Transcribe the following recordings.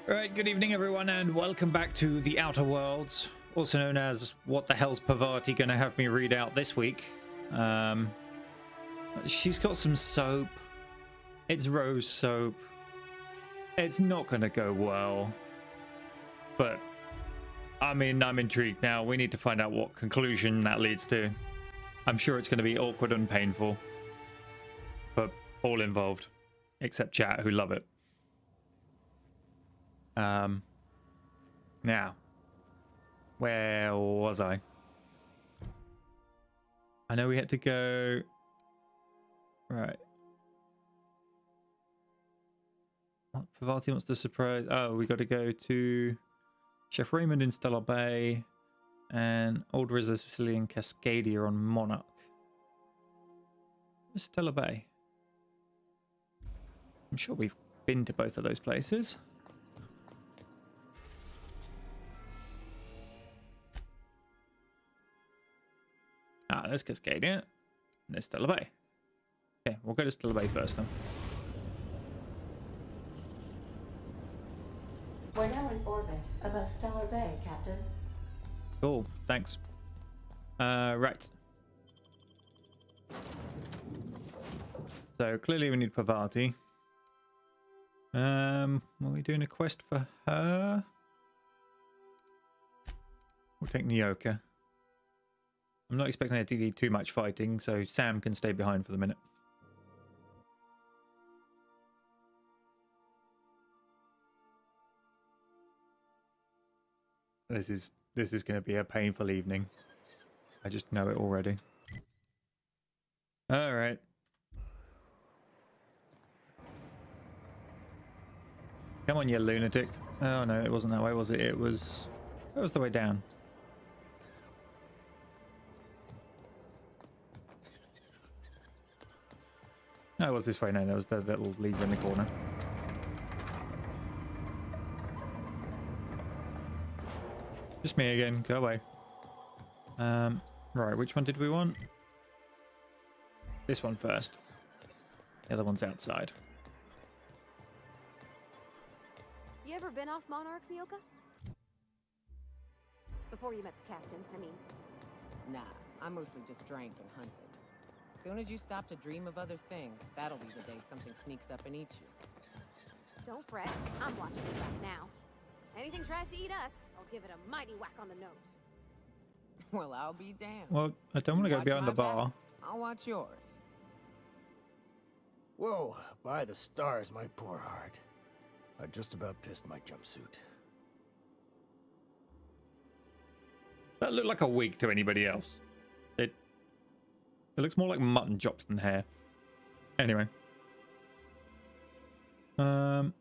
Alright, good evening everyone and welcome back to The Outer Worlds, also known as What the Hell's Parvati gonna have me read out this week. She's got some soap. It's rose soap. It's not gonna go well. But, I mean, I'm intrigued now. We need to find out what conclusion that leads to. I'm sure it's gonna be awkward and painful for all involved, except chat who love it. Now, where was I? I know we had to go. Right. What Parvati wants to surprise? Oh, we got to go to Chef Raymond in Stellar Bay, and Old Rizzo Sicilian Skadi are on Monarch. Where's Stellar Bay? I'm sure we've been to both of those places. Ah, there's Cascadia. And there's Stellar Bay. Okay, we'll go to Stellar Bay first then. We're now in orbit above Stellar Bay, Captain. Cool, thanks. Right. So clearly we need Parvati. Are we doing a quest for her? We'll take Nyoka. I'm not expecting there to be too much fighting, so Sam can stay behind for the minute. This is going to be a painful evening. I just know it already. All right. Come on, you lunatic. Oh no, it wasn't that way, was it? It was the way down. No, it was this way. No, that was the little lever in the corner. Just me again. Go away. Right, which one did we want? This one first. The other one's outside. You ever been off Monarch, Nyoka? Before you met the captain, I mean. Nah, I mostly just drank and hunted. Soon as you stop to dream of other things, that'll be the day something sneaks up and eats you. Don't fret, I'm watching you right now. Anything tries to eat us, I'll give it a mighty whack on the nose. Well, I'll be damned. Well, I don't want to go Watch behind the my bar. back, I'll watch yours. Whoa, by the stars, my poor heart. I just about pissed my jumpsuit. That looked like a wig to anybody else. It looks more like mutton chops than hair. Anyway. Sorry,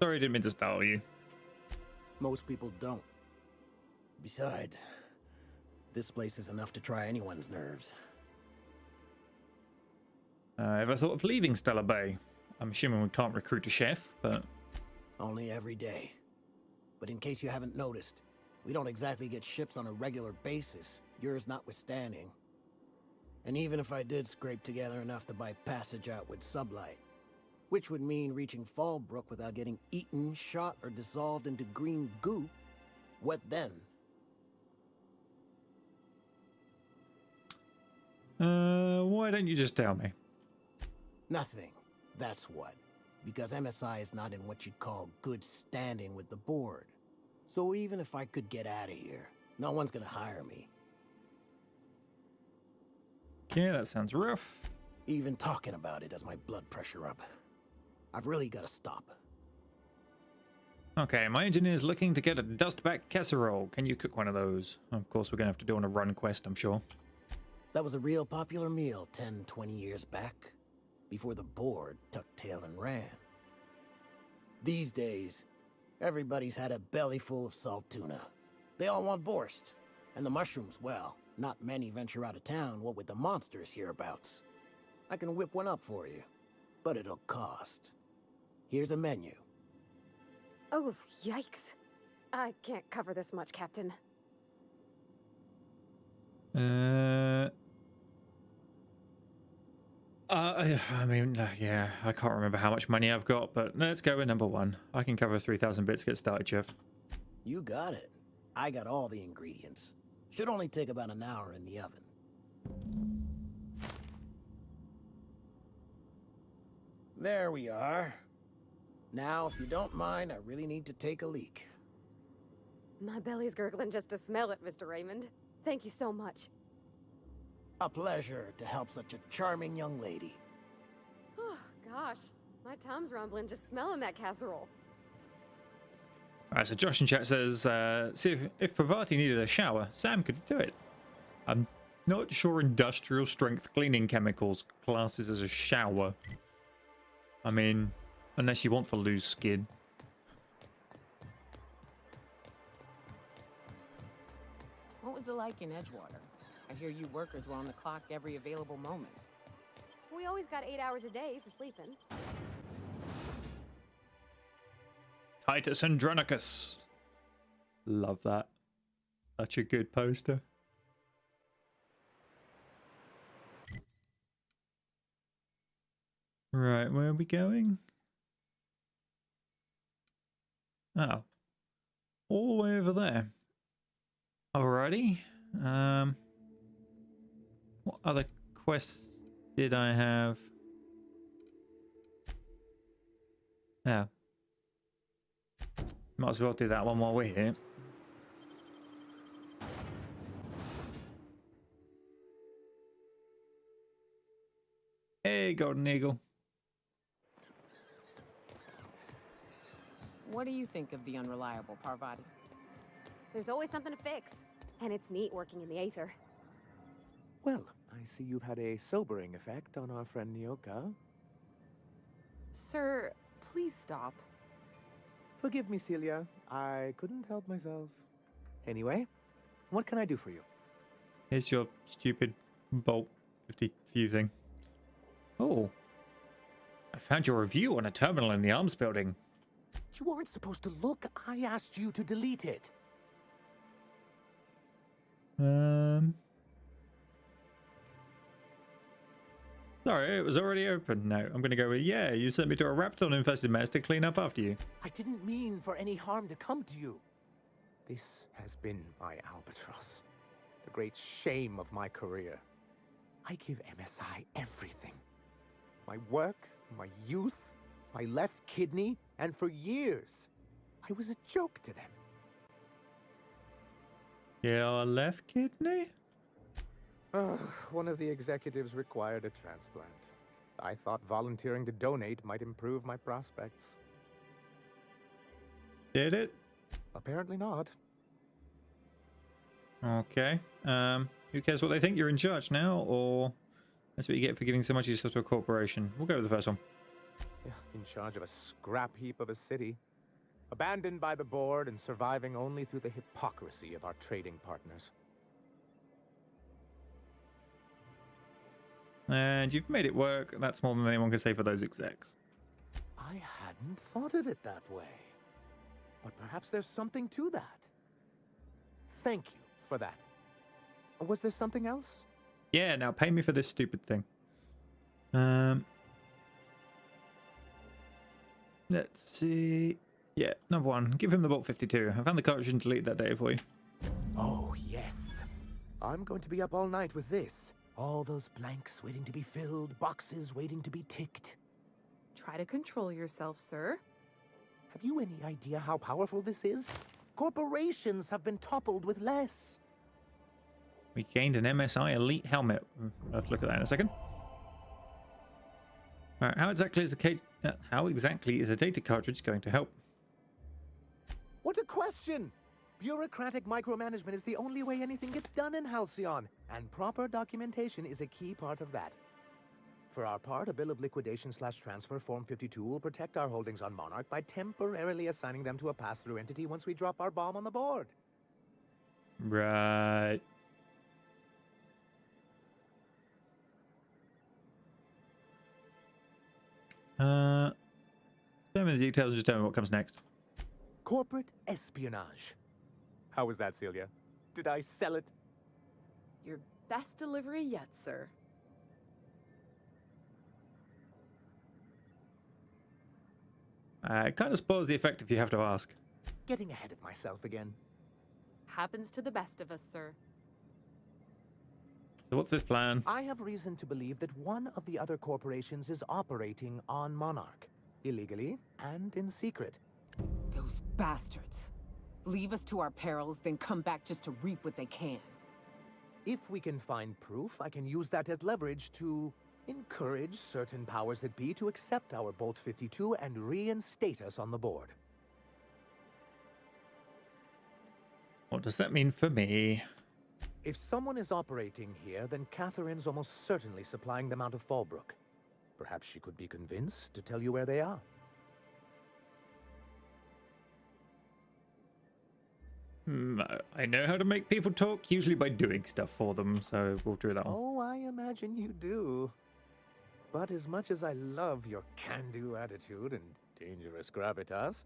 I didn't mean to startle you. Most people don't. Besides, this place is enough to try anyone's nerves. Ever thought of leaving Stellar Bay? I'm assuming we can't recruit a chef, but... Only every day. But in case you haven't noticed, we don't exactly get ships on a regular basis, yours notwithstanding. And even if I did scrape together enough to buy passage out with sublight, which would mean reaching Fallbrook without getting eaten, shot, or dissolved into green goop, what then? Why don't you just tell me? Nothing. That's what. Because MSI is not in what you'd call good standing with the board. So even if I could get out of here, no one's gonna hire me. Yeah, that sounds rough. Even talking about it has my blood pressure up. I've really gotta stop. Okay, my engineer's looking to get a dustback casserole. Can you cook one of those? Of course, we're gonna have to do on a run quest, I'm sure. That was a real popular meal 10, 20 years back, before the board tucked tail and ran. These days, everybody's had a belly full of salt tuna. They all want borscht. And the mushrooms, well, not many venture out of town, what with the monsters hereabouts. I can whip one up for you, but it'll cost. Here's a menu. Oh, yikes. I can't cover this much, Captain. I mean, yeah, I can't remember how much money I've got, but let's go with number one. I can cover 3,000 bits to get started, Jeff. You got it. I got all the ingredients. Should only take about an hour in the oven. There we are. Now, if you don't mind, I really need to take a leak. My belly's gurgling just to smell it, Mr. Raymond. Thank you so much. A pleasure to help such a charming young lady. Oh, gosh. My tum's rumbling just smelling that casserole. Alright, so Josh in chat says, see if Parvati needed a shower, Sam could do it. I'm not sure industrial strength cleaning chemicals classes as a shower. I mean, unless you want to lose skin. What was it like in Edgewater? I hear you workers were on the clock every available moment. We always got 8 hours a day for sleeping. Titus Andronicus. Love that. Such a good poster. Right, where are we going? Oh. All the way over there. Alrighty. What other quests did I have? Oh. Might as well do that one while we're here. Hey, Golden Eagle. What do you think of the unreliable Parvati? There's always something to fix. And it's neat working in the Aether. Well, I see you've had a sobering effect on our friend Nyoka. Sir, please stop. Forgive me, Celia. I couldn't help myself. Anyway, what can I do for you? Here's your stupid Bolt 50 view thing. Oh. I found your review on a terminal in the arms building. You weren't supposed to look. I asked you to delete it. Sorry, it was already open. No, I'm gonna go with, yeah, you sent me to a Raptor-infested mess to clean up after you. I didn't mean for any harm to come to you. This has been my albatross. The great shame of my career. I give MSI everything. My work, my youth, my left kidney, and for years, I was a joke to them. Your left kidney? One of the executives required a transplant. I thought volunteering to donate might improve my prospects. Did it? Apparently not. Okay. Who cares what they think? You're in charge now, or that's what you get for giving so much of yourself to a corporation. We'll go with the first one. Yeah, in charge of a scrap heap of a city. Abandoned by the board and surviving only through the hypocrisy of our trading partners. And you've made it work. That's more than anyone can say for those execs. I hadn't thought of it that way. But perhaps there's something to that. Thank you for that. Was there something else? Yeah, now pay me for this stupid thing. Let's see. Yeah, number one. Give him the Bolt 52. I found the cartridge and delete that data for you. Oh, yes. I'm going to be up all night with this. All those blanks waiting to be filled, boxes waiting to be ticked. Try to control yourself, sir. Have you any idea how powerful this is? Corporations have been toppled with less. We gained an MSI Elite helmet. I'll have to look at that in a second. Alright, how exactly is a data cartridge going to help? What a question! Bureaucratic micromanagement is the only way anything gets done in Halcyon, and proper documentation is a key part of that. For our part, a bill of liquidation/transfer Form 52 will protect our holdings on Monarch by temporarily assigning them to a pass-through entity once we drop our bomb on the board. Right. Tell me the details and just tell me what comes next. Corporate espionage. How was that, Celia? Did I sell it? Your best delivery yet, sir. It kind of spoils the effect if you have to ask. Getting ahead of myself again. Happens to the best of us, sir. So what's this plan? I have reason to believe that one of the other corporations is operating on Monarch. Illegally and in secret. Those bastards. Leave us to our perils, then come back just to reap what they can. If we can find proof, I can use that as leverage to encourage certain powers that be to accept our Bolt 52 and reinstate us on the board. What does that mean for me? If someone is operating here, then Catherine's almost certainly supplying them out of Fallbrook. Perhaps she could be convinced to tell you where they are. I know how to make people talk, usually by doing stuff for them, so we'll do that one. Oh, I imagine you do. But as much as I love your can-do attitude and dangerous gravitas,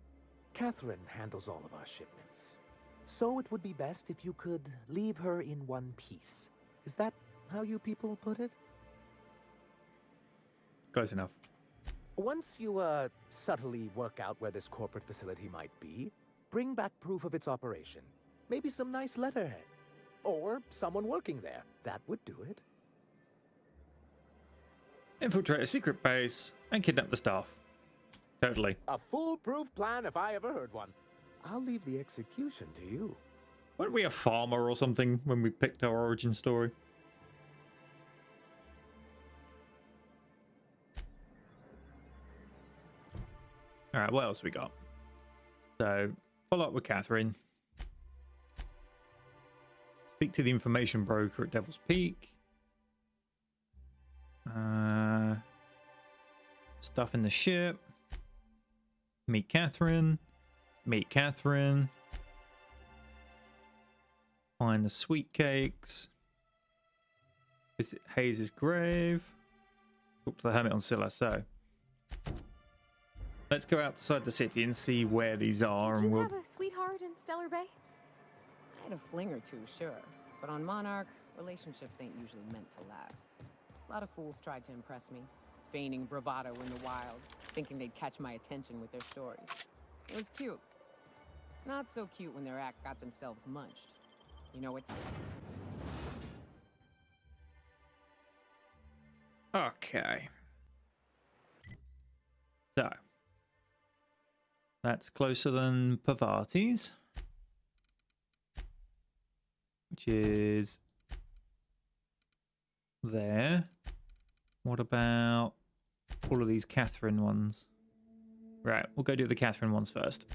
Catherine handles all of our shipments. So it would be best if you could leave her in one piece. Is that how you people put it? Close enough. Once you, subtly work out where this corporate facility might be, bring back proof of its operation. Maybe some nice letterhead. Or someone working there. That would do it. Infiltrate a secret base and kidnap the staff. Totally. A foolproof plan if I ever heard one. I'll leave the execution to you. Weren't we a farmer or something when we picked our origin story? Alright, what else we got? So, follow up with Catherine. Speak to the information broker at Devil's Peak. Stuff in the ship. Meet Catherine. Meet Catherine. Find the sweet cakes. Visit Hayes' grave. Talk to the hermit on Scylla. So, let's go outside the city and see where these are, Did and you we'll. have a sweetheart in Stellar Bay? I had a fling or two, sure. But on Monarch, relationships ain't usually meant to last. A lot of fools tried to impress me, feigning bravado in the wilds, thinking they'd catch my attention with their stories. It was cute. Not so cute when their act got themselves munched. You know, it's... Okay. So. That's closer than Pavati's. Which is there. What about all of these Catherine ones? Right, we'll go do the Catherine ones first.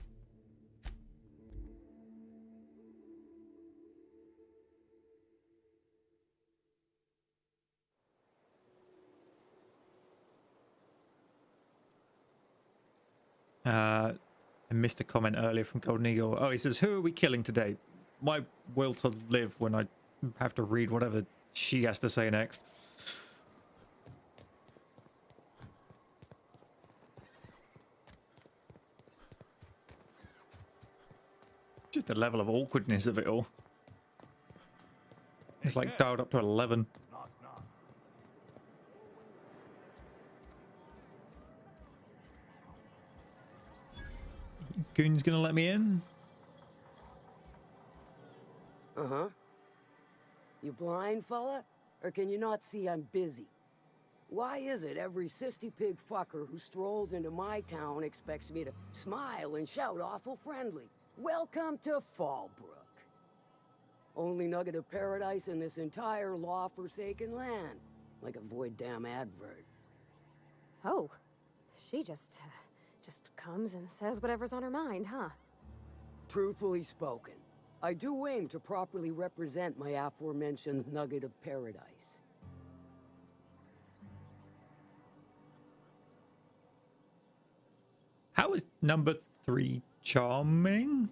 I missed a comment earlier from Golden Eagle. Oh, he says, who are we killing today? My will to live when I have to read whatever she has to say next. Just the level of awkwardness of it all. It's like dialed up to 11. Goon's gonna let me in? Uh-huh. You blind, fella? Or can you not see I'm busy? Why is it every sissy pig fucker who strolls into my town expects me to smile and shout awful friendly? Welcome to Fallbrook. Only nugget of paradise in this entire law-forsaken land. Like a void damn advert. Oh, she just comes and says whatever's on her mind, huh? Truthfully spoken, I do aim to properly represent my aforementioned nugget of paradise. How is number 3 charming?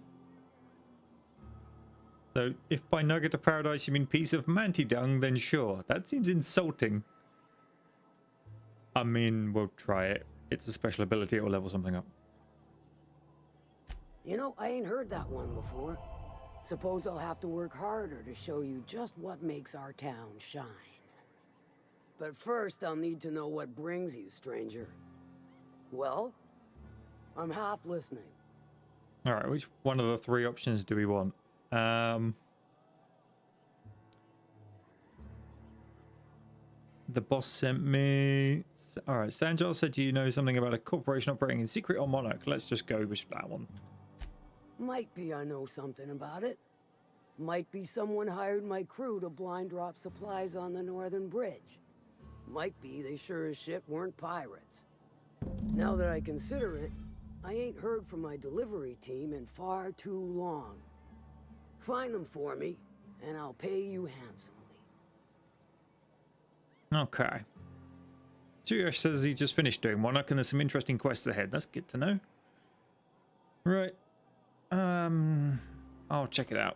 So, if by nugget of paradise you mean piece of manti dung, then sure. That seems insulting. I mean, we'll try it. It's a special ability, it will level something up. You know, I ain't heard that one before. Suppose I'll have to work harder to show you just what makes our town shine. But first, I'll need to know what brings you, stranger. Well? I'm half listening. All right, which one of the three options do we want? The boss sent me. All right, Sanjal said you know something about a corporation operating in secret on Monarch. Let's just go with that one. Might be I know something about it. Might be someone hired my crew to blind drop supplies on the northern bridge. Might be they sure as shit weren't pirates. Now that I consider it, I ain't heard from my delivery team in far too long. Find them for me, and I'll pay you handsomely. Okay. Tsuyosh says he just finished doing Monarch and there's some interesting quests ahead. That's good to know. Right. I'll check it out.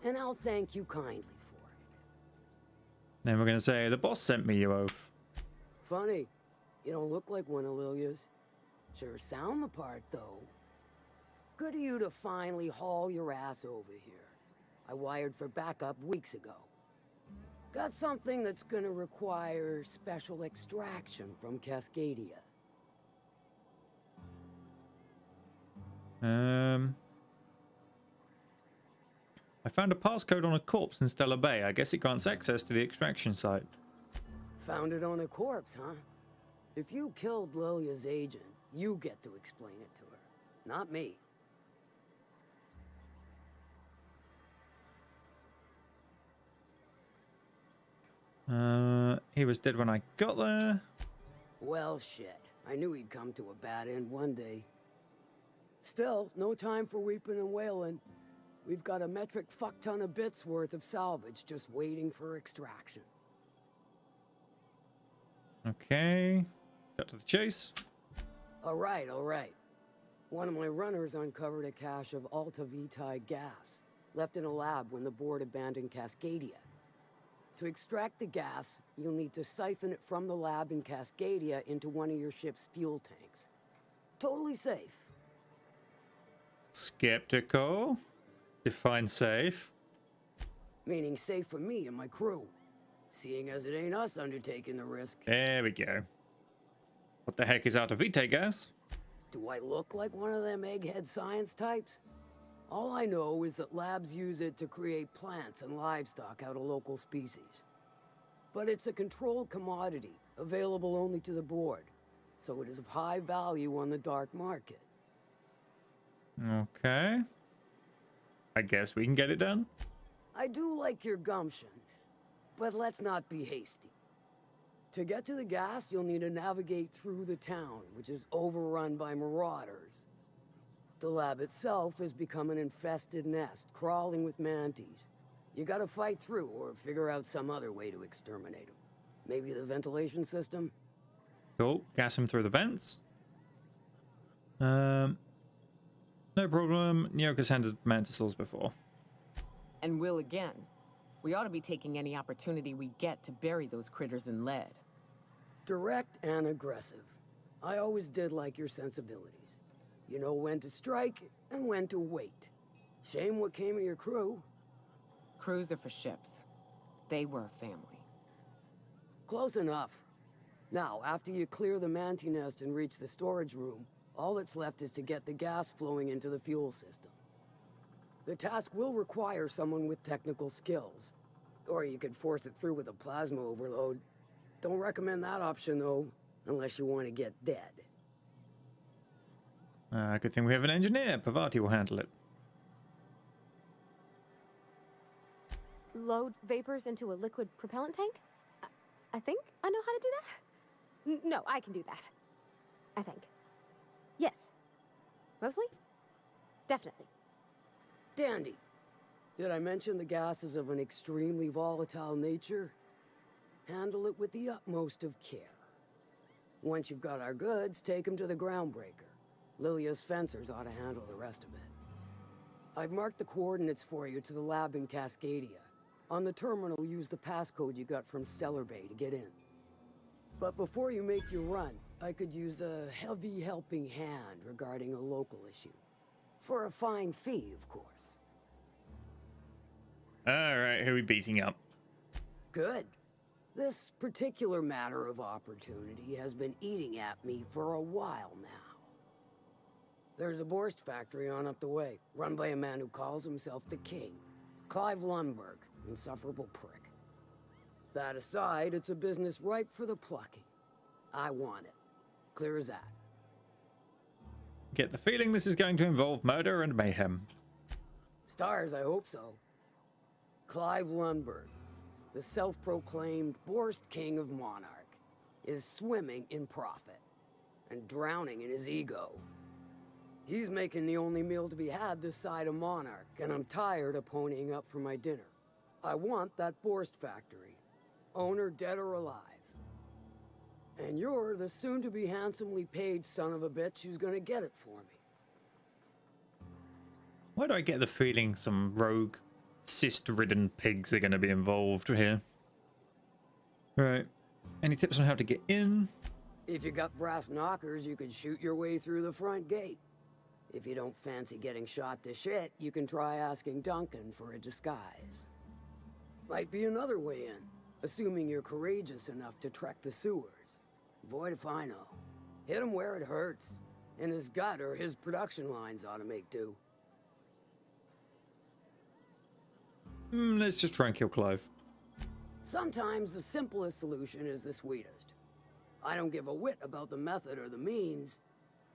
And I'll thank you kindly for it. Then we're going to say, the boss sent me you oaf. Funny, you don't look like one of Lilia's. Sure sound the part, though. Good of you to finally haul your ass over here. I wired for backup weeks ago. Got something that's gonna require special extraction from Cascadia. I found a passcode on a corpse in Stellar Bay. I guess it grants access to the extraction site. Found it on a corpse, huh? If you killed Lilia's agent, you get to explain it to her, not me. He was dead when I got there. Well, shit. I knew he'd come to a bad end one day. Still, no time for weeping and wailing. We've got a metric fuck-ton of bits worth of salvage just waiting for extraction. Okay. Got to the chase. All right. One of my runners uncovered a cache of Alta Vitae gas, left in a lab when the board abandoned Cascadia. To extract the gas, you'll need to siphon it from the lab in Cascadia into one of your ship's fuel tanks. Totally safe. Skeptical. Define safe. Meaning safe for me and my crew. Seeing as it ain't us undertaking the risk. There we go. What the heck is Alta Vitae gas? Do I look like one of them egghead science types? All I know is that labs use it to create plants and livestock out of local species. But it's a controlled commodity, available only to the board, so it is of high value on the dark market. Okay. I guess we can get it done. I do like your gumption, but let's not be hasty. To get to the gas, you'll need to navigate through the town, which is overrun by marauders. The lab itself has become an infested nest, crawling with mantis. You gotta fight through or figure out some other way to exterminate them. Maybe the ventilation system? Cool. Gas him through the vents. No problem. Nyoka's handled mantisaurs before. And will again. We ought to be taking any opportunity we get to bury those critters in lead. Direct and aggressive. I always did like your sensibilities. You know when to strike and when to wait. Shame what came of your crew. Crews are for ships. They were a family. Close enough. Now, after you clear the manti nest and reach the storage room, all that's left is to get the gas flowing into the fuel system. The task will require someone with technical skills. Or you could force it through with a plasma overload. Don't recommend that option, though, unless you want to get dead. Good thing we have an engineer. Pavati will handle it. Load vapors into a liquid propellant tank? I think I know how to do that. No, I can do that. I think. Yes. Mostly? Definitely. Dandy. Did I mention the gas is of an extremely volatile nature? Handle it with the utmost of care. Once you've got our goods, take them to the groundbreaker. Lilia's fencers ought to handle the rest of it. I've marked the coordinates for you to the lab in Cascadia. On the terminal, use the passcode you got from Stellar Bay to get in. But before you make your run, I could use a heavy helping hand regarding a local issue. For a fine fee, of course. Alright, who are we beating up? Good. This particular matter of opportunity has been eating at me for a while now. There's a Borst factory on up the way, run by a man who calls himself the King. Clive Lundberg, insufferable prick. That aside, it's a business ripe for the plucking. I want it. Clear as that. Get the feeling this is going to involve murder and mayhem. Stars, I hope so. Clive Lundberg, the self-proclaimed Borst King of Monarch, is swimming in profit and drowning in his ego. He's making the only meal to be had this side of Monarch, and I'm tired of ponying up for my dinner. I want that Borst factory, owner dead or alive. And you're the soon-to-be handsomely paid son of a bitch who's gonna get it for me. Why do I get the feeling some rogue, cyst-ridden pigs are going to be involved here? Right. Any tips on how to get in? If you got brass knockers, you can shoot your way through the front gate. If you don't fancy getting shot to shit, you can try asking Duncan for a disguise. Might be another way in, assuming you're courageous enough to trek the sewers. Void if I know. Hit him where it hurts. In his gut or his production lines ought to make do. Let's just try and kill Clive. Sometimes the simplest solution is the sweetest. I don't give a whit about the method or the means,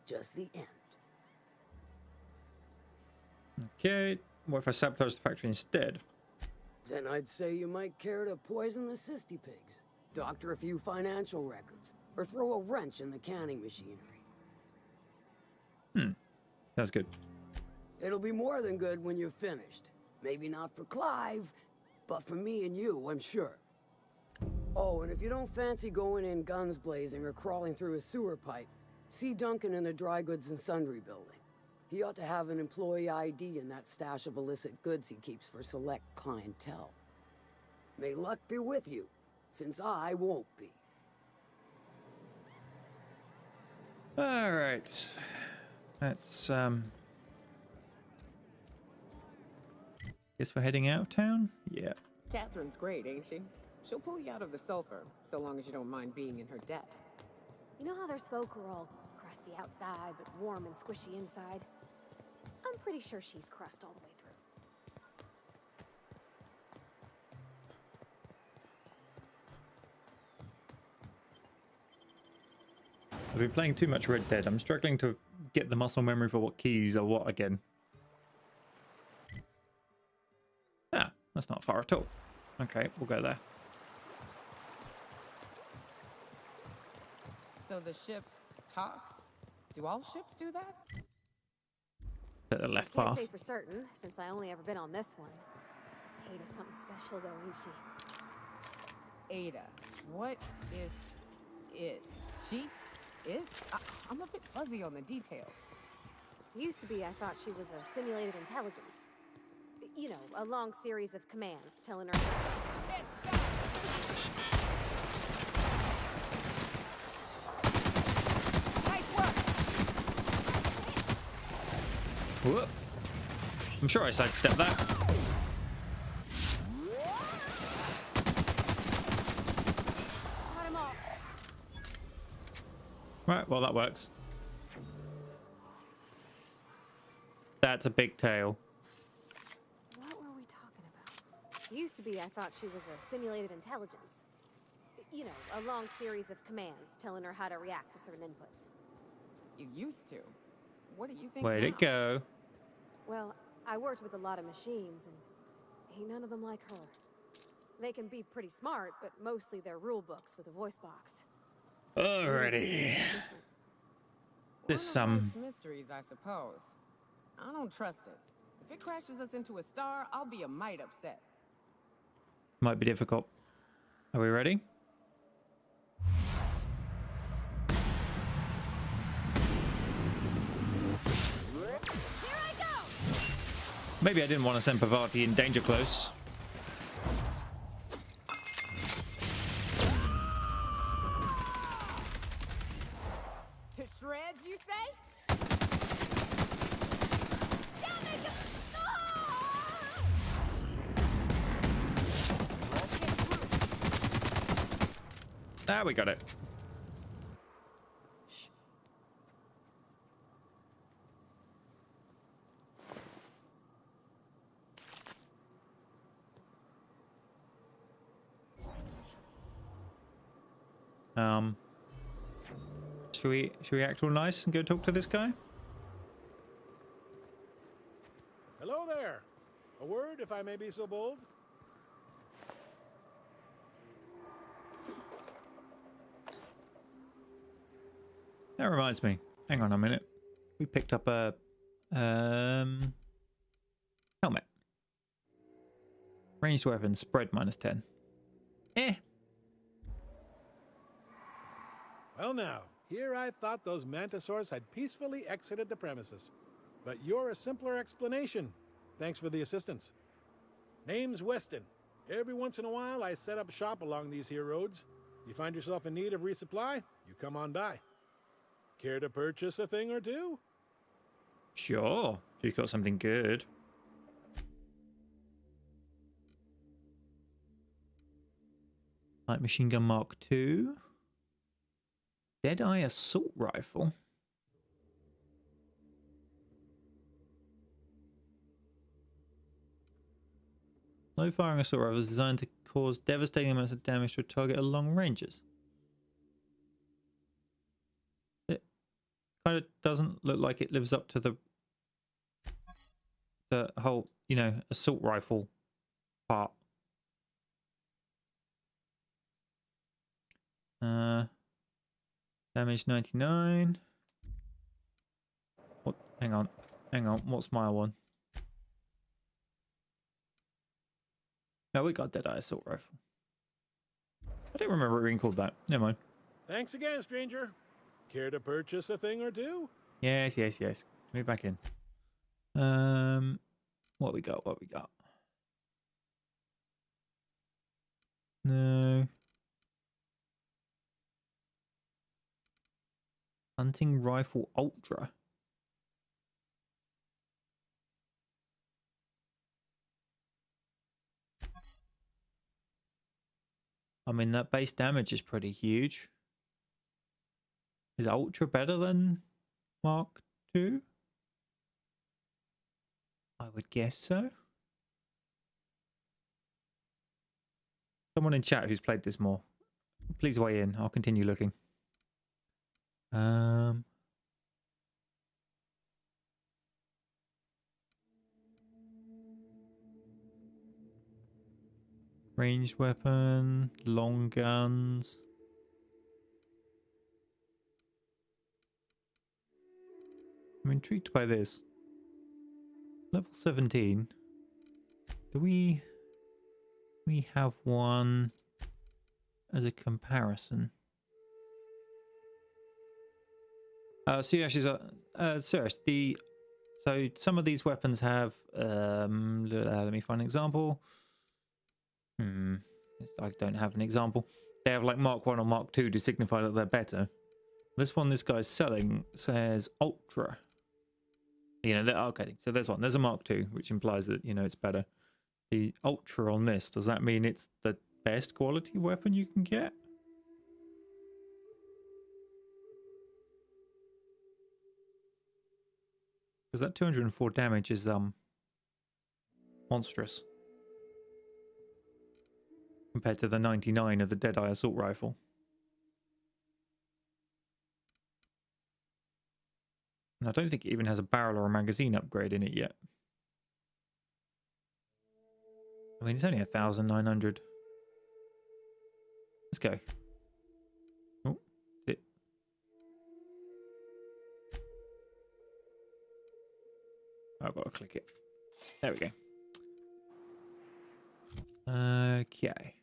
just the end. Okay, what if I sabotage the factory instead? Then I'd say you might care to poison the cysty pigs, doctor a few financial records, or throw a wrench in the canning machinery. That's good. It'll be more than good when you're finished. Maybe not for Clive, but for me and you, I'm sure. Oh, and if you don't fancy going in guns blazing or crawling through a sewer pipe, see Duncan in the dry goods and sundry building. He ought to have an employee ID in that stash of illicit goods he keeps for select clientele. May luck be with you, since I won't be. All right. Let's guess we're heading out of town? Yeah. Catherine's great, ain't she? She'll pull you out of the sulfur, so long as you don't mind being in her debt. You know how there's folk who are all crusty outside, but warm and squishy inside? I'm pretty sure she's crust all the way through. I've been playing too much Red Dead. I'm struggling to get the muscle memory for what keys are what again. Ah, that's not far at all. Okay, we'll go there. So the ship talks? Do all ships do that? At the left Can't path. say for certain, since I only ever been on this one. Ada's something special though, ain't she? Ada. What is it? She? It? I'm a bit fuzzy on the details. Used to be I thought she was a simulated intelligence. You know, a long series of commands telling her... Whoop. I'm sure I sidestepped that. Cut him off. Right, well that works. That's a big tail. What were we talking about? Used to be I thought she was a simulated intelligence. You know, a long series of commands telling her how to react to certain inputs. You used to. What do you think Way now? to go. Well, I worked with a lot of machines, and ain't none of them like her. They can be pretty smart, but mostly they're rule books with a voice box. Alrighty. This One of life's mysteries, I suppose. I don't trust it. If it crashes us into a star, I'll be a mite upset. might be difficult. Are we ready? Maybe I didn't want to send Pavati in danger close. To shreds, you say? Ah, we got it. Should we act all nice and go talk to this guy? Hello there. A word, if I may be so bold? That reminds me. Hang on a minute. We picked up a helmet. Ranged weapon, spread -10. Eh. Well now, here I thought those mantisaurs had peacefully exited the premises. But you're a simpler explanation. Thanks for the assistance. Name's Weston. Every once in a while I set up shop along these here roads. You find yourself in need of resupply, you come on by. Care to purchase a thing or two? Sure. If you've got something good. Light machine gun Mark II. Deadeye assault rifle. Low firing assault rifle is designed to cause devastating amounts of damage to a target at long ranges. It kind of doesn't look like it lives up to the whole, you know, assault rifle part. Damage 99. What? Hang on. What's my one? No, we got Deadeye assault rifle. I don't remember it being called that. Never mind. Thanks again, stranger. Care to purchase a thing or two? Yes. Move back in. What we got? No. Hunting rifle ultra. I mean, that base damage is pretty huge. Is ultra better than Mark II? I would guess so. Someone in chat who's played this more, please weigh in. I'll continue looking. Ranged weapon, long guns. I'm intrigued by this. Level 17. Do we have one as a comparison? So some of these weapons have let me find an example. I don't have an example. They have like Mark 1 or Mark 2 to signify that they're better. This one this guy's selling says Ultra. You know, okay, so there's one. There's a Mark 2, which implies that, you know, it's better. The Ultra on this, does that mean it's the best quality weapon you can get? Because that 204 damage is monstrous compared to the 99 of the Deadeye assault rifle. And I don't think it even has a barrel or a magazine upgrade in it yet. I mean, it's only 1,900. Let's go. Oh, it. I've got to click it. There we go. Okay.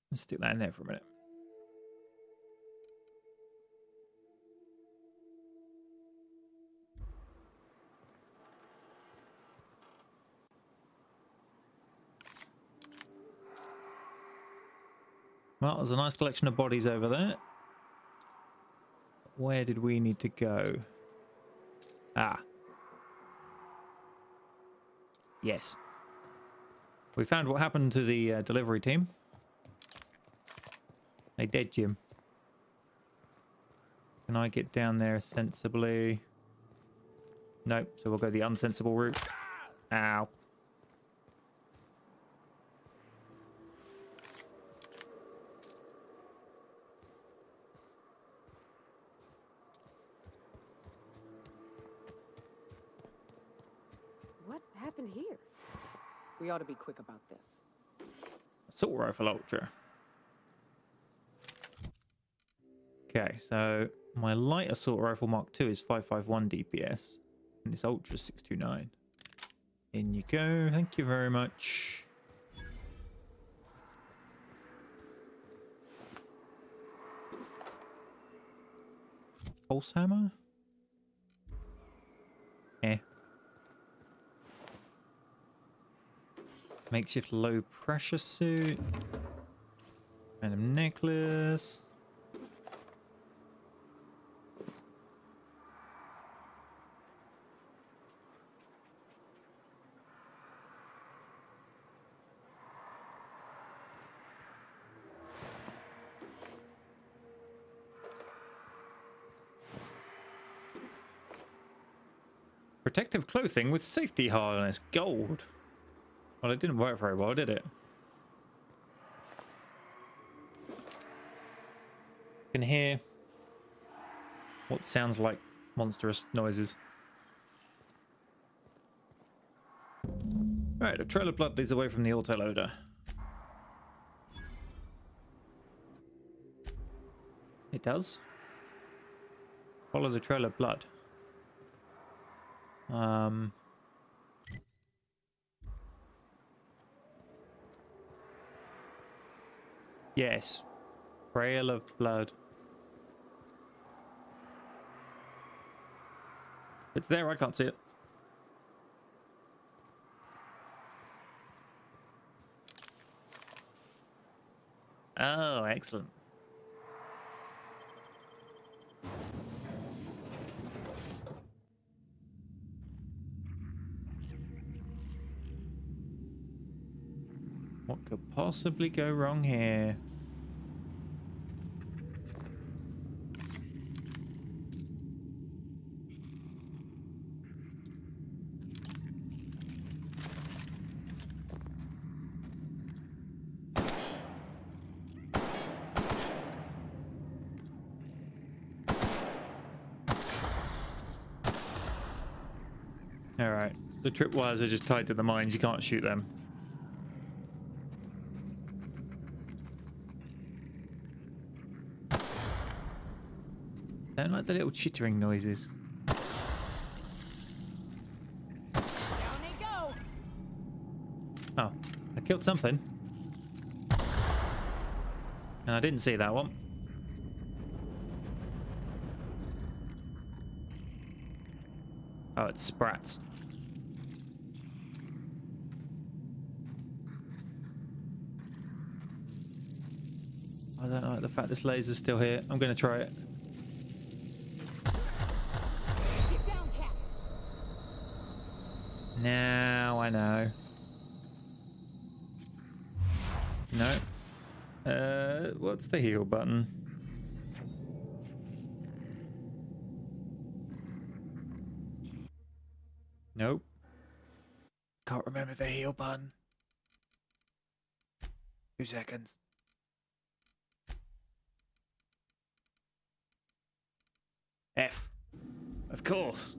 Let's stick that in there for a minute. Well, there's a nice collection of bodies over there. Where did we need to go? Ah. Yes. We found what happened to the delivery team. They dead, Jim. Can I get down there sensibly? Nope, so we'll go the unsensible route. Ow. happened here? We ought to be quick about this. Assault rifle ultra. Okay, so my light assault rifle Mark II is 551 DPS, and this ultra is 629. In you go. Thank you very much. Pulse hammer? Eh. Makeshift low pressure suit. Random necklace. Protective clothing with safety harness, gold. Well, it didn't work very well, did it? You can hear what sounds like monstrous noises. Right, a trail of blood leads away from the autoloader. It does. Follow the trail of blood. Yes. Trail of blood. It's there, I can't see it. Oh, excellent. What could possibly go wrong here? Alright, the tripwires are just tied to the mines, you can't shoot them. Don't like the little chittering noises. Down they go! Oh, I killed something. And I didn't see that one. Oh, it's sprats. I don't like the fact this laser's still here. I'm going to try it. Get down, Cap! Now I know. No. What's the heal button? Nope. Can't remember the heal button. 2 seconds. F. Of course.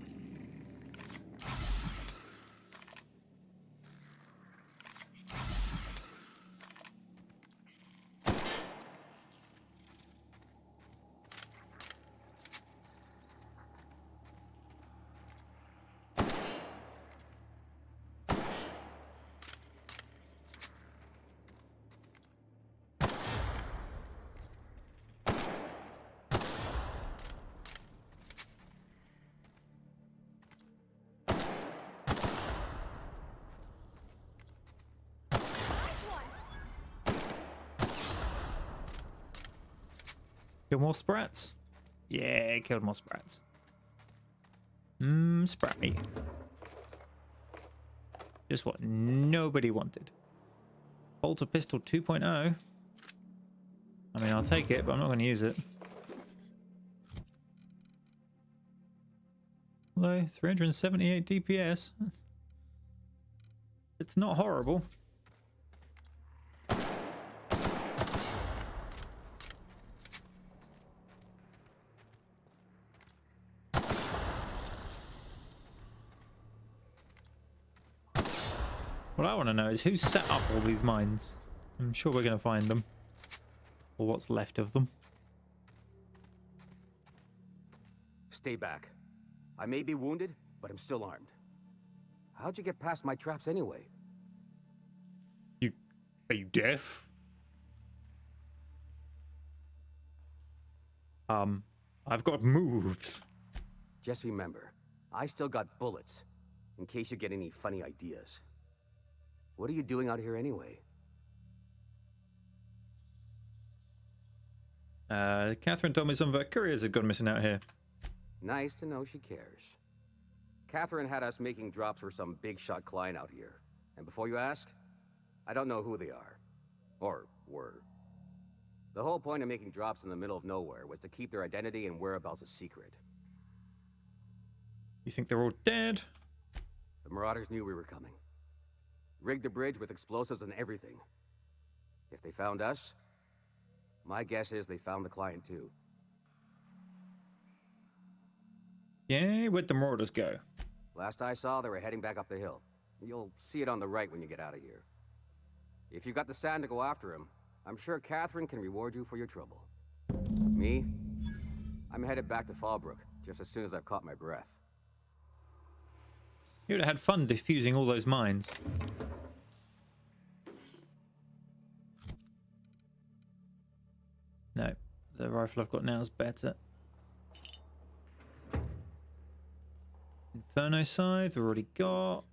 Kill more sprats? Yeah, killed more sprats. Sprat me. Just what nobody wanted. Bolter pistol 2.0. I mean, I'll take it, but I'm not going to use it. Although, 378 DPS. It's not horrible. What I want to know is who set up all these mines. I'm sure we're going to find them. Or what's left of them. Stay back. I may be wounded, but I'm still armed. How'd you get past my traps anyway? Are you deaf? I've got moves. Just remember, I still got bullets, in case you get any funny ideas. What are you doing out here anyway? Catherine told me some of her couriers had gone missing out here. Nice to know she cares. Catherine had us making drops for some big shot client out here. And before you ask, I don't know who they are. Or were. The whole point of making drops in the middle of nowhere was to keep their identity and whereabouts a secret. You think they're all dead? The Marauders knew we were coming. Rigged the bridge with explosives and everything. If they found us, my guess is they found the client too. Yeah, where'd the Marauders go? Last I saw, they were heading back up the hill. You'll see it on the right when you get out of here. If you got the sand to go after him, I'm sure Catherine can reward you for your trouble. Me? I'm headed back to Fallbrook, just as soon as I've caught my breath. You would have had fun defusing all those mines. No, the rifle I've got now is better. Inferno scythe, we've already got.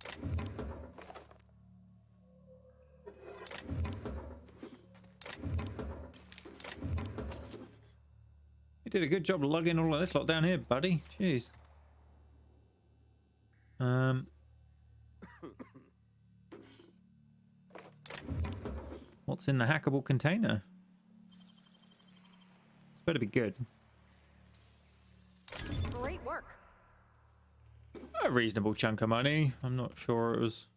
You did a good job lugging all of this lot down here, buddy. Jeez. What's in the hackable container? It's better be good. Great work. A reasonable chunk of money. I'm not sure it was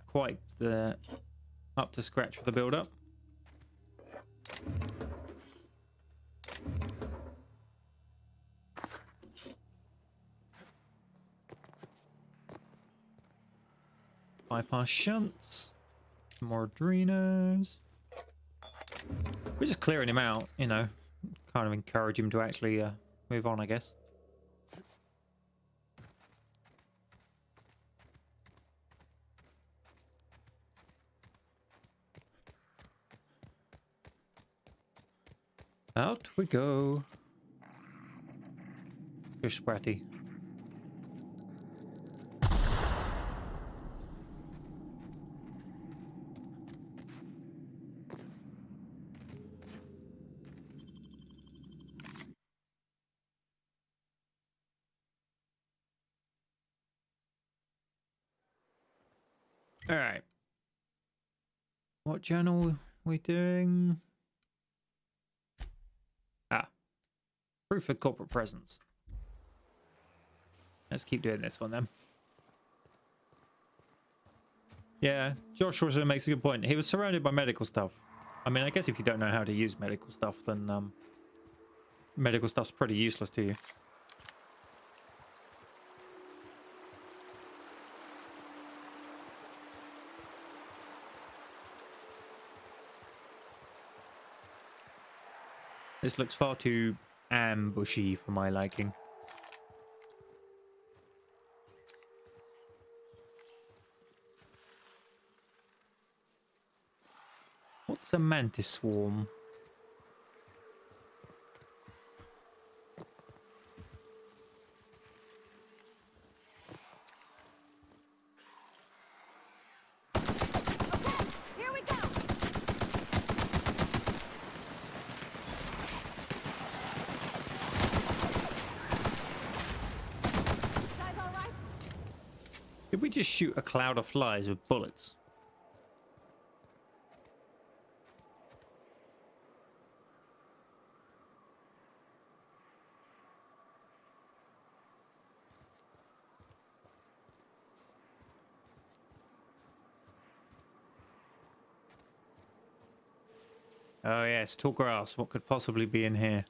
quite up to scratch for the build-up. Bypass shunts. More adrenos. We're just clearing him out, you know. Kind of encourage him to actually move on, I guess. Out we go. Push Spratty. All right. What journal are we doing? Ah. Proof of corporate presence. Let's keep doing this one then. Yeah, Josh also makes a good point. He was surrounded by medical stuff. I mean, I guess if you don't know how to use medical stuff, then medical stuff's pretty useless to you. This looks far too ambushy for my liking. What's a mantis swarm? Here we go. Guys, all right? Did we just shoot a cloud of flies with bullets? Oh yes, tall grass. What could possibly be in here?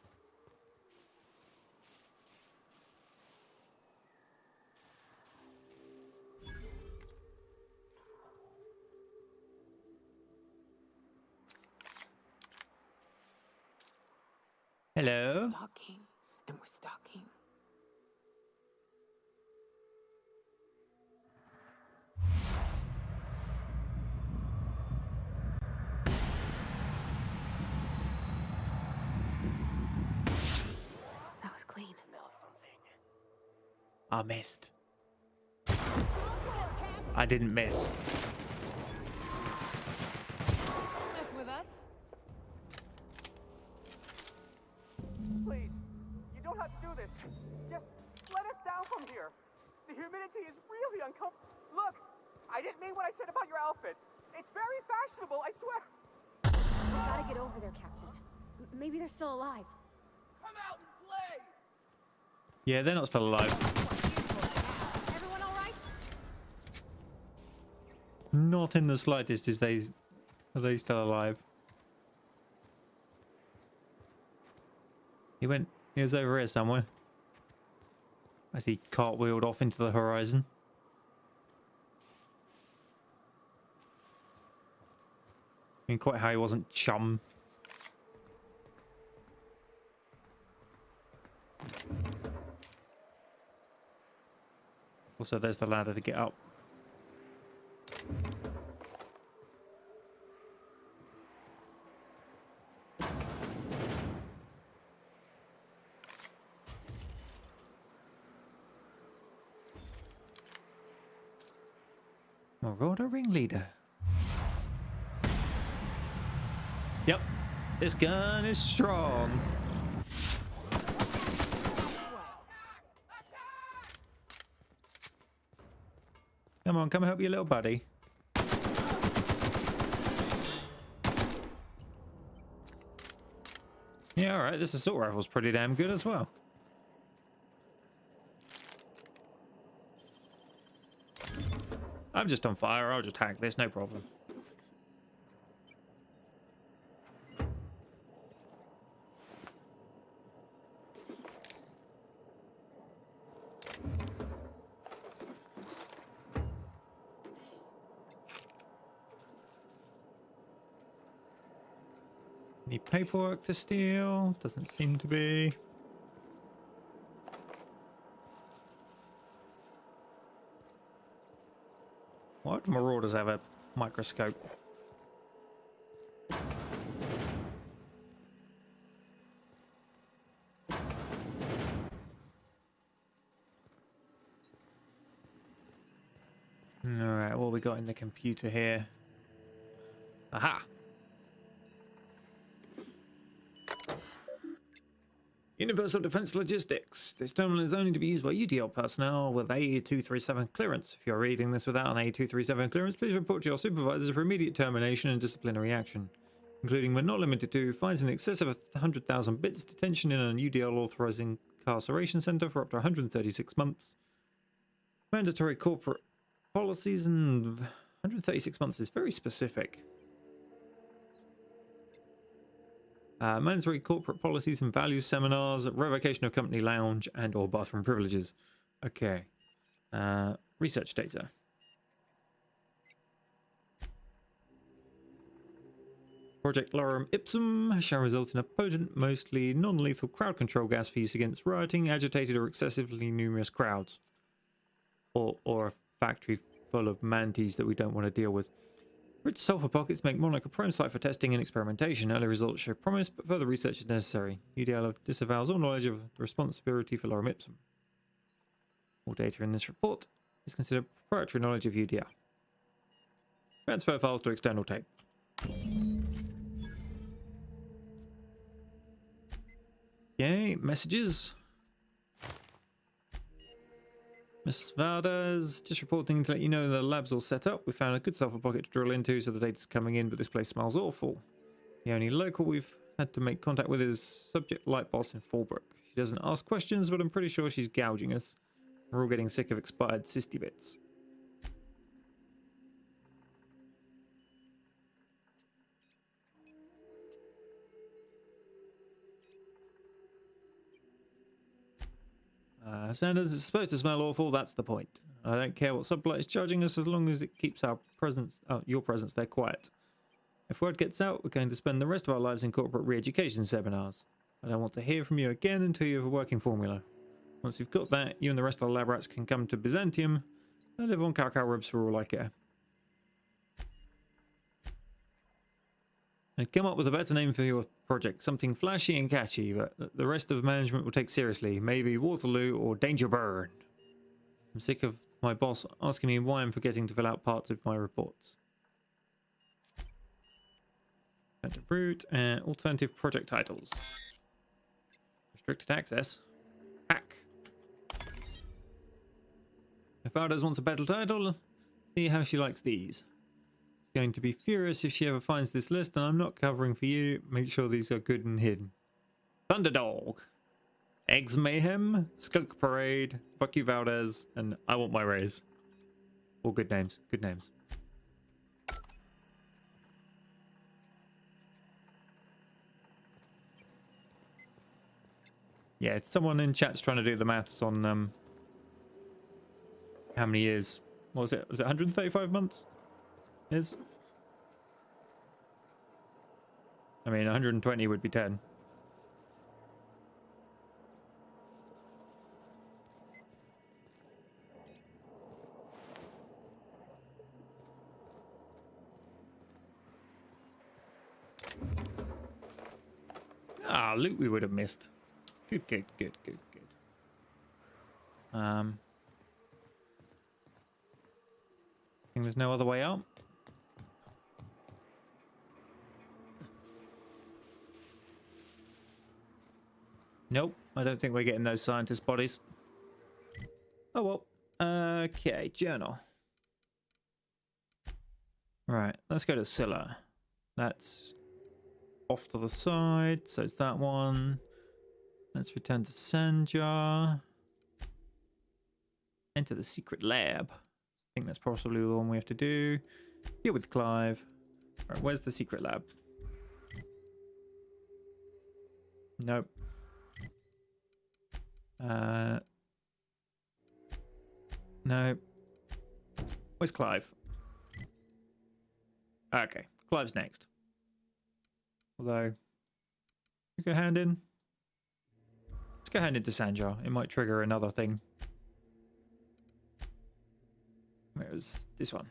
Hello? Stalking, and we're stalking. That was clean. I missed. I didn't miss. Mess with us. Please, you don't have to do this. Just let us down from here. The humidity is really uncomfortable. Look, I didn't mean what I said about your outfit. It's very fashionable, I swear. We gotta get over there, Captain. Maybe they're still alive. Come out and play! Yeah, they're not still alive. Everyone all right? Not in the slightest are they still alive. He was over here somewhere. As he cartwheeled off into the horizon. I mean, quite how he wasn't chum. Also, there's the ladder to get up. Marauder ringleader. Yep, this gun is strong. Come on, come help your little buddy. Yeah, alright, this assault rifle's pretty damn good as well. I'm just on fire, I'll just hack this, no problem. Any paperwork to steal? Doesn't seem to be. Why do marauders have a microscope? Alright, what we got in the computer here? Aha! Universal Defense Logistics. This terminal is only to be used by UDL personnel with A237 clearance. If you're reading this without an A237 clearance, please report to your supervisors for immediate termination and disciplinary action, including but not limited to fines in excess of 100,000 bits, detention in an UDL authorizing incarceration center for up to 136 months, mandatory corporate policies, and 136 months is very specific. Mandatory corporate policies and values seminars, revocation of company lounge and or bathroom privileges. Okay. Research data. Project Lorem Ipsum shall result in a potent, mostly non-lethal crowd control gas for use against rioting, agitated or excessively numerous crowds. Or a factory full of manties that we don't want to deal with. Rich sulfur pockets make Monarch a prime site for testing and experimentation. Early results show promise, but further research is necessary. UDL disavows all knowledge of the responsibility for Lorem Ipsum. All data in this report is considered proprietary knowledge of UDL. Transfer files to external tape. Okay, messages. Miss Valdez, just reporting to let you know the lab's all set up. We found a good sulfur pocket to drill into, so the data's coming in, but this place smells awful. The only local we've had to make contact with is Subject Light Boss in Fallbrook. She doesn't ask questions, but I'm pretty sure she's gouging us. We're all getting sick of expired cysty bits. Sanders is supposed to smell awful, that's the point. I don't care what Sublight is charging us as long as it keeps our presence, your presence there quiet. If word gets out, we're going to spend the rest of our lives in corporate re-education seminars. I don't want to hear from you again until you have a working formula. Once you've got that, you and the rest of the lab rats can come to Byzantium and live on cow ribs for all I care. And come up with a better name for your project. Something flashy and catchy, but the rest of management will take seriously. Maybe Waterloo or Danger Burn. I'm sick of my boss asking me why I'm forgetting to fill out parts of my reports. Route and alternative project titles. Restricted access. Hack. If Valdez wants a better title, see how she likes these. She's going to be furious if she ever finds this list, and I'm not covering for you. Make sure these are good and hidden. Thunderdog. Eggs Mayhem. Skunk Parade. Fuck you Valdez. And I want my raise. All good names. Good names. Yeah, it's someone in chat's trying to do the maths on how many years. What was it? Was it 135 months? Is? I mean, 120 would be 10. Ah, loot we would have missed. Good. I think there's no other way out. Nope, I don't think we're getting those scientist bodies. Oh well. Okay, journal. Right, let's go to Scylla. That's off to the side, so it's that one. Let's return to Sanjar. Enter the secret lab. I think that's possibly the one we have to do. Deal with Clive. Right, where's the secret lab? Nope. Nope. Where's Clive? Okay, Clive's next. Although, we go hand in. Let's go hand into Sanjar. It might trigger another thing. Where was this one?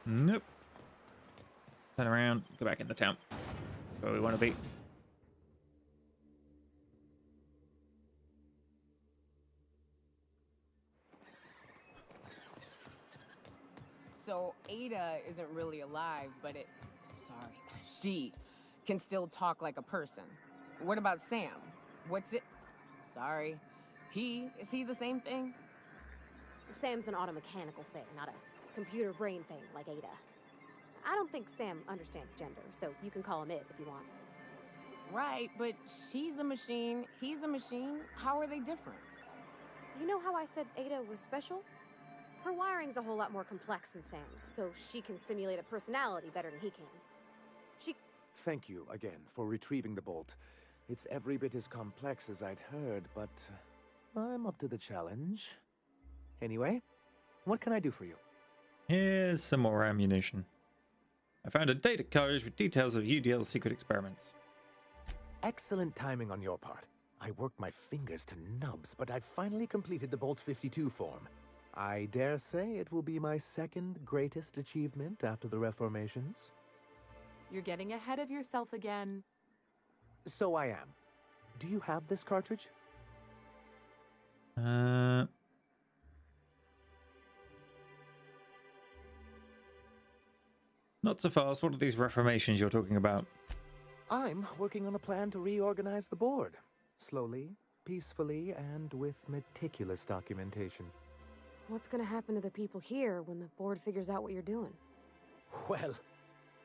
Nope. Turn around, go back in the town. That's where we want to be. So Ada isn't really alive, but she can still talk like a person. What about Sam? What's it? Sorry. Is he the same thing? Sam's an automechanical thing, not a computer brain thing like Ada. I don't think Sam understands gender, so you can call him it if you want. Right, but she's a machine, he's a machine. How are they different? You know how I said Ada was special? Her wiring's a whole lot more complex than Sam's, so she can simulate a personality better than he can. Thank you again for retrieving the bolt. It's every bit as complex as I'd heard, but I'm up to the challenge. Anyway, what can I do for you? Here's some more ammunition. I found a data code with details of UDL's secret experiments. Excellent timing on your part. I worked my fingers to nubs, but I've finally completed the Bolt 52 form. I dare say it will be my second greatest achievement after the Reformations. You're getting ahead of yourself again. So I am. Do you have this cartridge? Not so fast. What are these reformations you're talking about? I'm working on a plan to reorganize the board. Slowly, peacefully, and with meticulous documentation. What's gonna happen to the people here when the board figures out what you're doing? Well,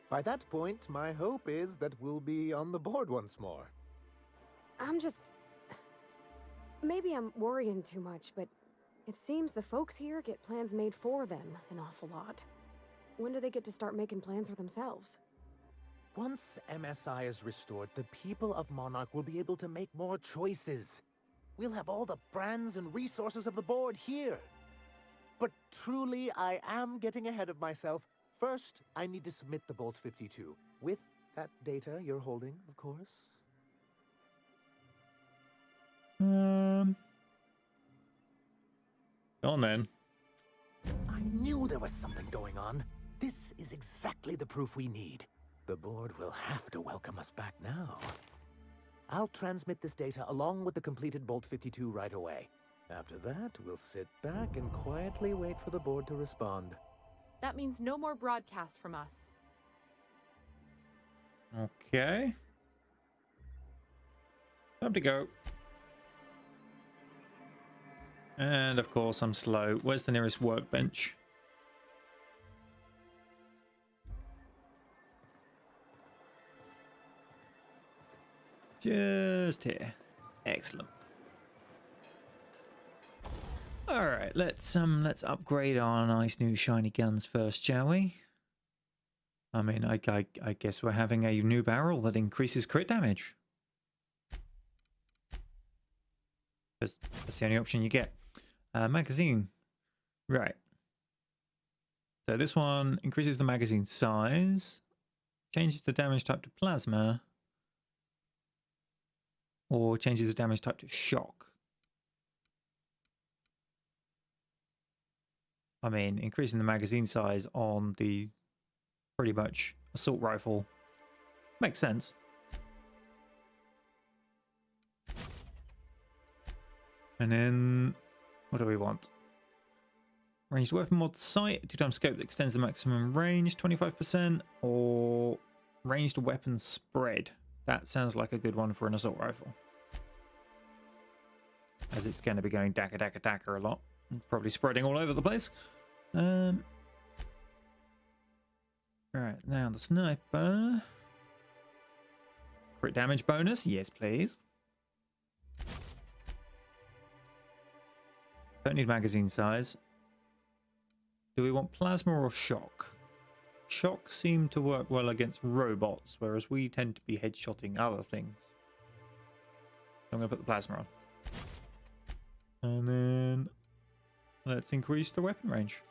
by that point, my hope is that we'll be on the board once more. Maybe I'm worrying too much, but it seems the folks here get plans made for them an awful lot. When do they get to start making plans for themselves? Once MSI is restored, the people of Monarch will be able to make more choices. We'll have all the brands and resources of the board here. But truly, I am getting ahead of myself. First, I need to submit the Bolt 52. With that data you're holding, of course. Go on then. I knew there was something going on. This is exactly the proof we need. The board will have to welcome us back now. I'll transmit this data along with the completed Bolt 52 right away. After that, we'll sit back and quietly wait for the board to respond. That means no more broadcasts from us. Okay. Time to go. And of course, I'm slow. Where's the nearest workbench? Just here. Excellent. All right, let's upgrade our nice new shiny guns first, shall we? I mean, I guess we're having a new barrel that increases crit damage. That's the only option you get. Magazine. Right. So this one increases the magazine size, changes the damage type to plasma, or changes the damage type to shock. I mean, increasing the magazine size on the pretty much assault rifle makes sense. And then, what do we want? Ranged weapon mod sight, 2x scope that extends the maximum range, 25%, or ranged weapon spread. That sounds like a good one for an assault rifle, as it's going to be going dakka dakka dakka a lot, probably spreading all over the place. All right, now the sniper. Crit damage bonus, yes please. Don't need magazine size. Do we want plasma or shock? Shock seem to work well against robots, whereas we tend to be headshotting other things. I'm going to put the plasma on. And then let's increase the weapon range.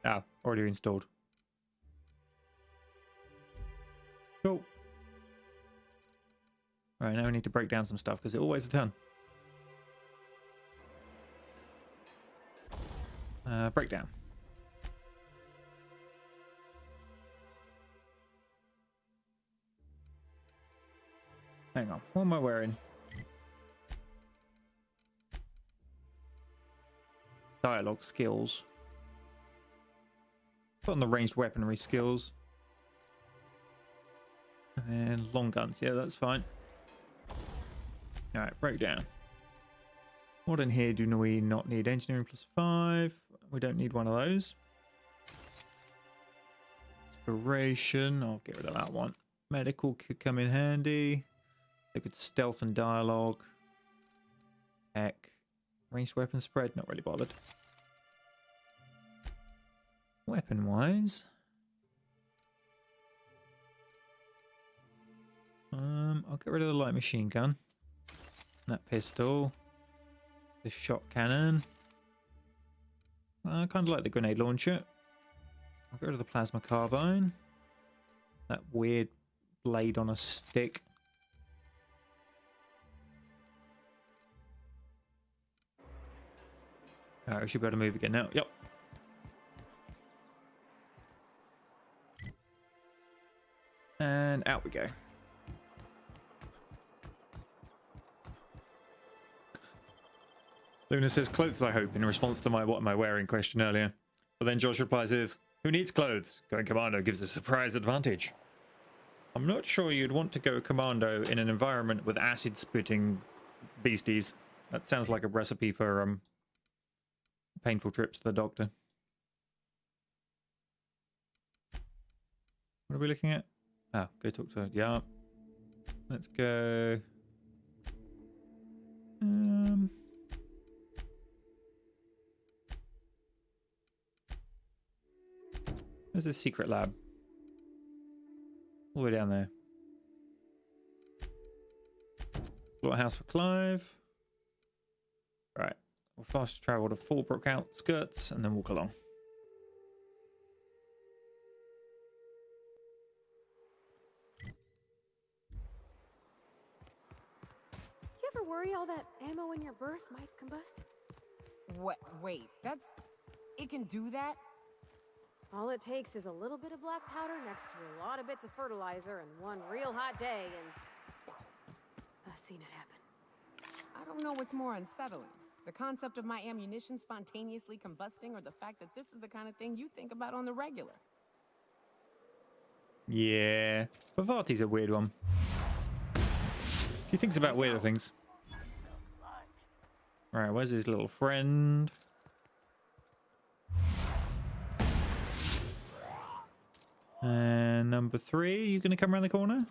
Ah, already installed. Cool. Right, now we need to break down some stuff because it all weighs a ton. Breakdown. Hang on, what am I wearing? Dialogue skills. Put on the ranged weaponry skills. And then long guns, yeah, that's fine. Alright, breakdown. What in here do we not need? Engineering +5. We don't need one of those. Inspiration. I'll get rid of that one. Medical could come in handy. They could stealth and dialogue. Heck. Ranged weapon spread. Not really bothered. Weapon wise. I'll get rid of the light machine gun. That pistol. The shot cannon. I kind of like the grenade launcher. I'll get rid of the plasma carbine. That weird blade on a stick. Alright, we should be able to move again now. Yep. And out we go. Luna says clothes, I hope, in response to my what am I wearing question earlier. But then Josh replies with, who needs clothes? Going commando gives a surprise advantage. I'm not sure you'd want to go commando in an environment with acid spitting beasties. That sounds like a recipe for painful trips to the doctor. What are we looking at? Oh, go talk to her. Yeah. Let's go. Where's this secret lab? All the way down there. Slaughterhouse for Clive. Right. We'll fast travel to Fallbrook outskirts and then walk along. You ever worry all that ammo in your berth might combust? What? Wait, that's... It can do that? All it takes is a little bit of black powder next to a lot of bits of fertilizer and one real hot day, and I've seen it happen. I don't know what's more unsettling. The concept of my ammunition spontaneously combusting, or the fact that this is the kind of thing you think about on the regular. Yeah. Bavati's a weird one. He thinks about weirder things. Right, where's his little friend? And number 3, you gonna come around the corner?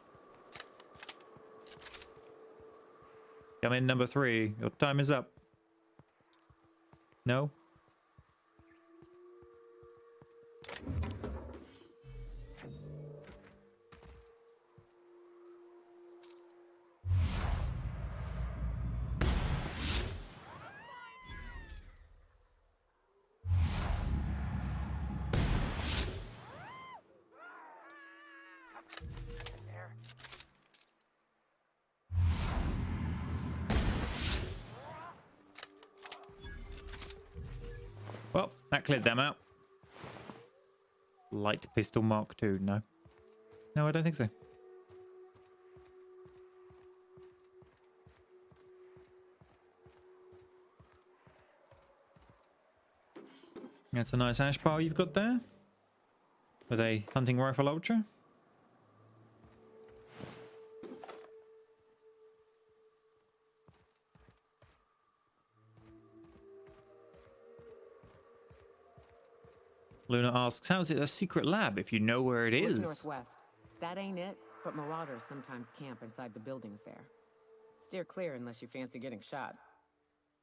Come in, number 3. Your time is up. No? Well, that cleared them out. Light pistol Mark II, no. No, I don't think so. That's a nice ash pile you've got there. With a hunting rifle ultra. Luna asks, how's it a secret lab if you know where it is? Northwest. That ain't it, but marauders sometimes camp inside the buildings there. Steer clear unless you fancy getting shot.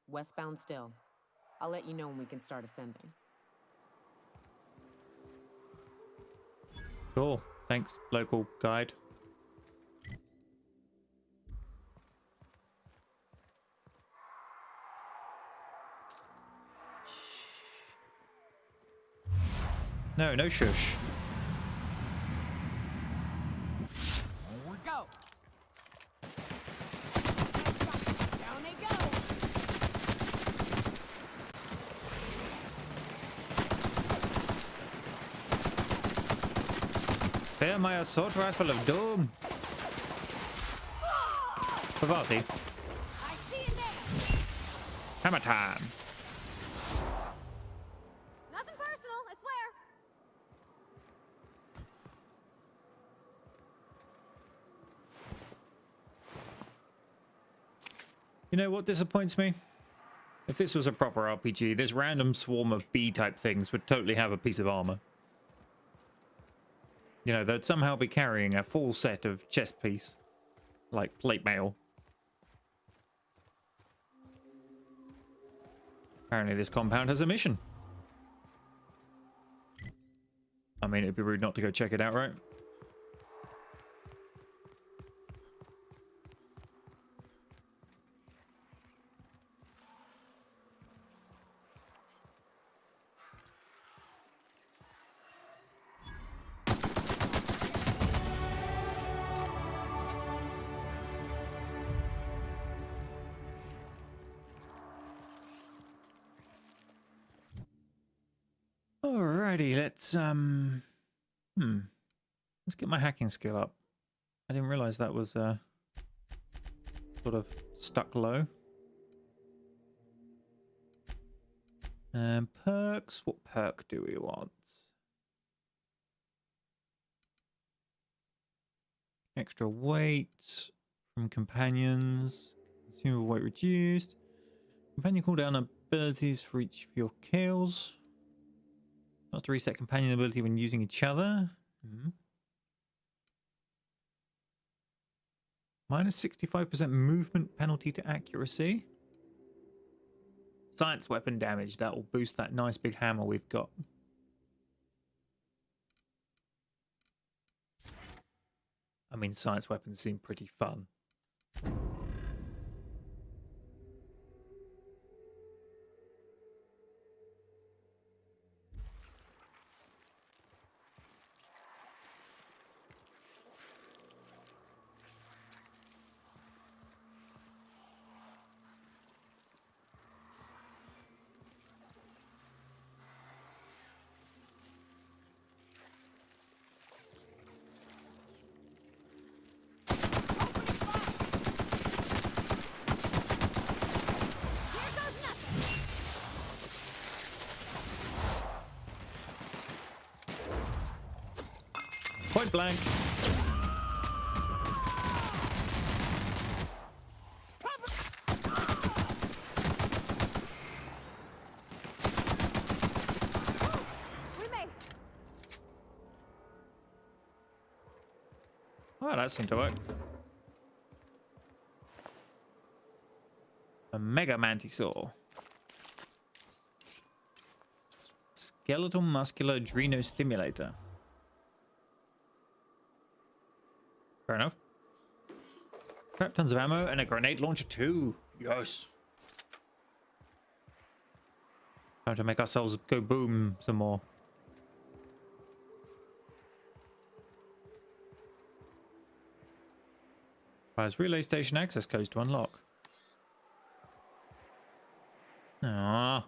Westbound still. I'll let you know when we can start ascending. Cool. Thanks, local guide. No, no shush. Go! Down they go! Spare my assault rifle of doom. Pavati. I see it there! Hammer time. Nothing personal, I swear. You know what disappoints me? If this was a proper RPG, this random swarm of B-type things would totally have a piece of armor. You know, they'd somehow be carrying a full set of chest piece. Like plate mail. Apparently this compound has a mission. I mean, it'd be rude not to go check it out, right? Alrighty, let's get my hacking skill up. I didn't realize that was sort of stuck low. Perks. What perk do we want? Extra weight from companions. Consumable weight reduced. Companion cooldown abilities for each of your kills. Not to reset companion ability when using each other. Minus 65% movement penalty to accuracy. Science weapon damage. That will boost that nice big hammer we've got. mean, science weapons seem pretty fun. Point blank. We made it. Oh, that seemed to work. A mega mantisaur. Skeletal muscular adreno stimulator. Fair enough. Crap tons of ammo and a grenade launcher too. Yes. Time to make ourselves go boom some more. Requires relay station access codes to unlock. Aww.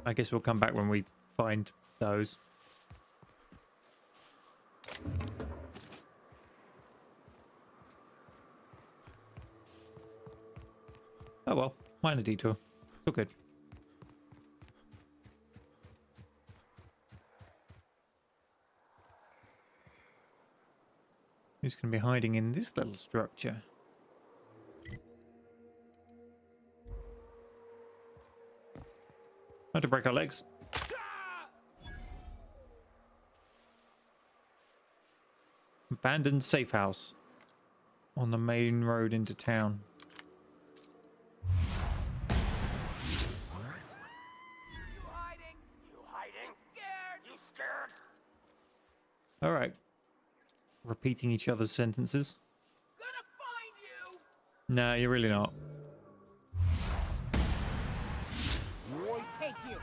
I guess we'll come back when we find those. Oh well, minor detour. It's all good. Who's going to be hiding in this little structure? How to break our legs. Abandoned safe house on the main road into town. You hiding? You hiding? Scared? You scared? All right. Repeating each other's sentences. Gonna find you. Nah, you're really not. Take you.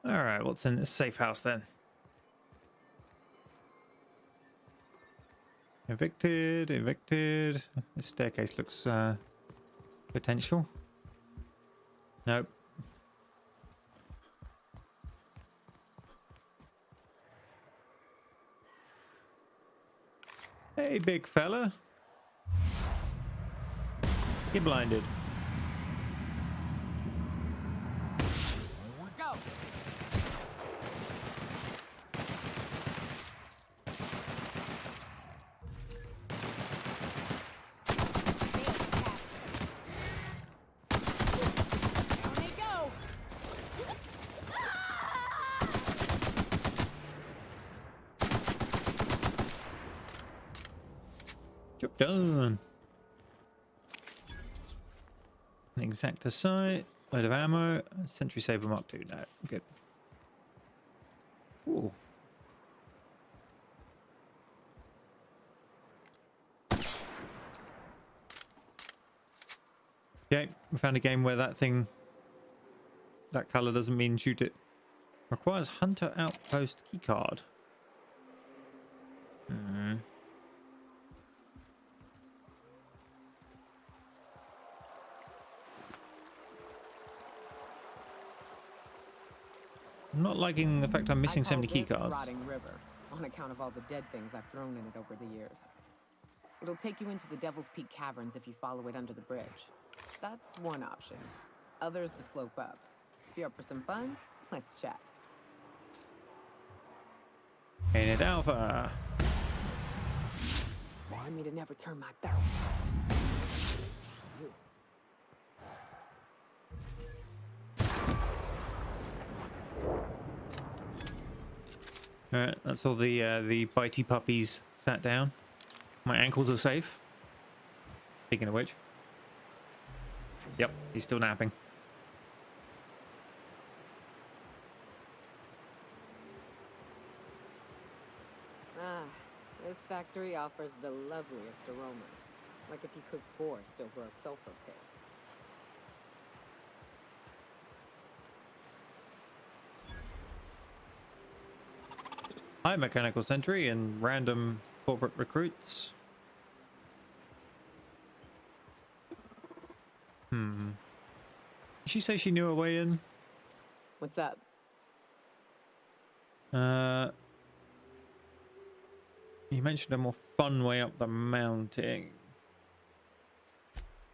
All right, what's in this safe house then? Evicted, evicted. This staircase looks potential. Nope. Hey, big fella. Get blinded. Go. Job done. An exactor sight, load of ammo, sentry saber mark 2. No, good. Ooh. Okay, we found a game where that thing, that color doesn't mean shoot it. Requires hunter outpost keycard. I'm not liking the fact I'm missing so many keycards. Rotting River, on account of all the dead things I've thrown in it over the years. It'll take you into the Devil's Peak Caverns if you follow it under the bridge. That's one option. Others the slope up. If you're up for some fun, let's chat. Ain't it Alpha? Warn me to never turn my back. You. Alright, that's all the bitey puppies sat down. My ankles are safe. Speaking of which. Yep, he's still napping. Ah, this factory offers the loveliest aromas. Like if you cook borscht over a sulfur pit. Hi, Mechanical Sentry and random corporate recruits. Did she say she knew her way in? What's up? You mentioned a more fun way up the mountain.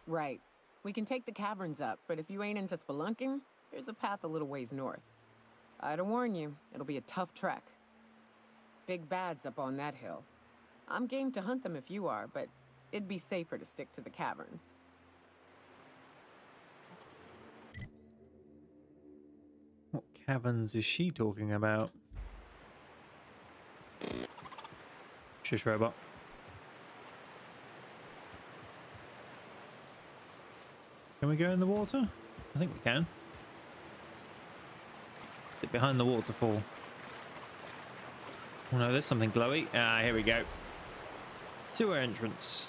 Right. We can take the caverns up, but if you ain't into spelunking, there's a path a little ways north. I'd warn you, it'll be a tough trek. Big bad's up on that hill. I'm game to hunt them if you are, but it'd be safer to stick to the caverns. What caverns is she talking about? Shish robot. Can we go in the water? I think we can. Sit behind the waterfall. Oh no, there's something glowy. Ah, here we go. Sewer entrance.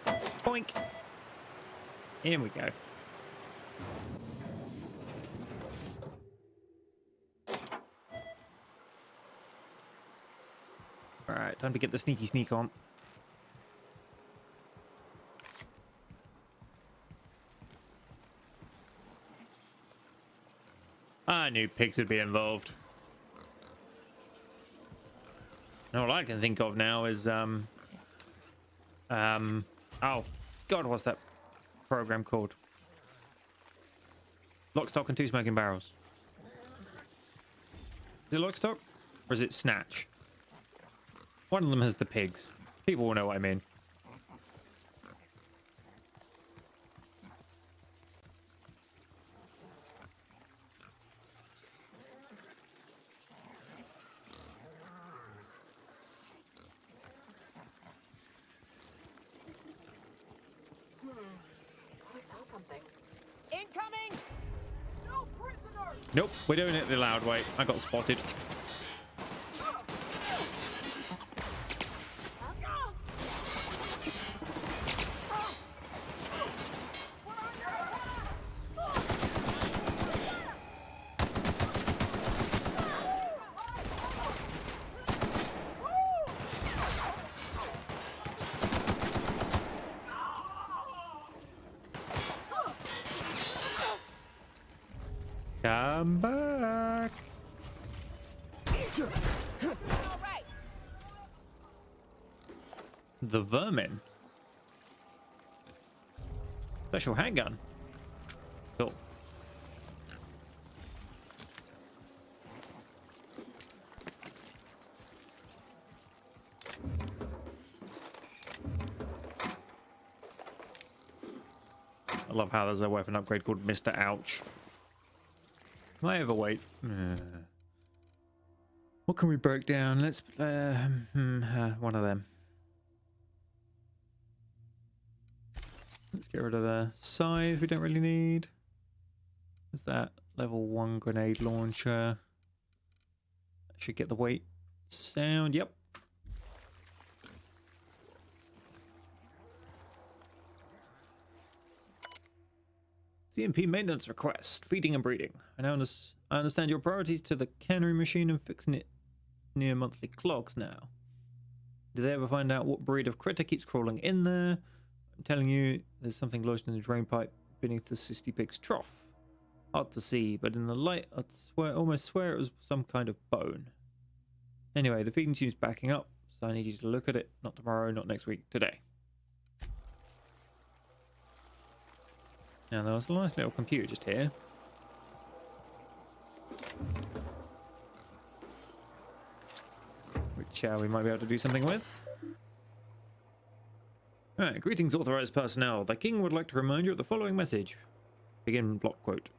Boink. Here we go. Alright, time to get the sneaky sneak on. I knew pigs would be involved. And all I can think of now is oh god, what's that program called? Lock, Stock and Two Smoking Barrels. Is it Lock, Stock? Or is it Snatch? One of them has the pigs. People will know what I mean. Incoming! No prisoners! Nope, we're doing it the loud way. I got spotted. Come back. The vermin. Special handgun. Cool. I love how there's a weapon upgrade called Mr. Ouch. Am I overweight? What can we break down? Let's one of them. Let's get rid of the scythe we don't really need. There's that level 1 grenade launcher. That should get the weight sound. Yep. CMP maintenance request, feeding and breeding. I understand your priorities to the cannery machine and fixing it near monthly clogs now. Did they ever find out what breed of critter keeps crawling in there? I'm telling you, there's something lodged in the drain pipe beneath the Sisty Pig's trough. Hard to see, but in the light, I'd almost swear it was some kind of bone. Anyway, the feeding seems backing up, so I need you to look at it. Not tomorrow, not next week, today. Now there was a nice little computer just here. Which which we might be able to do something with. Alright, greetings authorized personnel. The king would like to remind you of the following message. Begin block quote.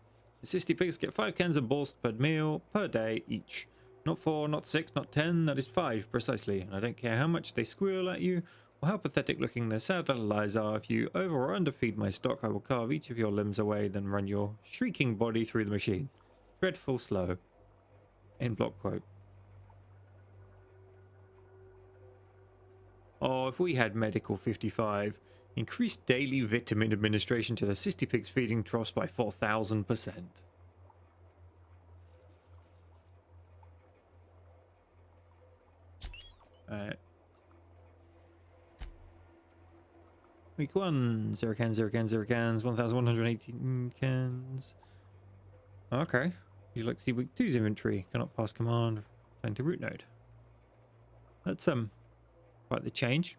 The 60 pigs get 5 cans of borscht per meal per day each. Not 4, not 6, not 10, that is 5 precisely. And I don't care how much they squeal at you or how pathetic looking their sad little eyes are. If you over or underfeed my stock, I will carve each of your limbs away, then run your shrieking body through the machine. Dreadful slow. End block quote. Oh, if we had Medical 55, increased daily vitamin administration to the cysty pigs feeding troughs by 4,000%. Week 1, 0 cans, 0 cans, 0 cans, 1,118 cans. Okay. You'd like to see week 2's inventory. Cannot pass command. Plan to root node. That's quite the change.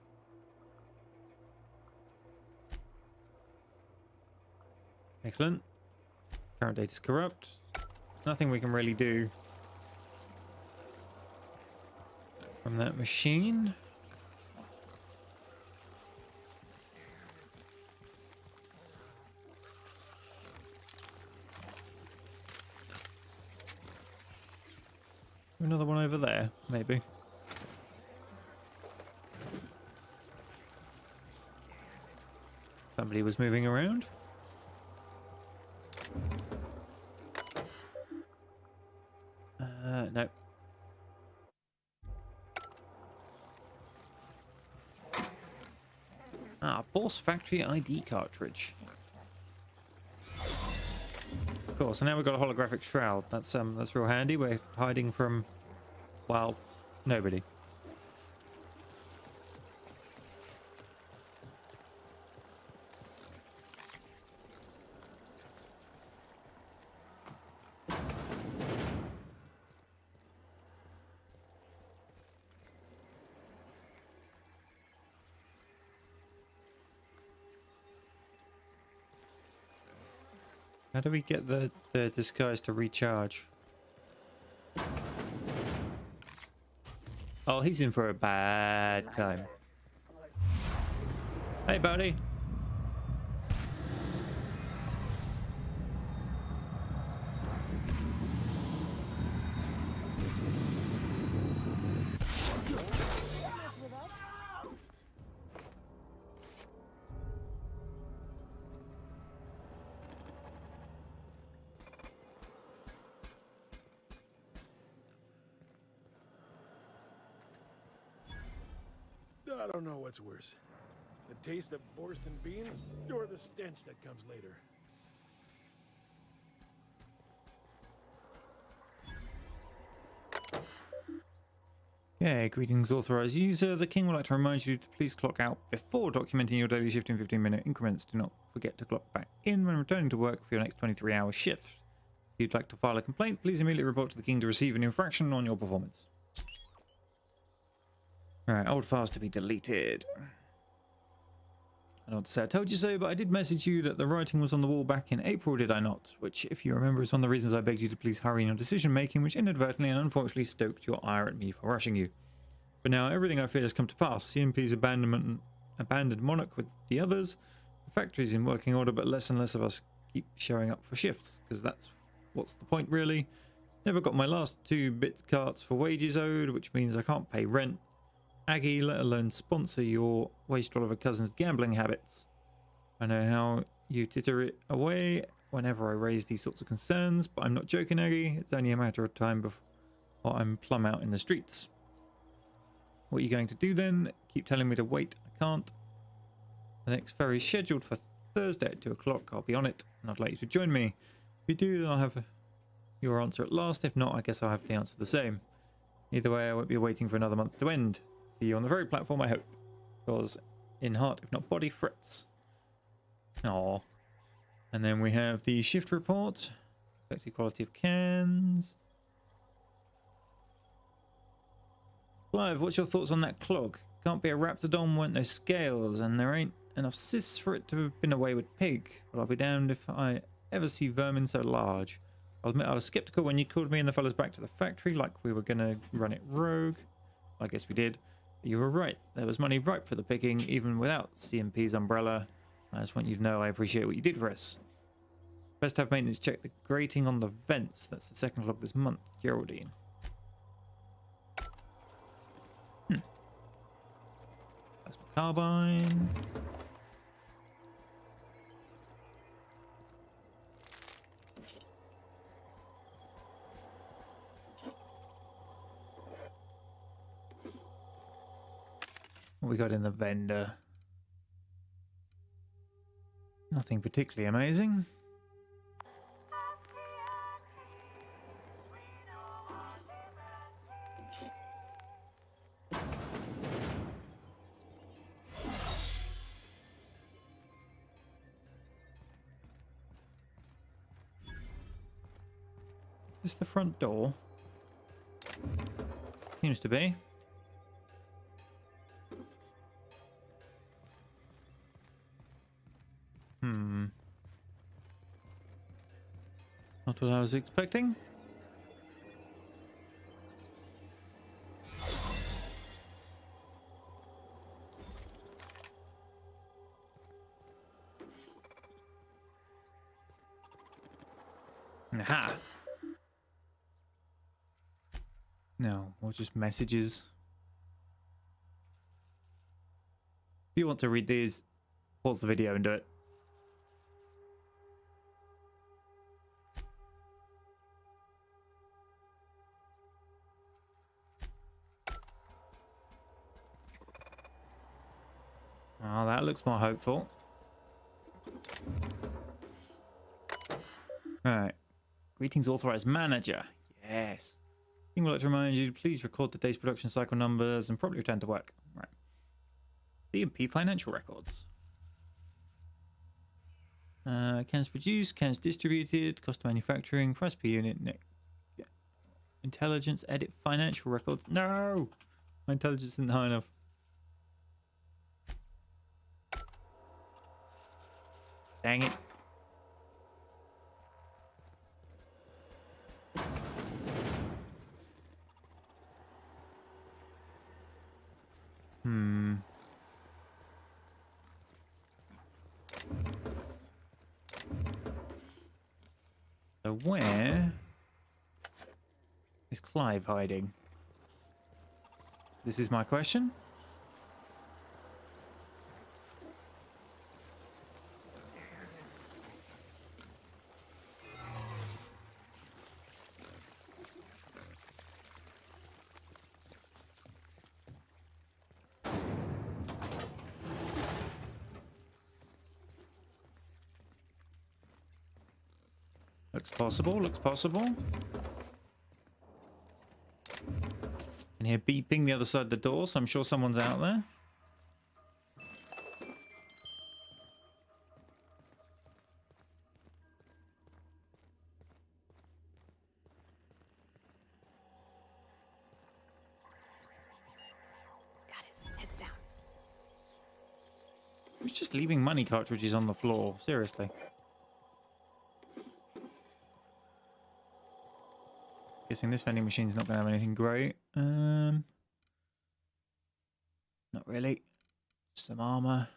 Excellent. Current data is corrupt. Nothing we can really do from that machine. Another one over there, maybe. Somebody was moving around. No. Ah, Boss Factory ID cartridge. Cool, so now we've got a holographic shroud. That's real handy. We're hiding from, well, nobody. How do we get the disguise to recharge? Oh, he's in for a bad time. Hey, buddy. I don't know what's worse. The taste of borscht and beans, or the stench that comes later. Yeah, greetings authorized user. The king would like to remind you to please clock out before documenting your daily shift in 15-minute increments. Do not forget to clock back in when returning to work for your next 23-hour shift. If you'd like to file a complaint, please immediately report to the king to receive an infraction on your performance. Alright, old files to be deleted. I don't want to say I told you so, but I did message you that the writing was on the wall back in April, did I not? Which, if you remember, is one of the reasons I begged you to please hurry in your decision making, which inadvertently and unfortunately stoked your ire at me for rushing you. But now everything I feared has come to pass. CMP's abandoned Monarch with the others. The factory's in working order, but less and less of us keep showing up for shifts, because what's the point really? Never got my last 2 bit carts for wages owed, which means I can't pay rent. Aggie, let alone sponsor your wastrel of a cousin's gambling habits. I know how you titter it away whenever I raise these sorts of concerns, but I'm not joking, Aggie. It's only a matter of time before I'm plumb out in the streets. What are you going to do then? Keep telling me to wait. I can't. The next ferry is scheduled for Thursday at 2 o'clock. I'll be on it, and I'd like you to join me. If you do, I'll have your answer at last. If not, I guess I'll have the answer the same. Either way, I won't be waiting for another month to end. See you on the very platform, I hope. Because in heart, if not body, frets. Aww. And then we have the shift report. Expected quality of cans. Clive, what's your thoughts on that clog? Can't be a Raptidon, weren't no scales, and there ain't enough cysts for it to have been away with pig. But I'll be damned if I ever see vermin so large. I'll admit I was skeptical when you called me and the fellas back to the factory like we were going to run it rogue. I guess we did. But you were right. There was money ripe for the picking, even without CMP's umbrella. I just want you to know I appreciate what you did for us. Best to have maintenance check the grating on the vents. That's the second log this month, Geraldine. That's my carbine. What we got in the vendor? Nothing particularly amazing. Is this the front door? Seems to be. Not what I was expecting. Aha! No, or just messages. If you want to read these, pause the video and do it. Oh, that looks more hopeful. Alright. Greetings, authorized manager. Yes. I would like to remind you to please record the day's production cycle numbers and probably return to work. Right. DMP financial records. Cans produced, cans distributed, cost of manufacturing, price per unit, intelligence, edit financial records. No! My intelligence isn't high enough. Dang it. So where is Clive hiding? This is my question. Looks possible, looks possible. I can hear beeping the other side of the door, so I'm sure someone's out there. Got it. Heads down. Who's just leaving money cartridges on the floor? Seriously. Guessing this vending machine's not going to have anything great. Not really. Some armor.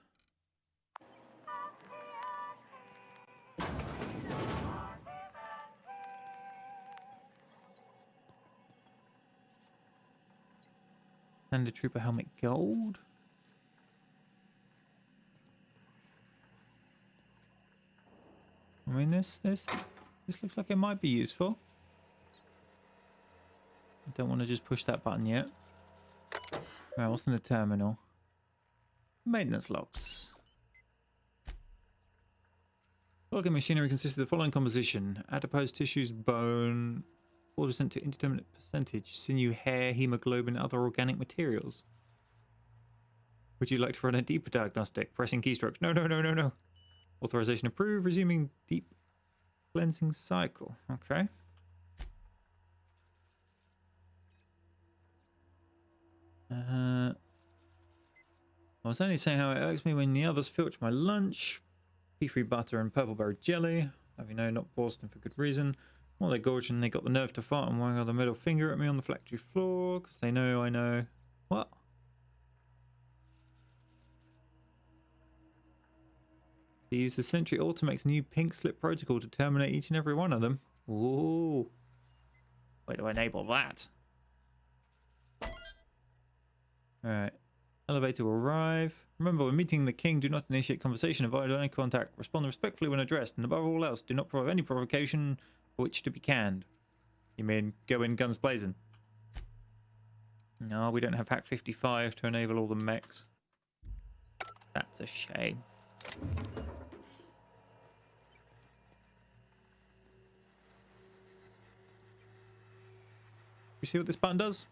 Standard Trooper helmet gold. I mean, this looks like it might be useful. I don't want to just push that button yet. Right, what's in the terminal? Maintenance logs. Organ machinery consists of the following composition: adipose tissues, bone, 4% to indeterminate percentage, sinew, hair, hemoglobin, other organic materials. Would you like to run a deeper diagnostic? Pressing keystrokes. No, no, no, no, no. Authorization approved. Resuming deep cleansing cycle. Okay. I was only saying how it irks me when the others filch my lunch. Pea-free butter and purple berry jelly. Have you know, not Boston for good reason. Well, they're gorgeous and they got the nerve to fart and waggle the middle finger at me on the factory floor because they know I know What? They use the Sentry Automax new pink slip protocol to terminate each and every one of them. Ooh. Way to enable that. Alright. Elevator will arrive. Remember, when meeting the king, do not initiate conversation, avoid eye contact, respond respectfully when addressed, and above all else, do not provide any provocation for which to be canned. You mean go in guns blazing? No, we don't have Hack 55 to enable all the mechs. That's a shame. You see what this button does?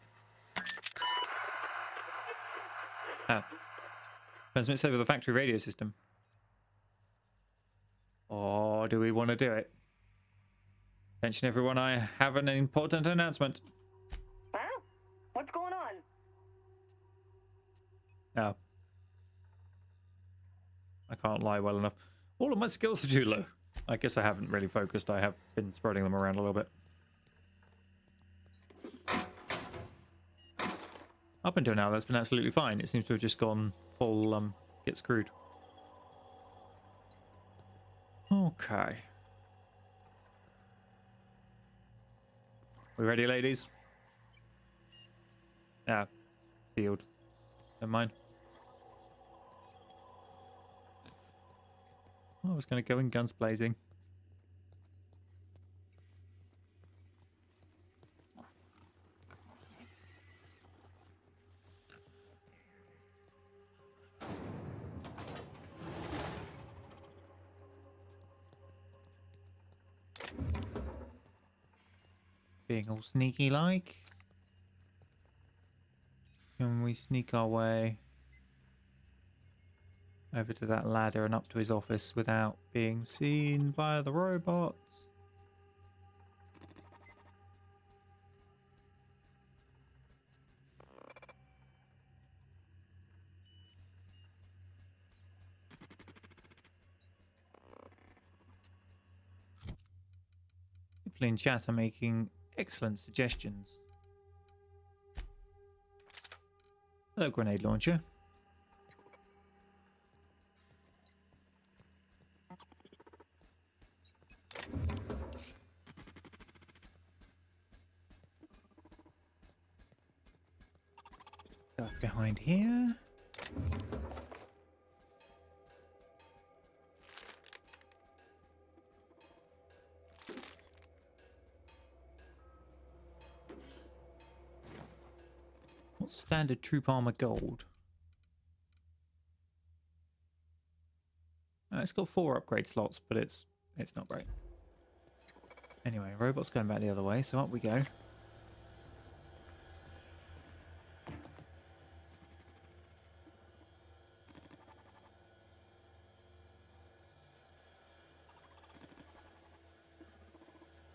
Ah. Transmits over the factory radio system. Or do we want to do it? Attention everyone, I have an important announcement. Huh? What's going on? Oh. I can't lie well enough. All of my skills are too low. I guess I haven't really focused. I have been spreading them around a little bit. Up until now, that's been absolutely fine. It seems to have just gone full, get screwed. Okay. We ready, ladies? Ah, field. Never mind. I was going to go in guns blazing. Being all sneaky like. Can we sneak our way over to that ladder and up to his office without being seen by the robots? People in chat are making excellent suggestions. Hello, grenade launcher. Stuff behind here. What's standard troop armor gold? It's got 4 upgrade slots, but it's not great. Anyway, robot's going back the other way, so up we go.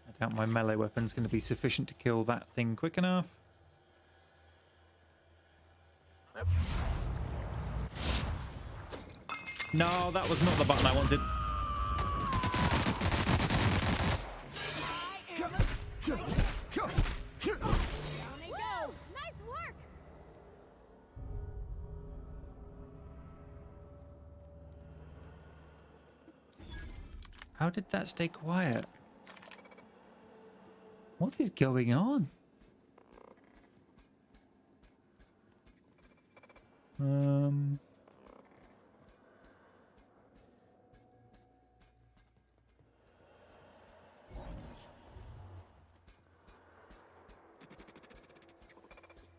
I doubt my melee weapon's going to be sufficient to kill that thing quick enough. No, that was not the button I wanted. Nice work! How did that stay quiet? What is going on?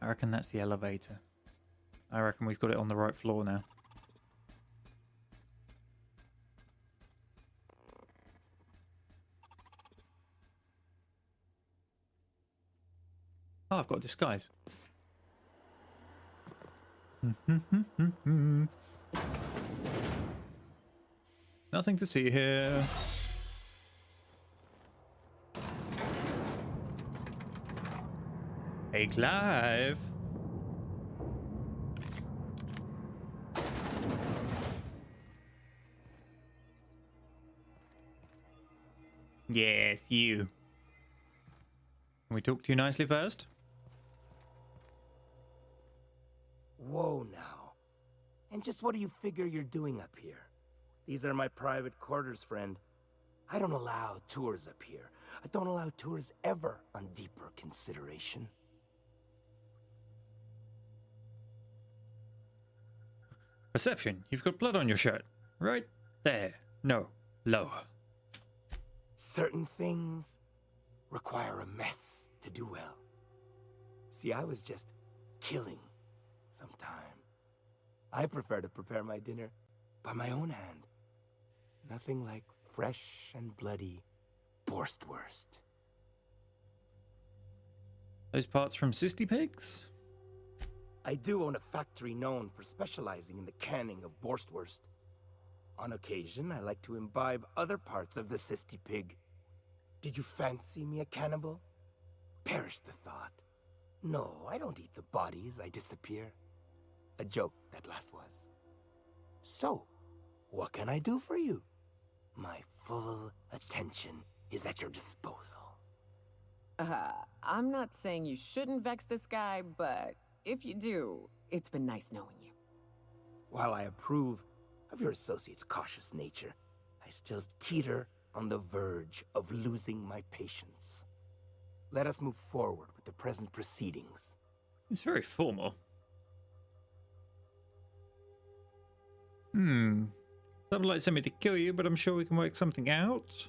I reckon that's the elevator. I reckon we've got it on the right floor now. Oh, I've got a disguise. Nothing to see here. Hey, Clive. Yes, you. Can we talk to you nicely first? Whoa now. And just what do you figure you're doing up here? These are my private quarters, friend. I don't allow tours up here. I don't allow tours ever on deeper consideration. Perception. You've got blood on your shirt. Right there. No, lower. Certain things require a mess to do well. See, I was just killing some time. I prefer to prepare my dinner by my own hand. Nothing like fresh and bloody Borstwurst. Those parts from Sisty Pigs? I do own a factory known for specializing in the canning of Borstwurst. On occasion, I like to imbibe other parts of the Sisty Pig. Did you fancy me a cannibal? Perish the thought. No, I don't eat the bodies, I disappear. A joke, that last was. So, what can I do for you? My full attention is at your disposal. I'm not saying you shouldn't vex this guy, but if you do, it's been nice knowing you. While I approve of your associate's cautious nature, I still teeter on the verge of losing my patience. Let us move forward with the present proceedings. It's very formal. Someone like sent me to kill you, but I'm sure we can work something out.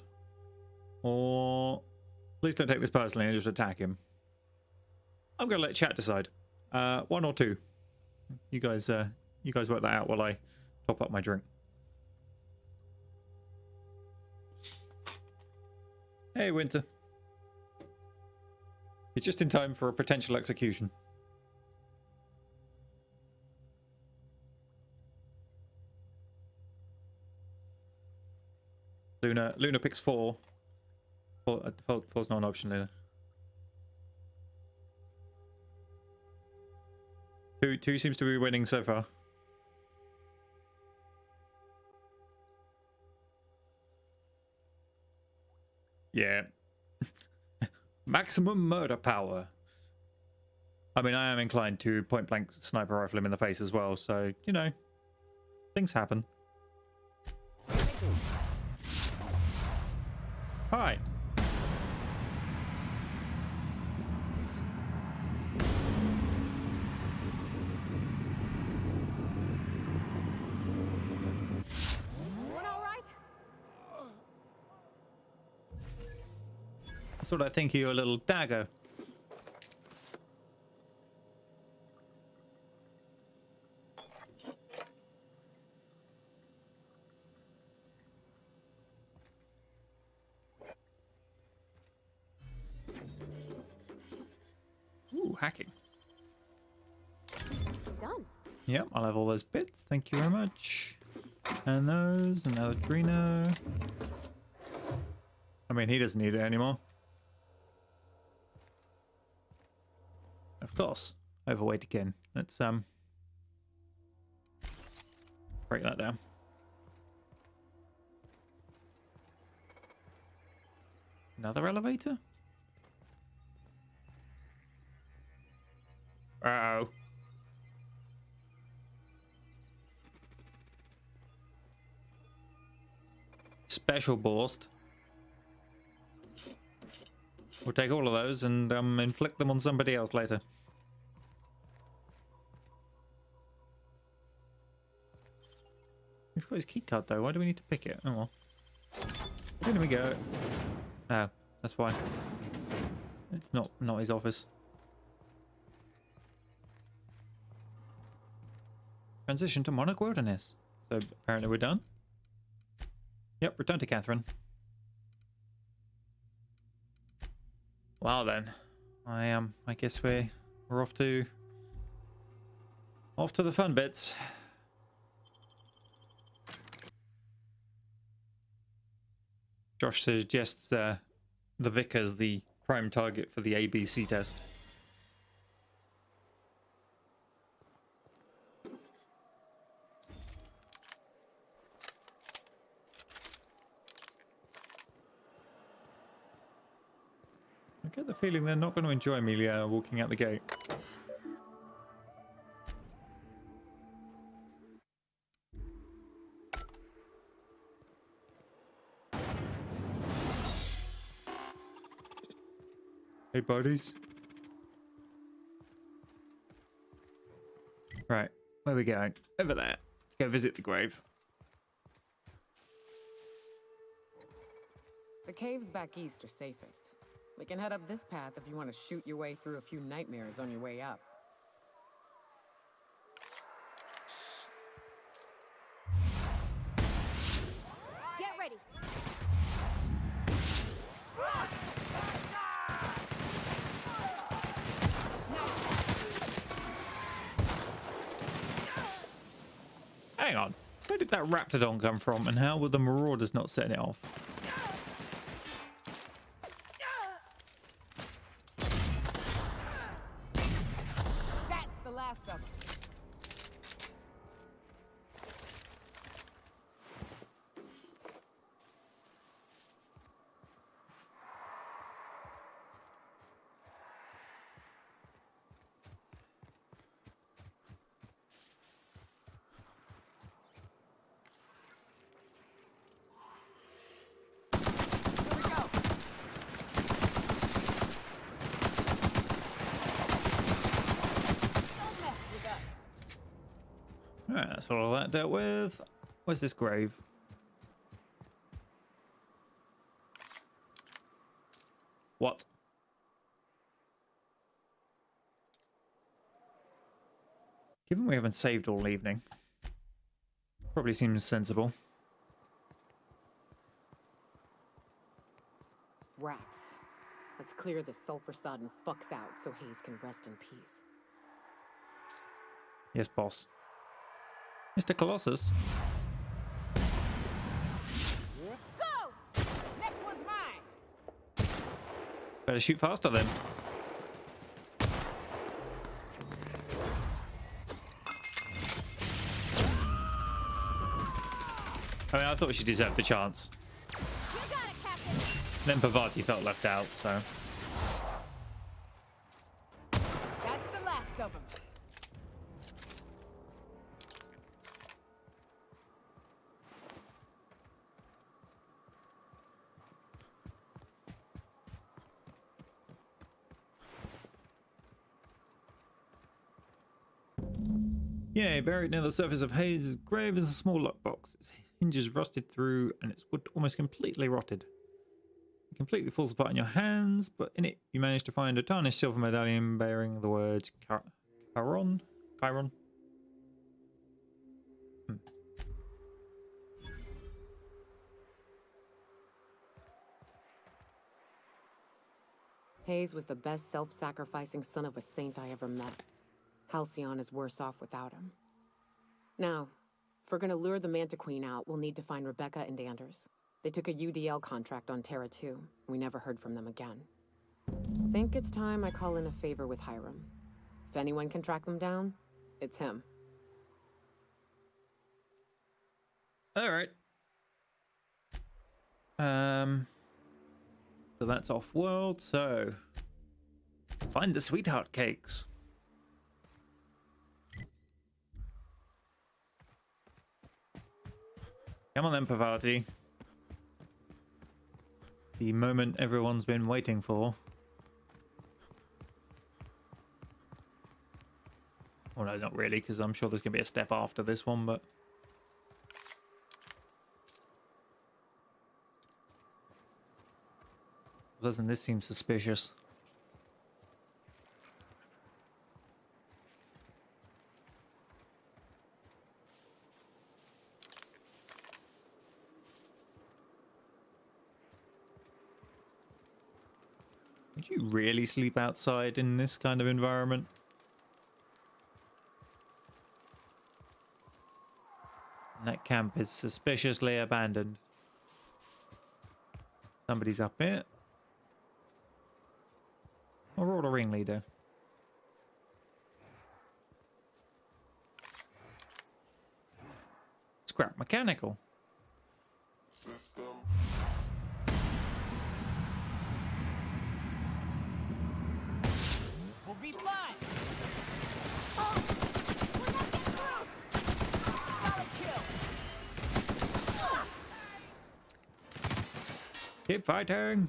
Or please don't take this personally and just attack him. I'm gonna let chat decide. 1 or 2. You guys work that out while I top up my drink. Hey, Winter. You're just in time for a potential execution. Luna picks 4. 4's not an option, Luna. 2 seems to be winning so far. Yeah. Maximum murder power. I mean, I am inclined to point blank sniper rifle him in the face as well, so, you know, things happen. Hi. That's what I think of your little dagger. Ooh, hacking. Done. Yep, I'll have all those bits. Thank you very much. And those, and Adreno. I mean, he doesn't need it anymore. Of course, overweight again. Let's break that down. Another elevator? Uh-oh. Special burst. We'll take all of those and inflict them on somebody else later. We've got his keycard though. Why do we need to pick it? Oh well. Where do we go? Oh, that's why. It's not his office. Transition to Monarch Wilderness. So apparently we're done. Yep, return to Catherine. Well then, I guess we're off to the fun bits. Josh suggests the Vicar's the prime target for the ABC test. I get the feeling they're not going to enjoy Amelia walking out the gate. Hey, buddies. Right, where are we going? Over there. Go visit the grave. The caves back east are safest. We can head up this path if you want to shoot your way through a few nightmares on your way up. Get ready. Hang on. Where did that Raptidon come from, and how were the Marauders not setting it off? That's the last of them. Alright, that's all of that dealt with. Where's this grave? What? Given we haven't saved all evening, probably seems sensible. Raps. Let's clear this sulfur-sodden fucks out so Hayes can rest in peace. Yes, boss. Mr. Colossus. Go! Next one's mine! Better shoot faster then. I mean, I thought she deserved the chance. You got it, Captain. Then Pavati felt left out, so. That's the last of them. Yeah, buried near the surface of Hayes' grave is a small lockbox. Its hinges rusted through and its wood almost completely rotted. It completely falls apart in your hands, but in it you manage to find a tarnished silver medallion bearing the words Chiron? Hayes was the best self-sacrificing son of a saint I ever met. Halcyon is worse off without him. Now, if we're gonna lure the Manta Queen out, we'll need to find Rebecca and Anders. They took a UDL contract on Terra 2. We never heard from them again. Think it's time I call in a favor with Hiram. If anyone can track them down, it's him. Alright. So that's off-world, so... Find the sweetheart cakes. Come on then, Pavati. The moment everyone's been waiting for. Well, no, not really, because I'm sure there's going to be a step after this one, but... Doesn't this seem suspicious? Would you really sleep outside in this kind of environment? And that camp is suspiciously abandoned. Somebody's up here. Or a ringleader. Scrap mechanical. System. We'll be fine! Oh! We're not getting through! Solid kill! Keep fighting!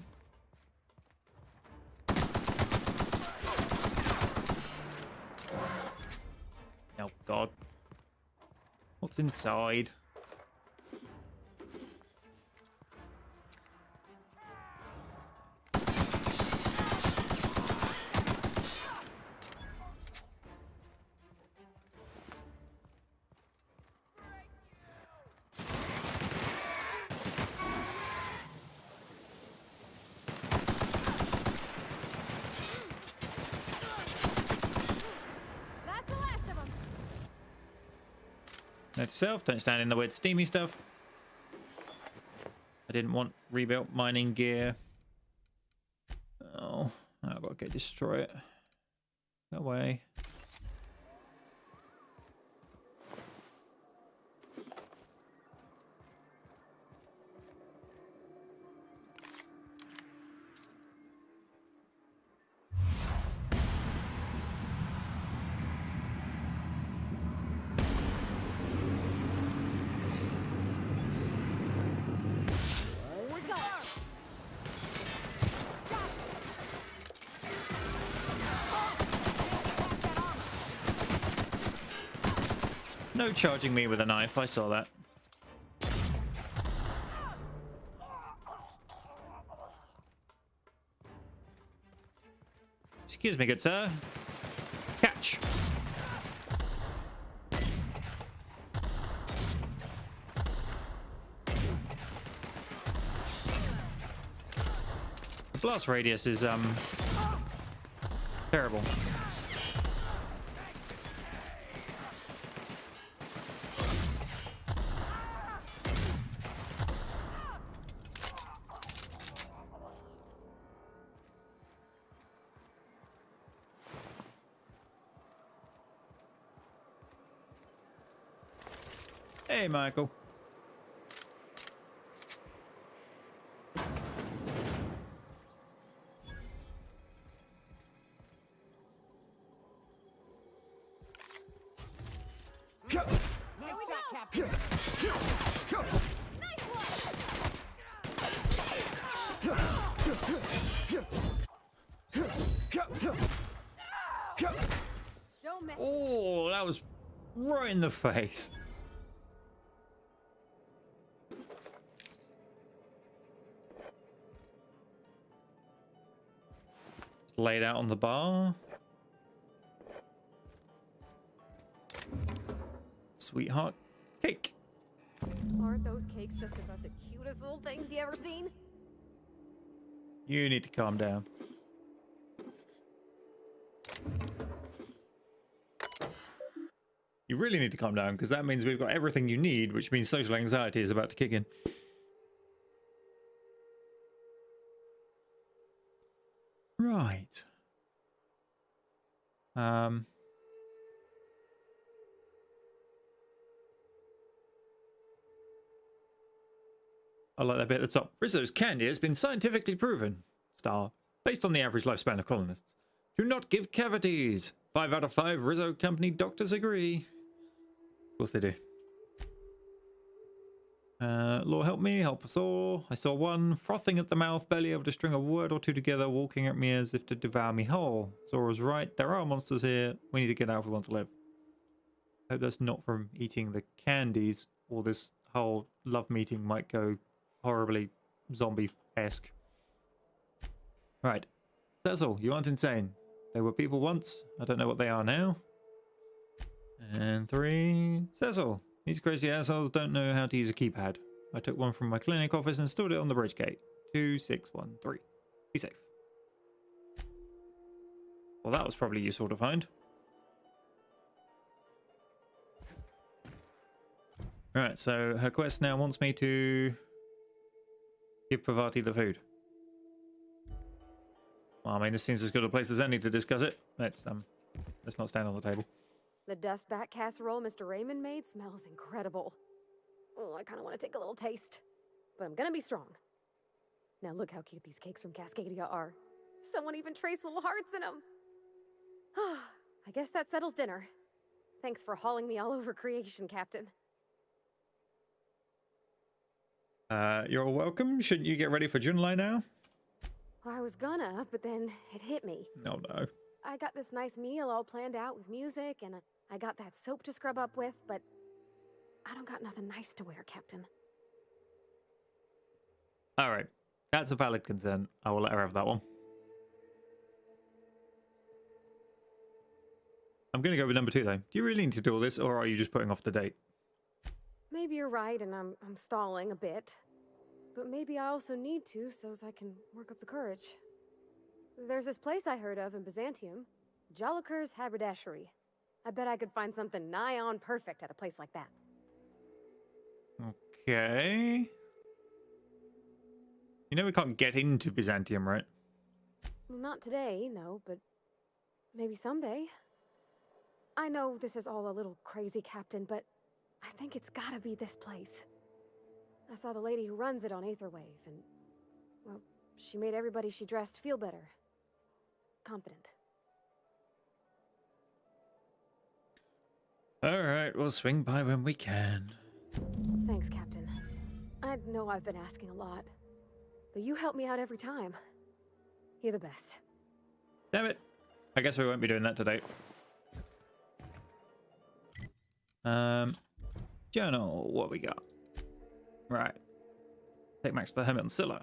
What's inside? That's the last of them. Note to self, don't stand in the weird steamy stuff. I didn't want rebuilt mining gear. Oh, I've got to go destroy it. That way. We're going. No charging me with a knife, I saw that. Excuse me, good sir. Catch. The blast radius is terrible. Hey, Michael. Nice shot, Captain. Don't mess. Oh, that was right in the face. Laid out on the bar. Sweetheart cake. Aren't those cakes just about the cutest little things you ever seen? You need to calm down. You really need to calm down, because that means we've got everything you need, which means social anxiety is about to kick in. Right. I like that bit at the top. Rizzo's candy has been scientifically proven. Star. Based on the average lifespan of colonists. Do not give cavities. 5 out of 5 Rizzo Company doctors agree. Of course they do. Lord help me, help us all. I saw one frothing at the mouth, barely able to string a word or two together, walking at me as if to devour me whole. Zora's right, there are monsters here. We need to get out if we want to live. Hope that's not from eating the candies, or this whole love meeting might go horribly zombie-esque. Right. Cecil, you aren't insane. They were people once. I don't know what they are now. And 3. Cecil. These crazy assholes don't know how to use a keypad. I took one from my clinic office and stored it on the bridge gate. 2613. Be safe. Well, that was probably useful to find. Alright, so her quest now wants me to give Parvati the food. Well, I mean, this seems as good a place as any to discuss it. Let's not stand on the table. The dust bat casserole Mr. Raymond made smells incredible. Oh, I kind of want to take a little taste. But I'm gonna be strong. Now look how cute these cakes from Cascadia are. Someone even traced little hearts in them. I guess that settles dinner. Thanks for hauling me all over creation, Captain. You're welcome. Shouldn't you get ready for Junlai now? Well, I was gonna, but then it hit me. No. I got this nice meal all planned out with music, and I got that soap to scrub up with, but I don't got nothing nice to wear, Captain. All right. That's a valid concern. I will let her have that one. I'm going to go with number 2, though. Do you really need to do all this, or are you just putting off the date? Maybe you're right, and I'm stalling a bit. But maybe I also need to, so as I can work up the courage. There's this place I heard of in Byzantium. Joliker's Haberdashery. I bet I could find something nigh on perfect at a place like that. Okay. You know we can't get into Byzantium, right? Not today, no, but maybe someday. I know this is all a little crazy, Captain, but I think it's gotta be this place. I saw the lady who runs it on Aetherwave, and, well, she made everybody she dressed feel better. Confident. Alright, we'll swing by when we can. Thanks, Captain. I know I've been asking a lot, but you help me out every time. You're the best. Damn it. I guess we won't be doing that today. Journal, what we got? Right. Take Max to the Hermit on Scylla.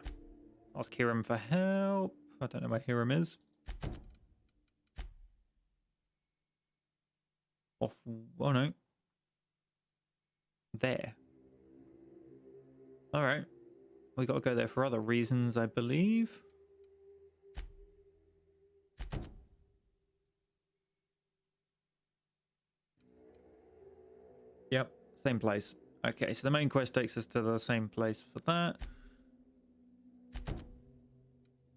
Ask Hiram for help. I don't know where Hiram is. Off. Oh no. There. Alright. We gotta go there for other reasons, I believe. Yep, same place. Okay, so the main quest takes us to the same place for that.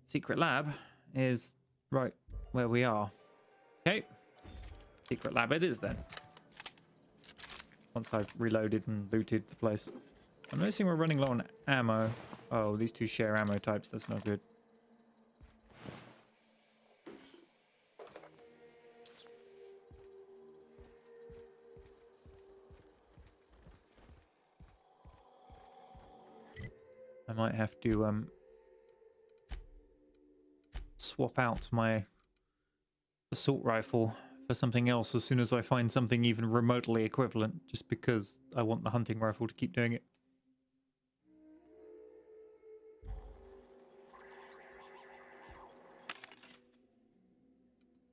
Secret lab is right where we are. Okay. Secret lab it is then. Once I've reloaded and looted the place. I'm noticing we're running low on ammo. Oh, these two share ammo types. That's not good. I might have to swap out my assault rifle for something else as soon as I find something even remotely equivalent, just because I want the hunting rifle to keep doing it.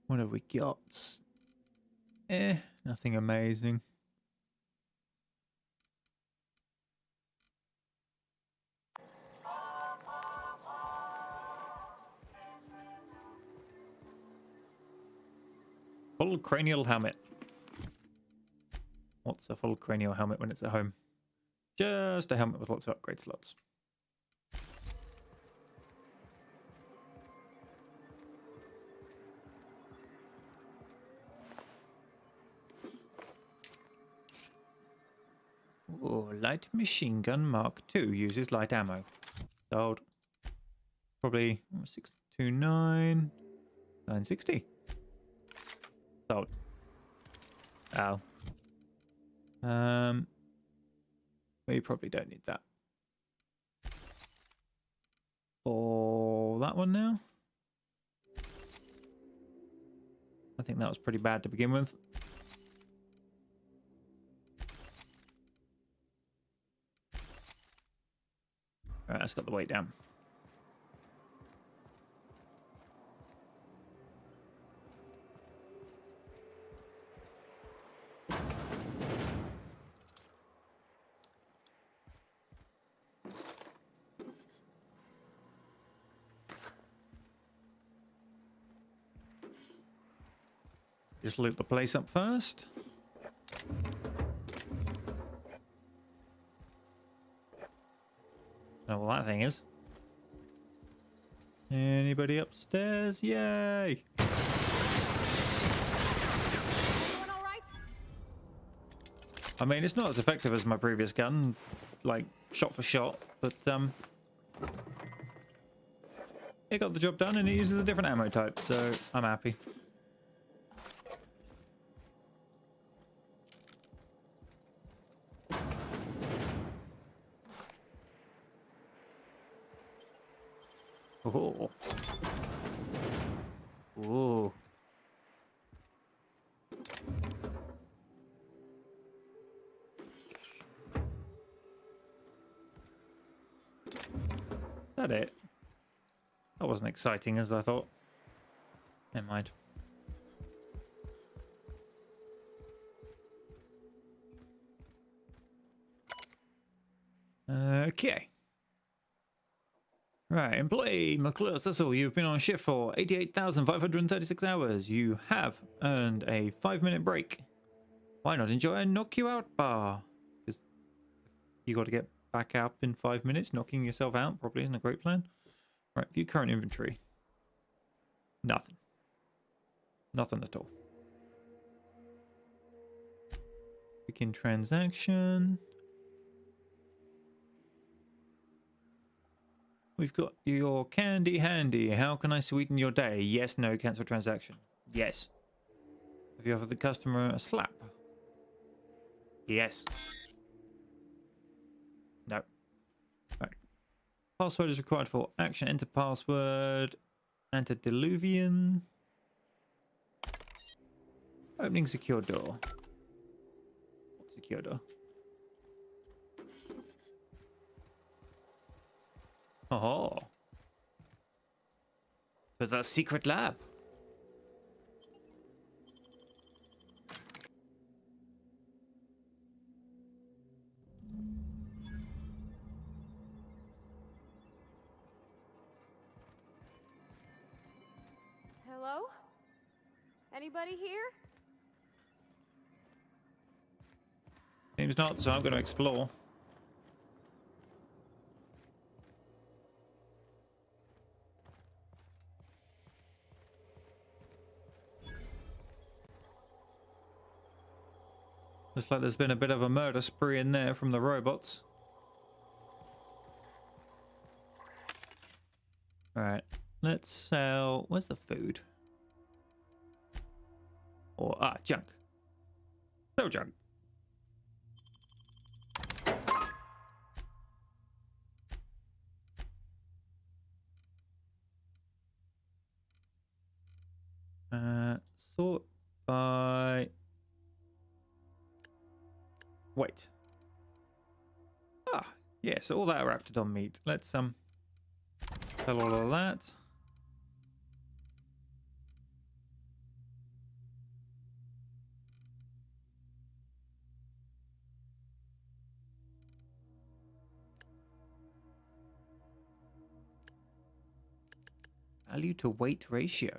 What have we got? Nothing amazing. Full cranial helmet. What's a full cranial helmet when it's at home? Just a helmet with lots of upgrade slots. Oh, light machine gun Mark II uses light ammo. Sold. Probably 629, 960. Sold. Oh. We probably don't need that. Or that one now? I think that was pretty bad to begin with. Alright, that's got the weight down. Just loot the place up first. Oh, well, that thing is. Anybody upstairs? Yay! I mean, it's not as effective as my previous gun, like shot for shot, but it got the job done and it uses a different ammo type, so I'm happy. Oh. Whoa. that it? That wasn't exciting as I thought. Never mind. Okay. Right, employee McClure, that's all. You've been on shift for 88,536 hours. You have earned a 5-minute break. Why not enjoy a knock you out bar? Because you got to get back up in 5 minutes. Knocking yourself out probably isn't a great plan. Right, view current inventory. Nothing. Nothing at all. Begin transaction. We've got your candy handy. How can I sweeten your day? Yes, no, cancel transaction. Yes. Have you offered the customer a slap? Yes. No. Right. Password is required for action. Enter password. Antediluvian. Opening secure door. What secure door? Oh. But that's secret lab. Hello? Anybody here? Seems not, so I'm going to explore. Looks like there's been a bit of a murder spree in there from the robots. Alright, let's sell... Where's the food? Or, junk. Sell junk. Sort by... Wait. Yeah, so all that raptidon meat. Let's sell all of that. Value to weight ratio.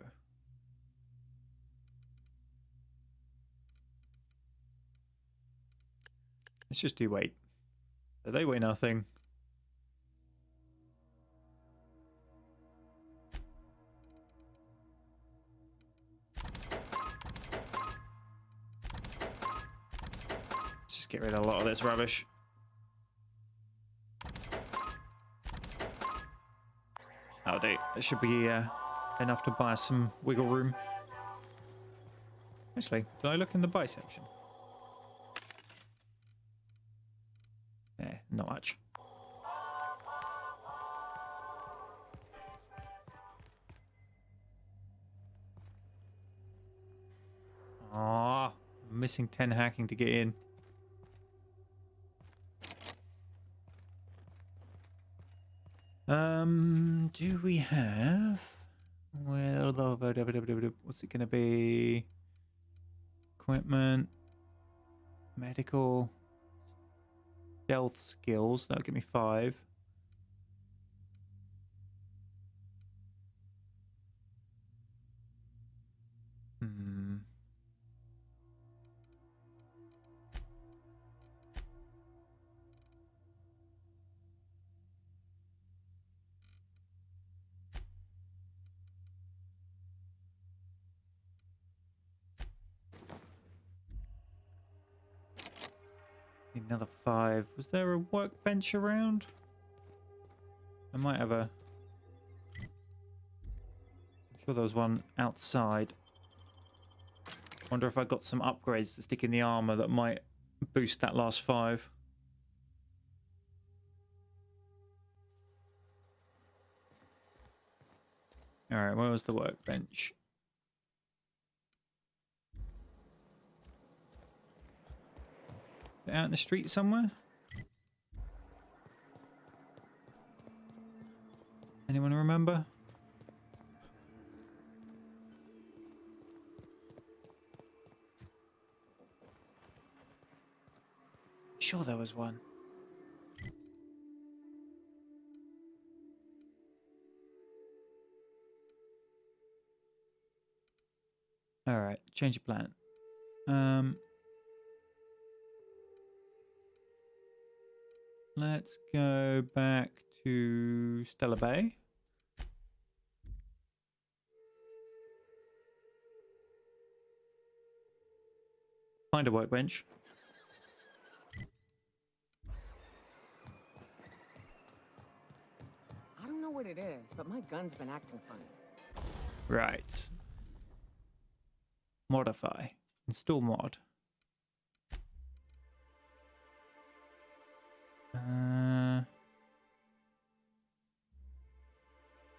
Let's just do weight. So they weigh nothing. Let's just get rid of a lot of this rubbish. That'll do. It should be enough to buy some wiggle room. Actually, did I look in the buy section? Not much. Ah, missing 10 hacking to get in. Do we have... Well, what's it gonna be? Equipment, medical, stealth skills. That'll give me 5. Another 5. Was there a workbench around? I might have a... I'm sure there was one outside. Wonder if I got some upgrades to stick in the armor that might boost that last 5. Alright, where was the workbench? Out in the street somewhere? Anyone remember? Sure there was one. All right, change of plan. Let's go back to Stellar Bay. Find a workbench. I don't know what it is, but my gun's been acting funny. Right. Modify. Install mod.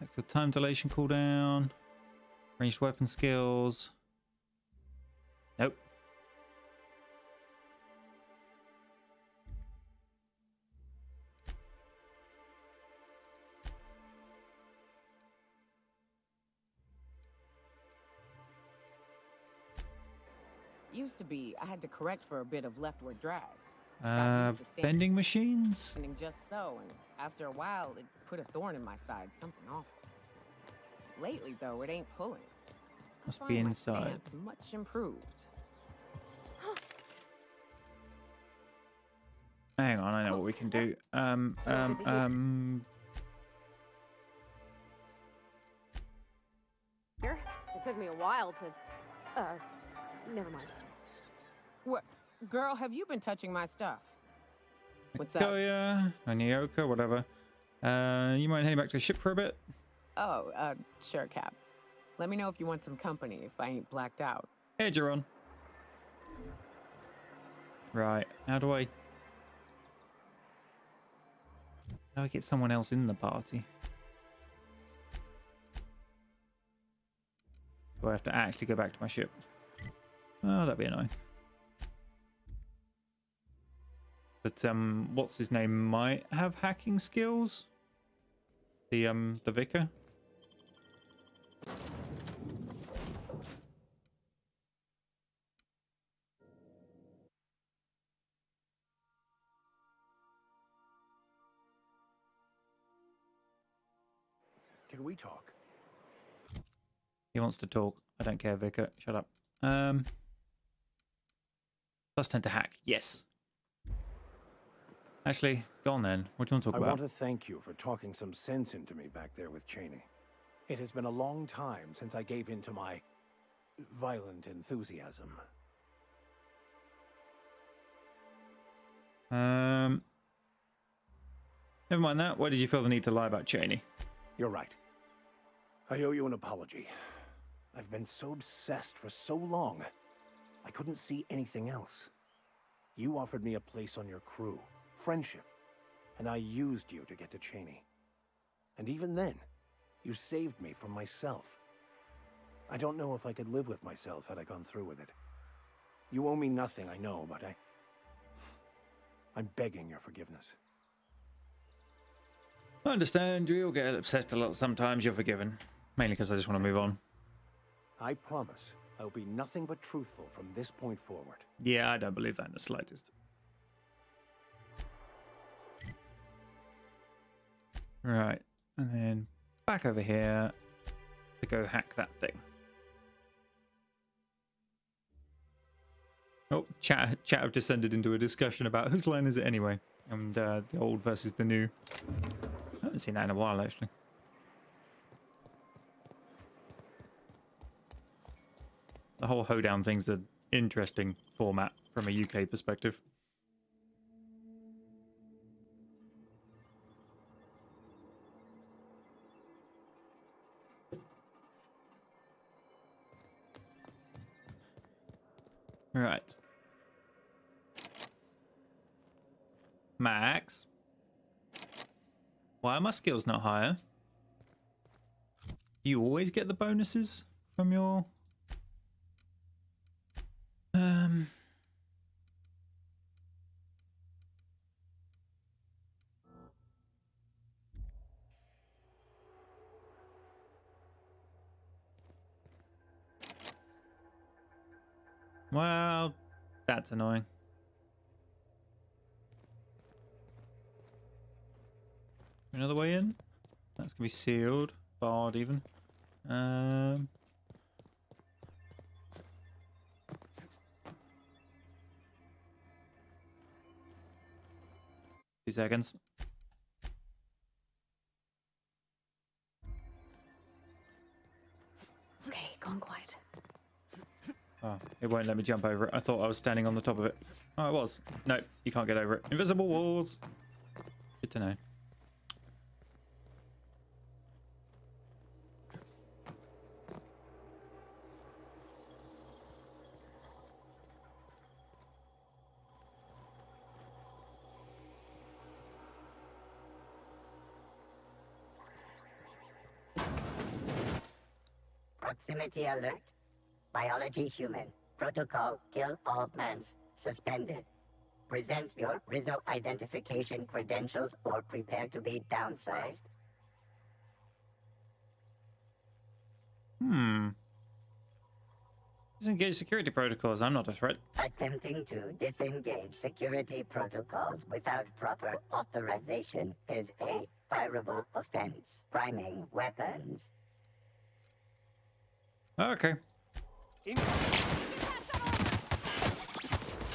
Like the time dilation cooldown. Ranged weapon skills. Nope. Used to be, I had to correct for a bit of leftward drag. Got used to Vending machines? standing just so, and after a while, it put a thorn in my side, something awful. Lately, though, it ain't pulling. I Must find be my inside. stance much improved. Hang on, I know what we can do. Here? It took me a while to... never mind. What? Girl, have you been touching my stuff? What's up? Koya, Anioka, whatever. You mind heading back to the ship for a bit? Oh, sure, Cap. Let me know if you want some company, if I ain't blacked out. Hey, Jeron. Right, how do I get someone else in the party? Do I have to actually go back to my ship? Oh, that'd be annoying. But what's his name might have hacking skills. The vicar. Can we talk? He wants to talk. I don't care, vicar. Shut up. Plus 10 to hack. Yes. Actually, go on then. What do you want to talk I about? want to thank you for talking some sense into me back there with Cheney. It has been a long time since I gave in to my violent enthusiasm. Never mind that. Why did you feel the need to lie about Cheney? You're right. I owe you an apology. I've been so obsessed for so long, I couldn't see anything else. You offered me a place on your crew, friendship, and I used you to get to Cheney. And even then, you saved me from myself. I don't know if I could live with myself had I gone through with it. You owe me nothing, I know, but I'm begging your forgiveness. I understand. We all get obsessed a lot sometimes. You're forgiven. Mainly because I just want to move on. I promise I'll be nothing but truthful from this point forward. Yeah, I don't believe that in the slightest. Right. And then back over here to go hack that thing. Oh, chat have descended into a discussion about whose line is it anyway? And the old versus the new. I haven't seen that in a while, actually. The whole hoedown thing's an interesting format from a UK perspective. Right. Max? Why are my skills not higher? Do you always get the bonuses from your... Well, that's annoying. Another way in? That's gonna be sealed, barred even. 2 seconds. Okay, gone quiet. Oh, it won't let me jump over it. I thought I was standing on the top of it. Oh, it was. No, you can't get over it. Invisible walls. Good to know. Proximity alert. Biology human. Protocol kill all plants. Suspended. Present your Rizzo identification credentials or prepare to be downsized. Disengage security protocols. I'm not a threat. Attempting to disengage security protocols without proper authorization is a fireable offense. Priming weapons. Okay. Here's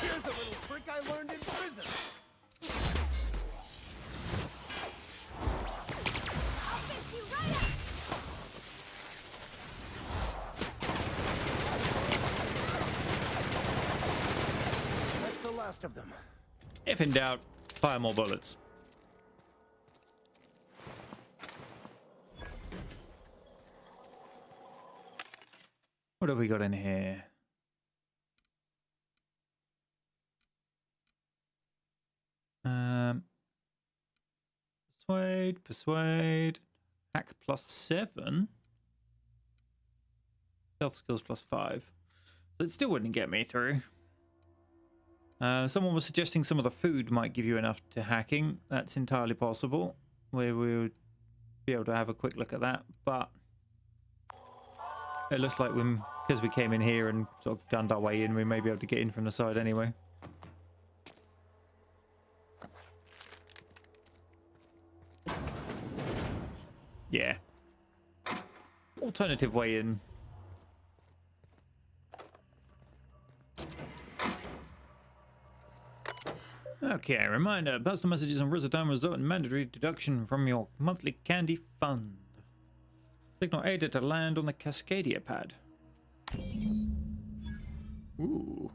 a little trick I learned in prison. That's the last of them. If in doubt, fire more bullets. What have we got in here? Persuade. Hack +7. Stealth skills +5. So it still wouldn't get me through. Someone was suggesting some of the food might give you enough to hacking. That's entirely possible. We would be able to have a quick look at that, but it looks like because we came in here and sort of gunned our way in, we may be able to get in from the side anyway. Yeah. Alternative way in. Okay, reminder, personal messages and Rizzo result in mandatory deduction from your monthly candy fund. Signal Ada to land on the Cascadia pad. Ooh.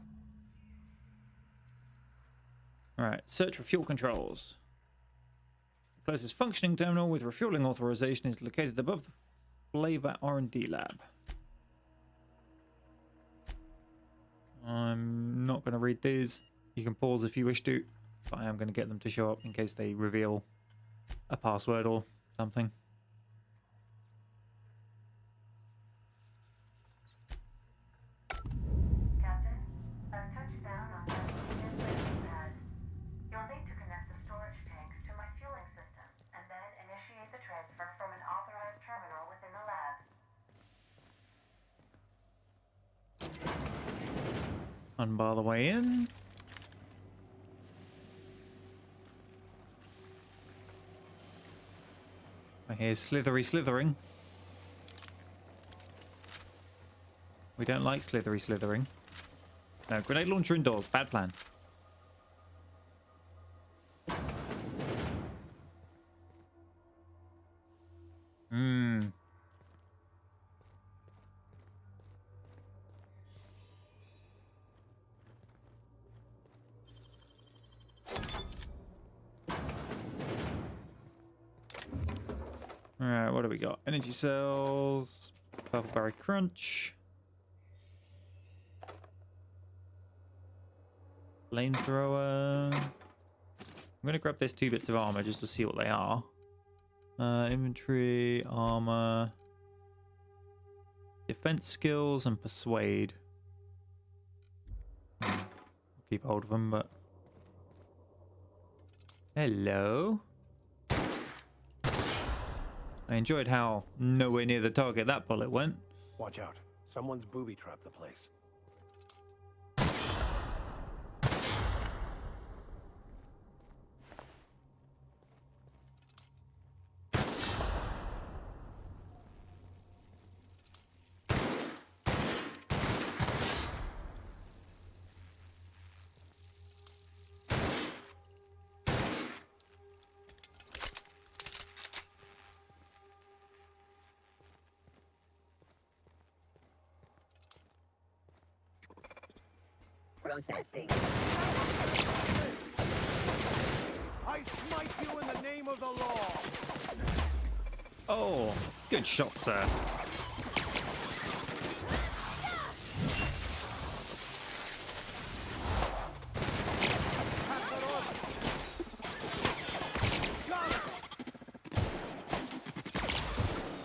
Alright, search for fuel controls. The closest functioning terminal with refueling authorization is located above the Flavor R&D lab. I'm not going to read these. You can pause if you wish to, but I am going to get them to show up in case they reveal a password or something. Captain, I've touched down on that landing pad. You'll need to connect the storage tanks to my fueling system, and then initiate the transfer from an authorized terminal within the lab. Unbar the way in. I hear slithering. We don't like slithering. No, grenade launcher indoors. Bad plan. Alright, what do we got? Energy cells, purple berry crunch, flamethrower. I'm gonna grab these 2 bits of armor just to see what they are. Inventory, armor, defense skills, and persuade. I'll keep hold of them, but hello. I enjoyed how nowhere near the target that bullet went. Watch out. Someone's booby-trapped the place. processing. I smite you in the name of the law. Oh, good shot, sir.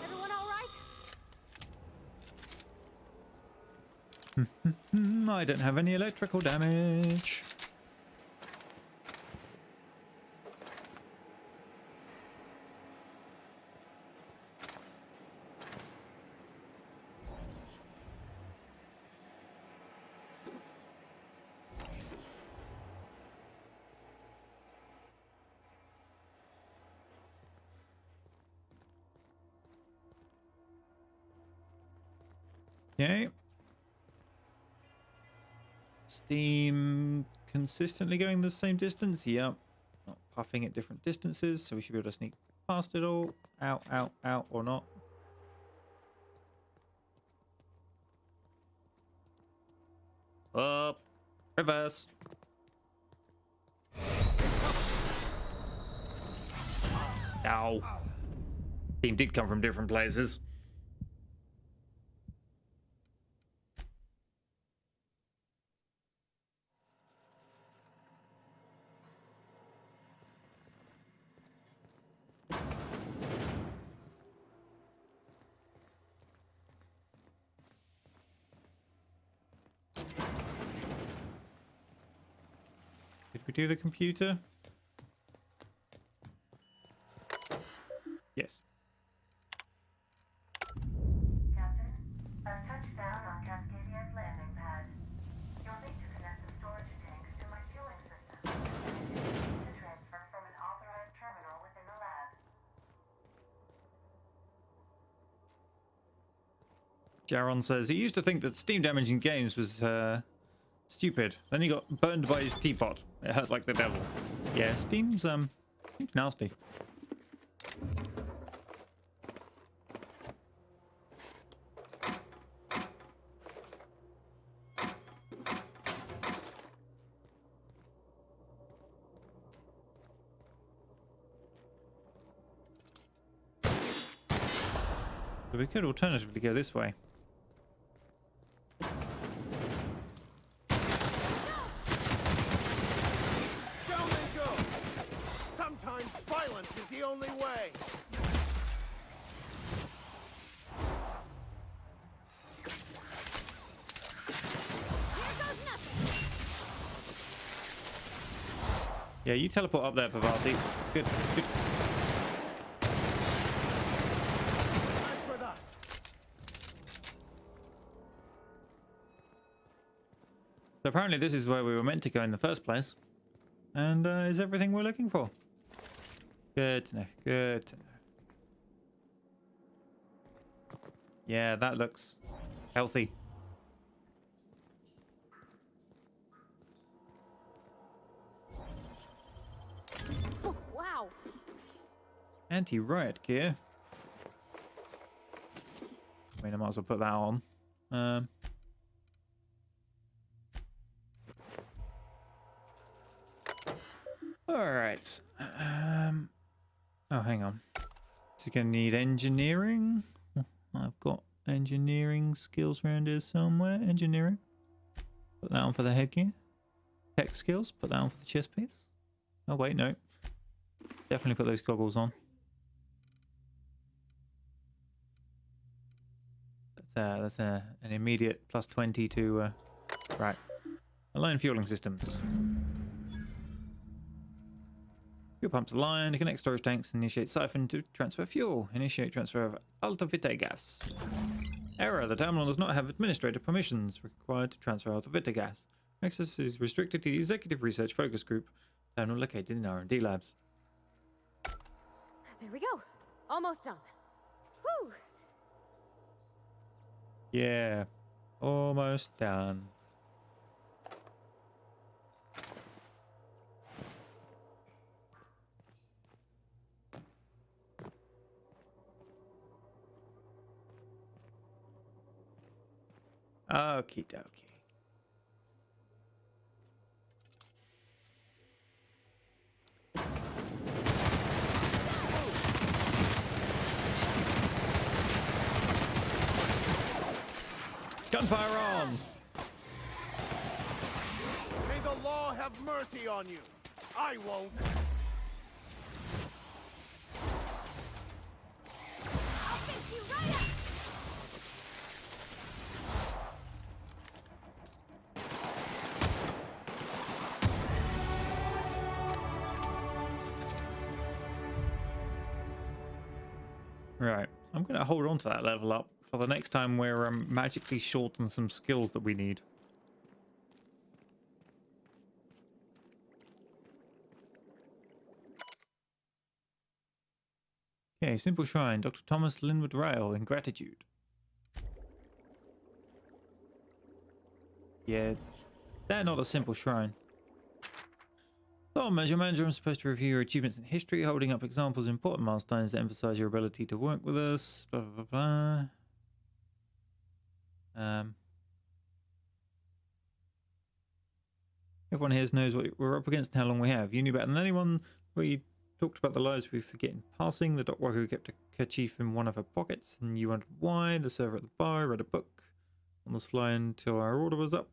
Everyone all right? I don't have any electrical damage. Okay. Steam consistently going the same distance. Yep. Not puffing at different distances, so we should be able to sneak past it all. Out, out, out, or not. Up. Reverse. Ow. Team did come from different places. Did we do the computer? Yes. Captain, I've touched down on Cascadia's landing pad. You'll need to connect the storage tanks to my fueling system and initiate the transfer from an authorized terminal within the lab. Jaron says he used to think that steam damage in games was stupid. Then he got burned by his teapot. It hurt like the devil. Yeah, steam's nasty. So we could alternatively go this way. Down they go. Sometimes violence is the only way. Yeah, you teleport up there, Pavarti. Good, good. That's with us. So apparently this is where we were meant to go in the first place. And is everything we're looking for? Good to know. Good to know. Yeah, that looks healthy. Oh, wow. Anti-riot gear. I mean, I might as well put that on. Alright. Oh, hang on. Is it going to need engineering? I've got engineering skills around here somewhere. Engineering. Put that on for the headgear. Tech skills. Put that on for the chest piece. Oh, wait, no. Definitely put those goggles on. That's an immediate plus 20 to... right. Align fueling systems. Fuel pumps aligned. Connect storage tanks. Initiate siphon to transfer fuel. Initiate transfer of alta vitae gas. Error. The terminal does not have administrative permissions required to transfer alta vitae gas. Access is restricted to the Executive Research Focus Group. Terminal located in R&D labs. There we go. Almost done. Woo! Yeah. Almost done. Okie dokie. Gunfire on! May the law have mercy on you. I won't. I'll fix you right up! Right, I'm going to hold on to that level up for the next time we're magically short on some skills that we need. Okay, simple shrine. Dr. Thomas Linwood Rail in gratitude. Yeah, they're not a simple shrine. So, as your manager, I'm supposed to review your achievements in history, holding up examples of important milestones that emphasize your ability to work with us. Blah blah blah blah. Everyone here knows what we're up against and how long we have. You knew better than anyone. We talked about the lives we forget in passing. The dock worker who kept a kerchief in one of her pockets, and you wondered why. The server at the bar read a book on the sly until our order was up.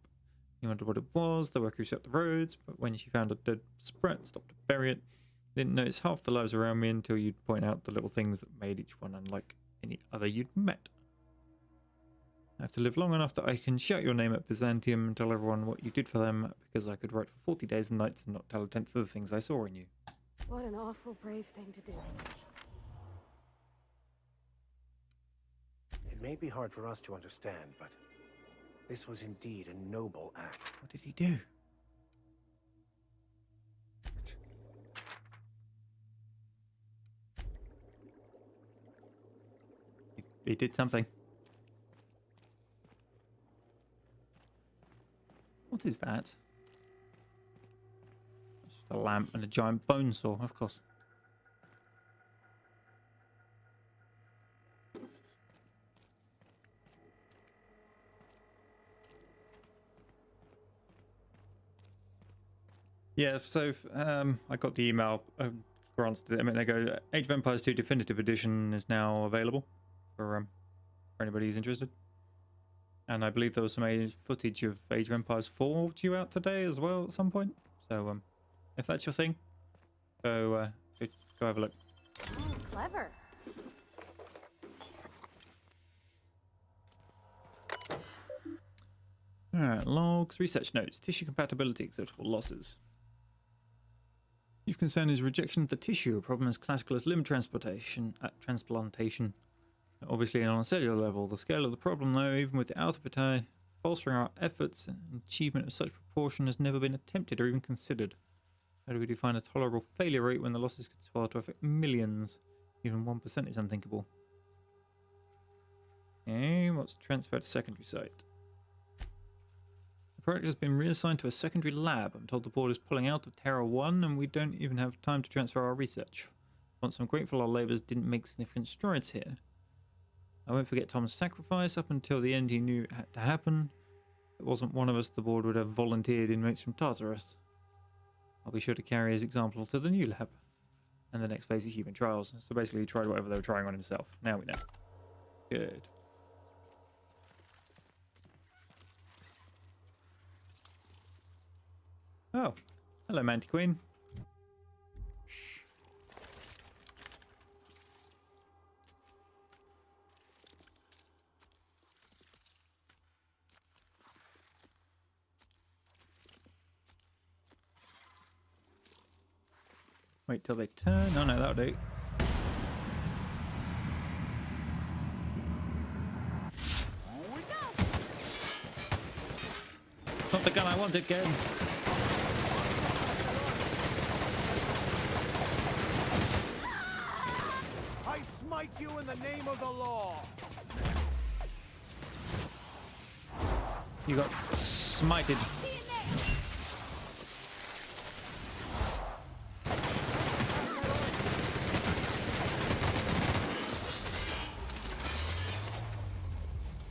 You wondered what it was. The worker who swept the roads, but when she found a dead sprat, stopped to bury it. Didn't notice half the lives around me until you'd point out the little things that made each one unlike any other you'd met. I have to live long enough that I can shout your name at Byzantium and tell everyone what you did for them, because I could write for 40 days and nights and not tell a tenth of the things I saw in you. What an awful brave thing to do. It may be hard for us to understand, but this was indeed a noble act. What did he do? He did something. What is that? It's just a lamp and a giant bone saw, of course. Yeah, so I got the email. Grants did it a minute ago. Age of Empires 2 Definitive Edition is now available for anybody who's interested. And I believe there was some footage of Age of Empires 4 due out today as well at some point. So if that's your thing, go have a look. Oh, clever. Alright, logs, research notes, tissue compatibility, acceptable losses. Chief concern is rejection of the tissue, a problem as classical as limb transplantation. Obviously on a cellular level. The scale of the problem, though, even with the Alphabeti bolstering our efforts, an achievement of such proportion has never been attempted or even considered. How do we define a tolerable failure rate when the losses could swell to affect millions? Even 1% is unthinkable. Okay, what's transferred to secondary site? The project has been reassigned to a secondary lab. I'm told the board is pulling out of Terra 1 and we don't even have time to transfer our research. Once I'm grateful our labours didn't make significant strides here. I won't forget Tom's sacrifice. Up until the end he knew it had to happen. If it wasn't one of us, the board would have volunteered inmates from Tartarus. I'll be sure to carry his example to the new lab. And the next phase is human trials. So basically he tried whatever they were trying on himself. Now we know. Good. Oh, hello, Mantiqueen. Shh. Wait till they turn. No, that'll do. It's not the gun I wanted, Ken. I smite you in the name of the law. You got smited.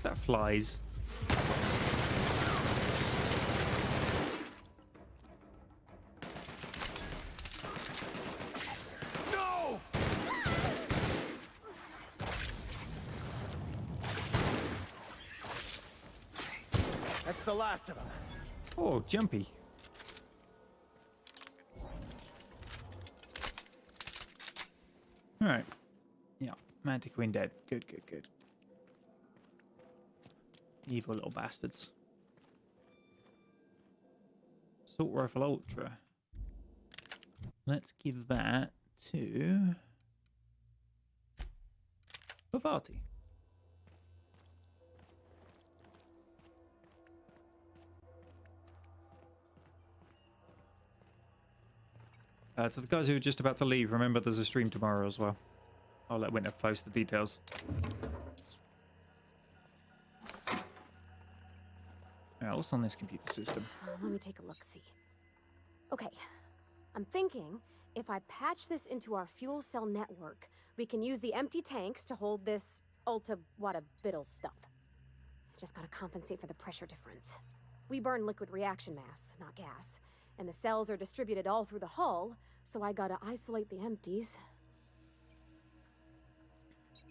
That flies. No! the last of them. Oh, jumpy. Alright. Yeah, Mantic Queen dead. Good, good, good. Evil little bastards. Assault Rifle Ultra. Let's give that to Bavati. To the guys who are just about to leave, remember there's a stream tomorrow as well. I'll let Winter post the details. Alright, what's on this computer system? Let me take a look-see. Okay, I'm thinking if I patch this into our fuel cell network, we can use the empty tanks to hold this ulta-wada-biddle stuff. Just gotta compensate for the pressure difference. We burn liquid reaction mass, not gas, and the cells are distributed all through the hull, so I gotta isolate the empties.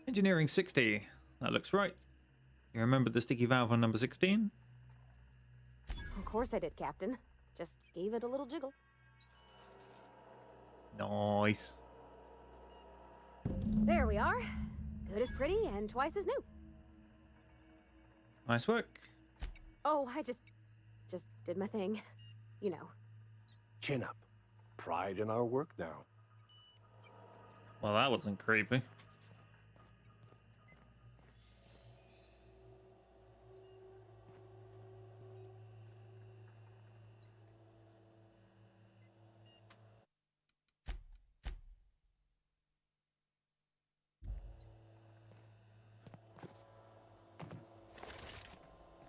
Engineering 60. That looks right. You remember the sticky valve on number 16? Of course I did, Captain. Just gave it a little jiggle. Nice. There we are. Good as pretty and twice as new. Nice work. Oh, I just did my thing. You know. Chin up. Pride in our work now. Well, that wasn't creepy.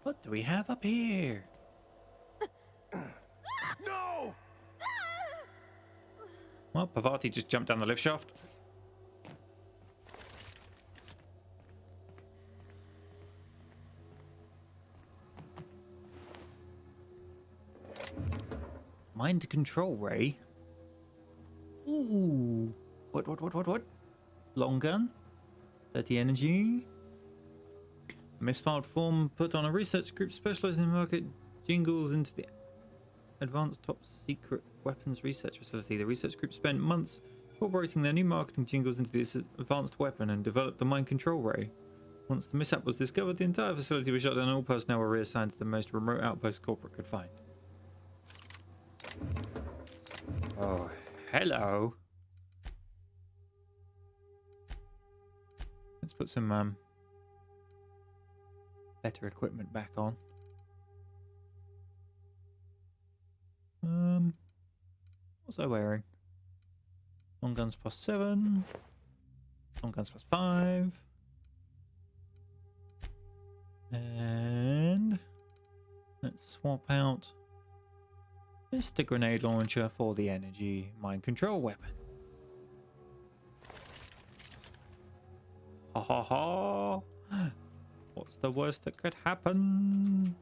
What do we have up here? No! Well, Pavati just jumped down the lift shaft. Mind control ray. Ooh. What? Long gun. 30 energy. Misfiled form put on a research group specializing in market jingles into the advanced top secret weapons research facility. The research group spent months incorporating their new marketing jingles into this advanced weapon and developed the mind control ray. Once the mishap was discovered, the entire facility was shut down and all personnel were reassigned to the most remote outpost corporate could find. Oh, hello. Let's put some better equipment back on. What's I wearing? Long guns plus 7. Long guns plus 5. And let's swap out Mr. Grenade Launcher for the energy mind control weapon. Ha ha ha! What's the worst that could happen?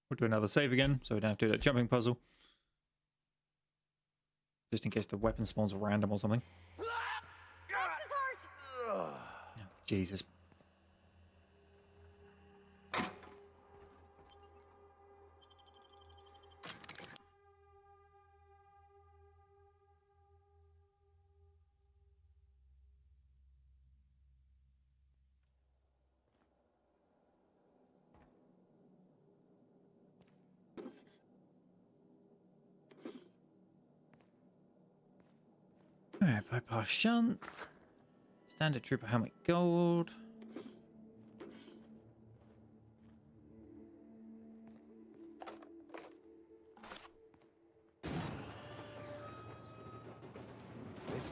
We'll do another save again, so we don't have to do that jumping puzzle. Just in case the weapon spawns random or something. Oh, Jesus. Alright, bypass shunt. Standard trooper helmet gold. This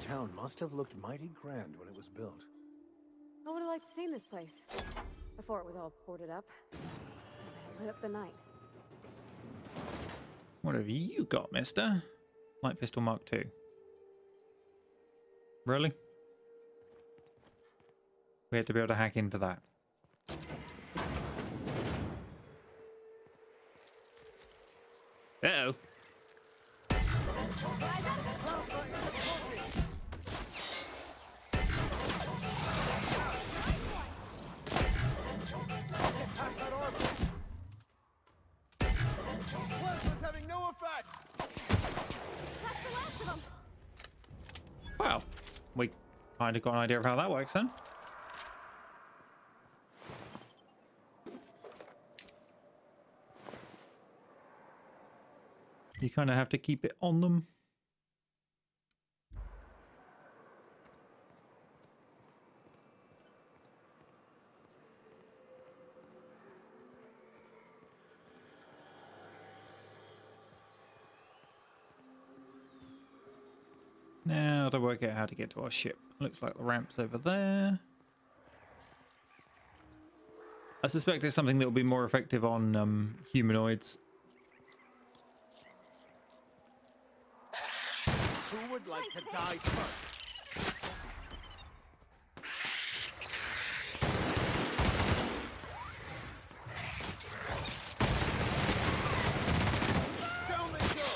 town must have looked mighty grand when it was built. I would have liked to see this place before it was all boarded up. I lit up the night. What have you got, mister? Light pistol Mark II. Really? We had to be able to hack in for that. Uh-oh. Plasma's having no effect. That's the last of them. Well, we kind of got an idea of how that works then. You kind of have to keep it on them. Now to work out how to get to our ship. Looks like the ramp's over there. I suspect it's something that will be more effective on humanoids. Who would like to die first? Down they go.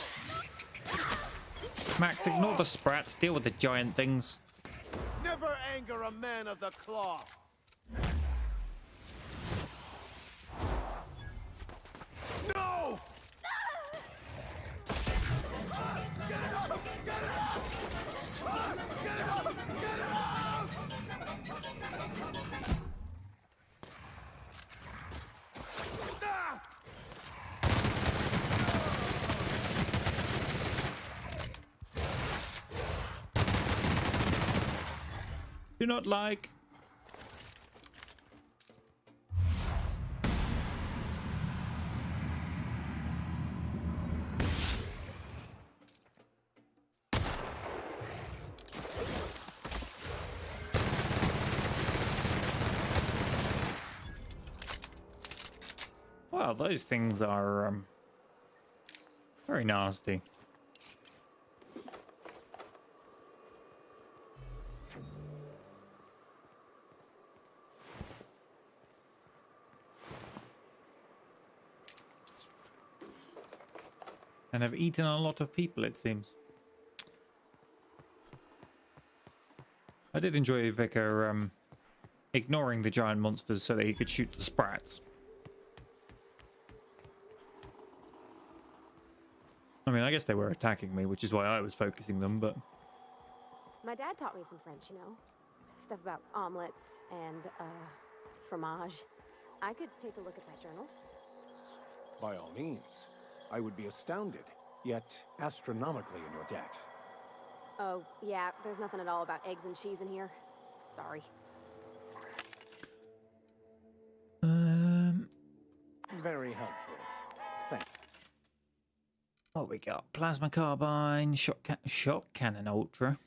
Max, ignore the sprats. Deal with the giant things. Never anger a man of the cloth. No! Do not like. Wow, those things are very nasty. And have eaten a lot of people, it seems. I did enjoy Vicar ignoring the giant monsters so that he could shoot the sprats. I mean, I guess they were attacking me, which is why I was focusing them, but... My dad taught me some French, you know? Stuff about omelets and, fromage. I could take a look at that journal. By all means. I would be astounded, yet astronomically in your debt. Oh, yeah, there's nothing at all about eggs and cheese in here. Sorry. Very helpful. Thanks. What we got? Plasma carbine, shot cannon ultra.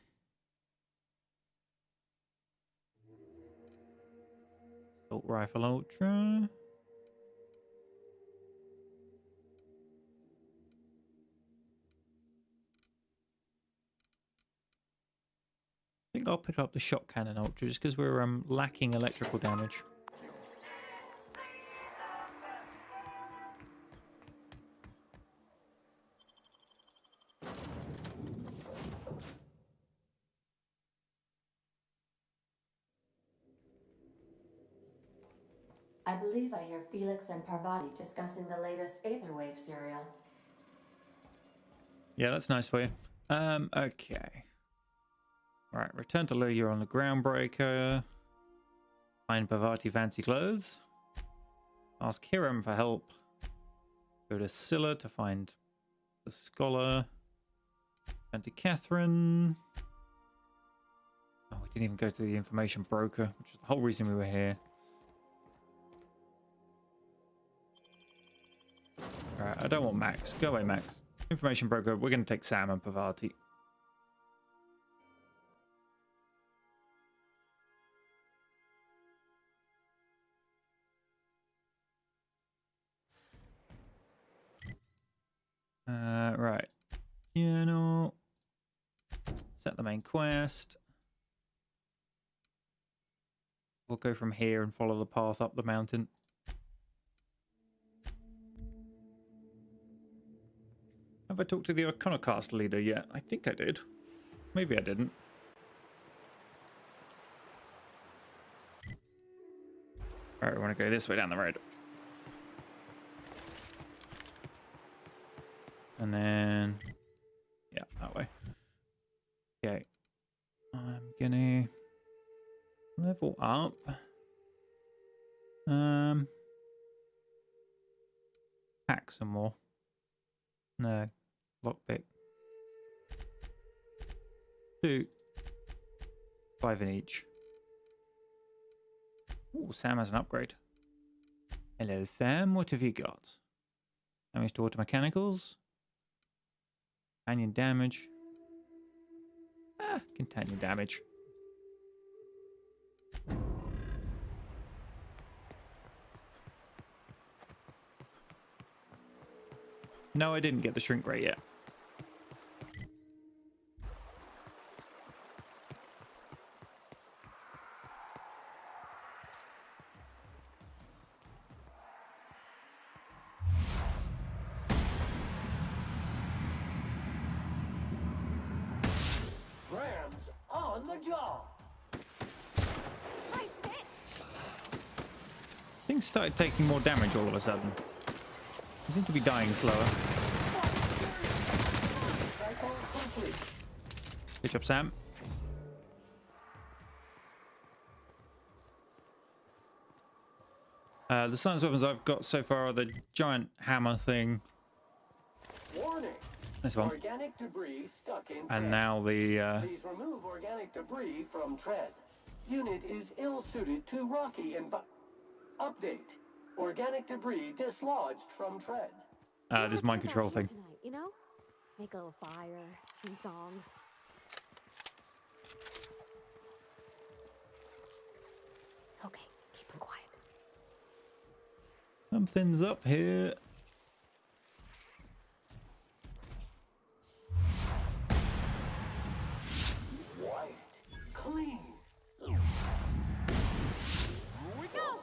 Assault rifle ultra. I think I'll pick up the shot cannon ultra just because we're lacking electrical damage. I believe I hear Felix and Parvati discussing the latest Aetherwave serial. Yeah, that's nice for you. Okay. Alright, return to Luya on the Groundbreaker. Find Parvati fancy clothes. Ask Hiram for help. Go to Scylla to find the scholar. And to Catherine. Oh, we didn't even go to the information broker, which was the whole reason we were here. Alright, I don't want Max. Go away, Max. Information broker, we're going to take Sam and Parvati. Right. Journal. Set the main quest. We'll go from here and follow the path up the mountain. Have I talked to the Iconoclast leader yet? I think I did. Maybe I didn't. Alright, we want to go this way down the road. And then... yeah, that way. Okay. I'm gonna... level up. Hack some more. No. Lockpick. 2. 5 in each. Ooh, Sam has an upgrade. Hello, Sam. What have you got? Damage to auto mechanicals. Companion damage. Companion damage. No, I didn't get the shrink rate yet. Rams on the job. Things started taking more damage all of a sudden. They seem to be dying slower. Good job, Sam. The science weapons I've got so far are the giant hammer thing. Warning. This one. Organic debris stuck in And tread. now the... Please remove organic debris from tread. Unit is ill-suited to rocky Update. Organic debris dislodged from tread. this mind control thing. Tonight, you know? Make a little fire, sing songs. Okay, keep them quiet. Something's up here. White. Clean. Go!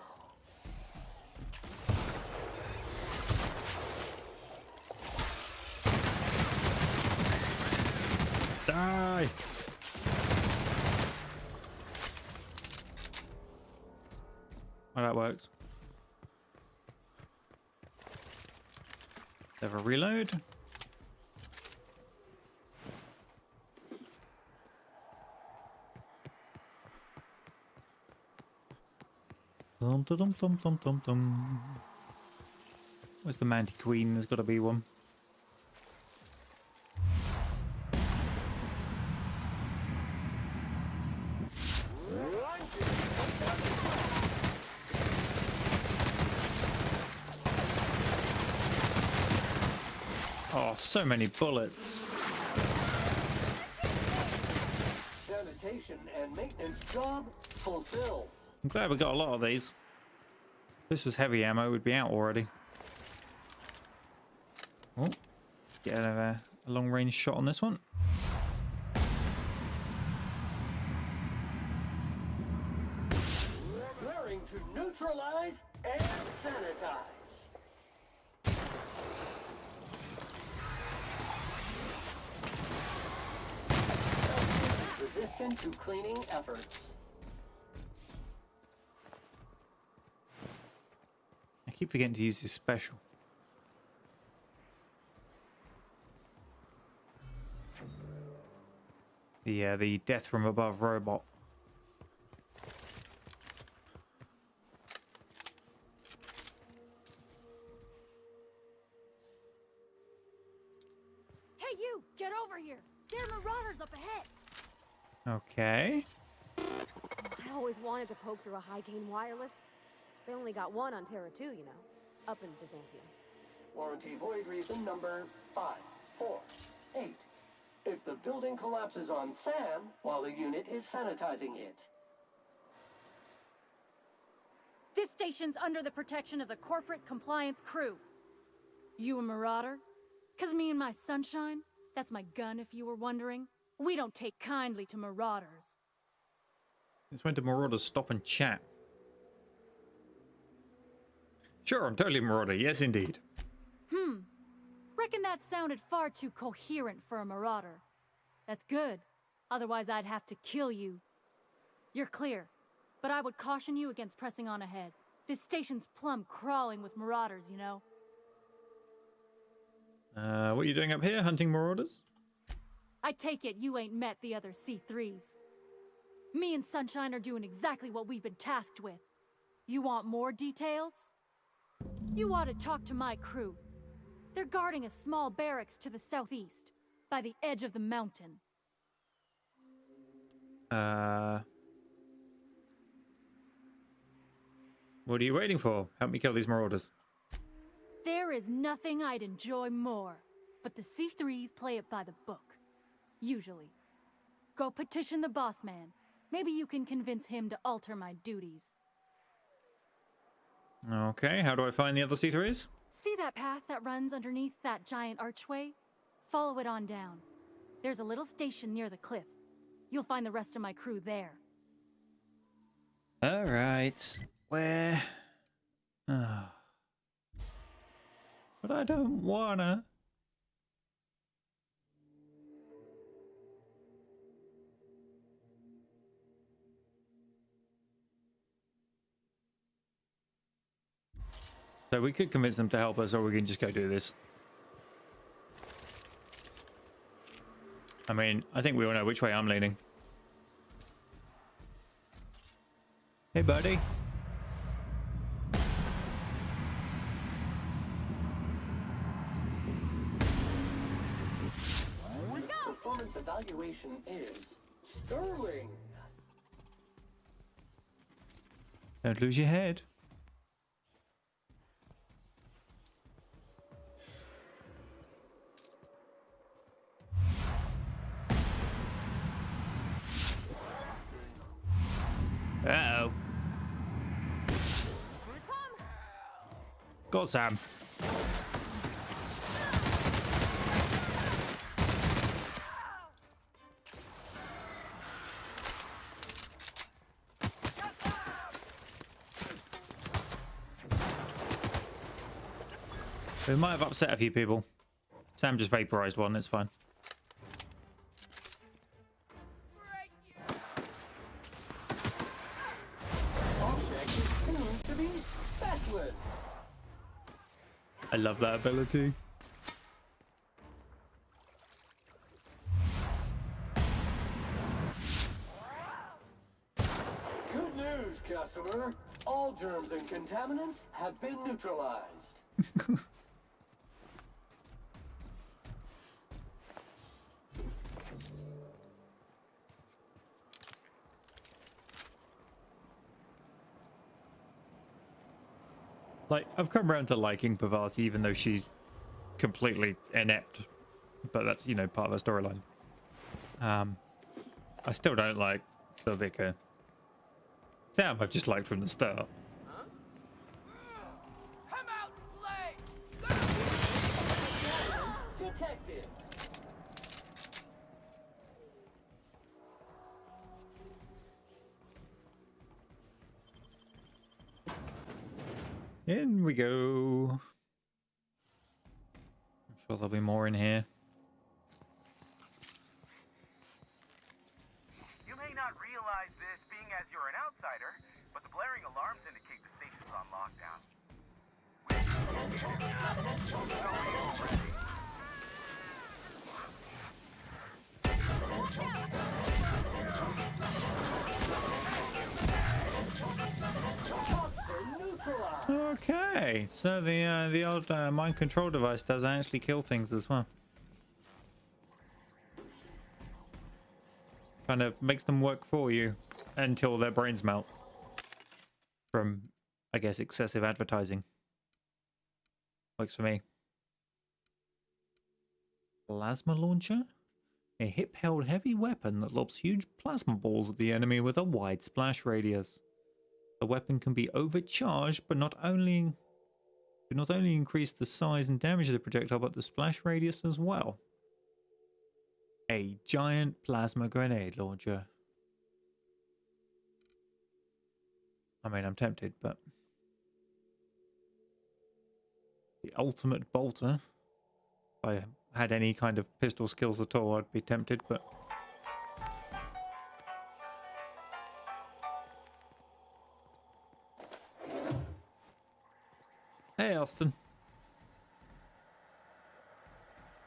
Die! Well, that worked. Have a reload. Dum dum dum dum dum dum dum. Where's the Manty Queen? There's got to be one. Oh, so many bullets. Sanitation and maintenance job fulfilled. I'm glad we got a lot of these. If this was heavy ammo, we'd be out already. Oh, get a long-range shot on this one. Preparing to neutralize and sanitize. Resistant to cleaning efforts. I keep forgetting to use this special. The death from above robot. Hey, you! Get over here! There are marauders up ahead! Okay. I always wanted to poke through a high-gain wireless. They only got one on Terra 2, you know, up in Byzantium. Warranty void reason number 548. If the building collapses on Sam while the unit is sanitizing it. This station's under the protection of the corporate compliance crew. You a marauder? 'Cause me and my sunshine, that's my gun if you were wondering, we don't take kindly to marauders. It's when do marauders stop and chat? Sure, I'm totally a marauder. Yes, indeed. Reckon that sounded far too coherent for a marauder. That's good. Otherwise, I'd have to kill you. You're clear, but I would caution you against pressing on ahead. This station's plumb crawling with marauders, you know? What are you doing up here? Hunting marauders? I take it you ain't met the other C3s. Me and Sunshine are doing exactly what we've been tasked with. You want more details? You ought to talk to my crew. They're guarding a small barracks to the southeast, by the edge of the mountain. What are you waiting for? Help me kill these marauders. There is nothing I'd enjoy more, but the C3s play it by the book. Usually. Go petition the boss man. Maybe you can convince him to alter my duties. Okay, how do I find the other C3s? See that path that runs underneath that giant archway? Follow it on down. There's a little station near the cliff. You'll find the rest of my crew there. Alright. Where? Oh. But I don't wanna. So we could convince them to help us, or we can just go do this. I mean, I think we all know which way I'm leaning. Hey, buddy. Performance evaluation is sterling. Don't lose your head. Uh-oh. Go, Sam. We might have upset a few people. Sam just vaporized one, it's fine. I love that ability. Good news, customer. All germs and contaminants have been neutralized. Like, I've come around to liking Parvati, even though she's completely inept. But that's, you know, part of her storyline. I still don't like the Vicar. Sam I've just liked from the start. Come out and play! Detected. In we go. I'm sure there'll be more in here. You may not realize this, being as you're an outsider, but the blaring alarms indicate the station's on lockdown. Okay, so the old mind control device does actually kill things as well. Kind of makes them work for you until their brains melt from, I guess, excessive advertising. Works for me. Plasma launcher? A hip-held heavy weapon that lobs huge plasma balls at the enemy with a wide splash radius. The weapon can be overcharged, but not only increase the size and damage of the projectile, but the splash radius as well. A giant plasma grenade launcher. I mean, I'm tempted, but the ultimate bolter. I had any kind of pistol skills at all, I'd be tempted, but... Hey, Austin.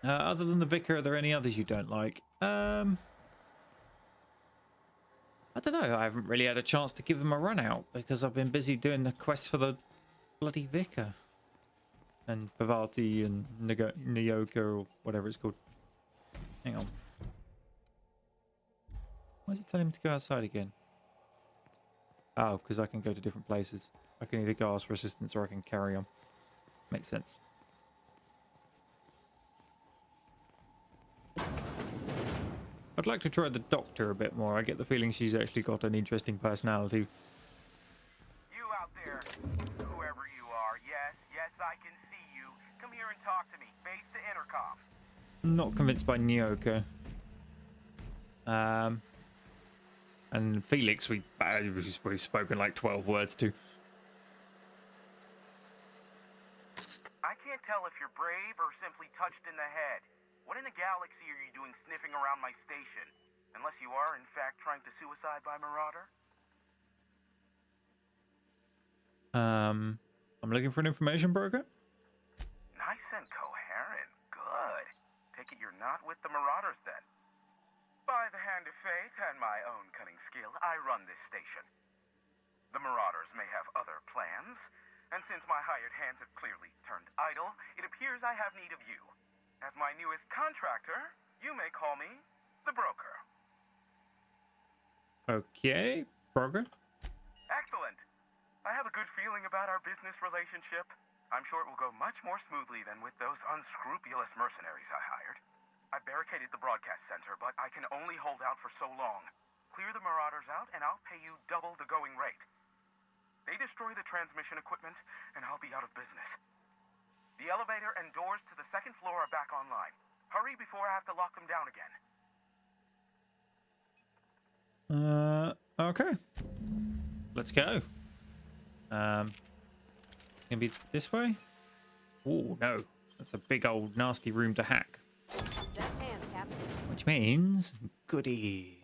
Other than the Vicar, are there any others you don't like? I don't know. I haven't really had a chance to give them a run out because I've been busy doing the quest for the bloody Vicar. And Pavati and Nyoka or whatever it's called. Hang on. Why is it telling me to go outside again? Oh, because I can go to different places. I can either go ask for assistance or I can carry on. Makes sense. I'd like to try the Doctor a bit more. I get the feeling she's actually got an interesting personality. You out there, whoever you are, yes, I can see you. Come here and talk to me, face the intercom. Not convinced by Nyoka. And Felix, we've spoken like 12 words to. I can't tell if you're brave or simply touched in the head. What in the galaxy are you doing sniffing around my station? Unless you are, in fact, trying to suicide by Marauder? I'm looking for an information broker. Nice and coherent. Good. Take it you're not with the Marauders, then. By the hand of fate and my own cunning skill, I run this station. The Marauders may have other plans, and since my hired hands have clearly turned idle, it appears I have need of you. As my newest contractor, you may call me the broker. Okay, broker. Excellent. I have a good feeling about our business relationship. I'm sure it will go much more smoothly than with those unscrupulous mercenaries I hired. I barricaded the broadcast center, but I can only hold out for so long. Clear the Marauders out, and I'll pay you double the going rate. They destroy the transmission equipment, and I'll be out of business. The elevator and doors to the second floor are back online. Hurry before I have to lock them down again. Okay. Let's go. Gonna be this way? Oh, no. That's a big old nasty room to hack. Left hand, Captain. Which means goodies.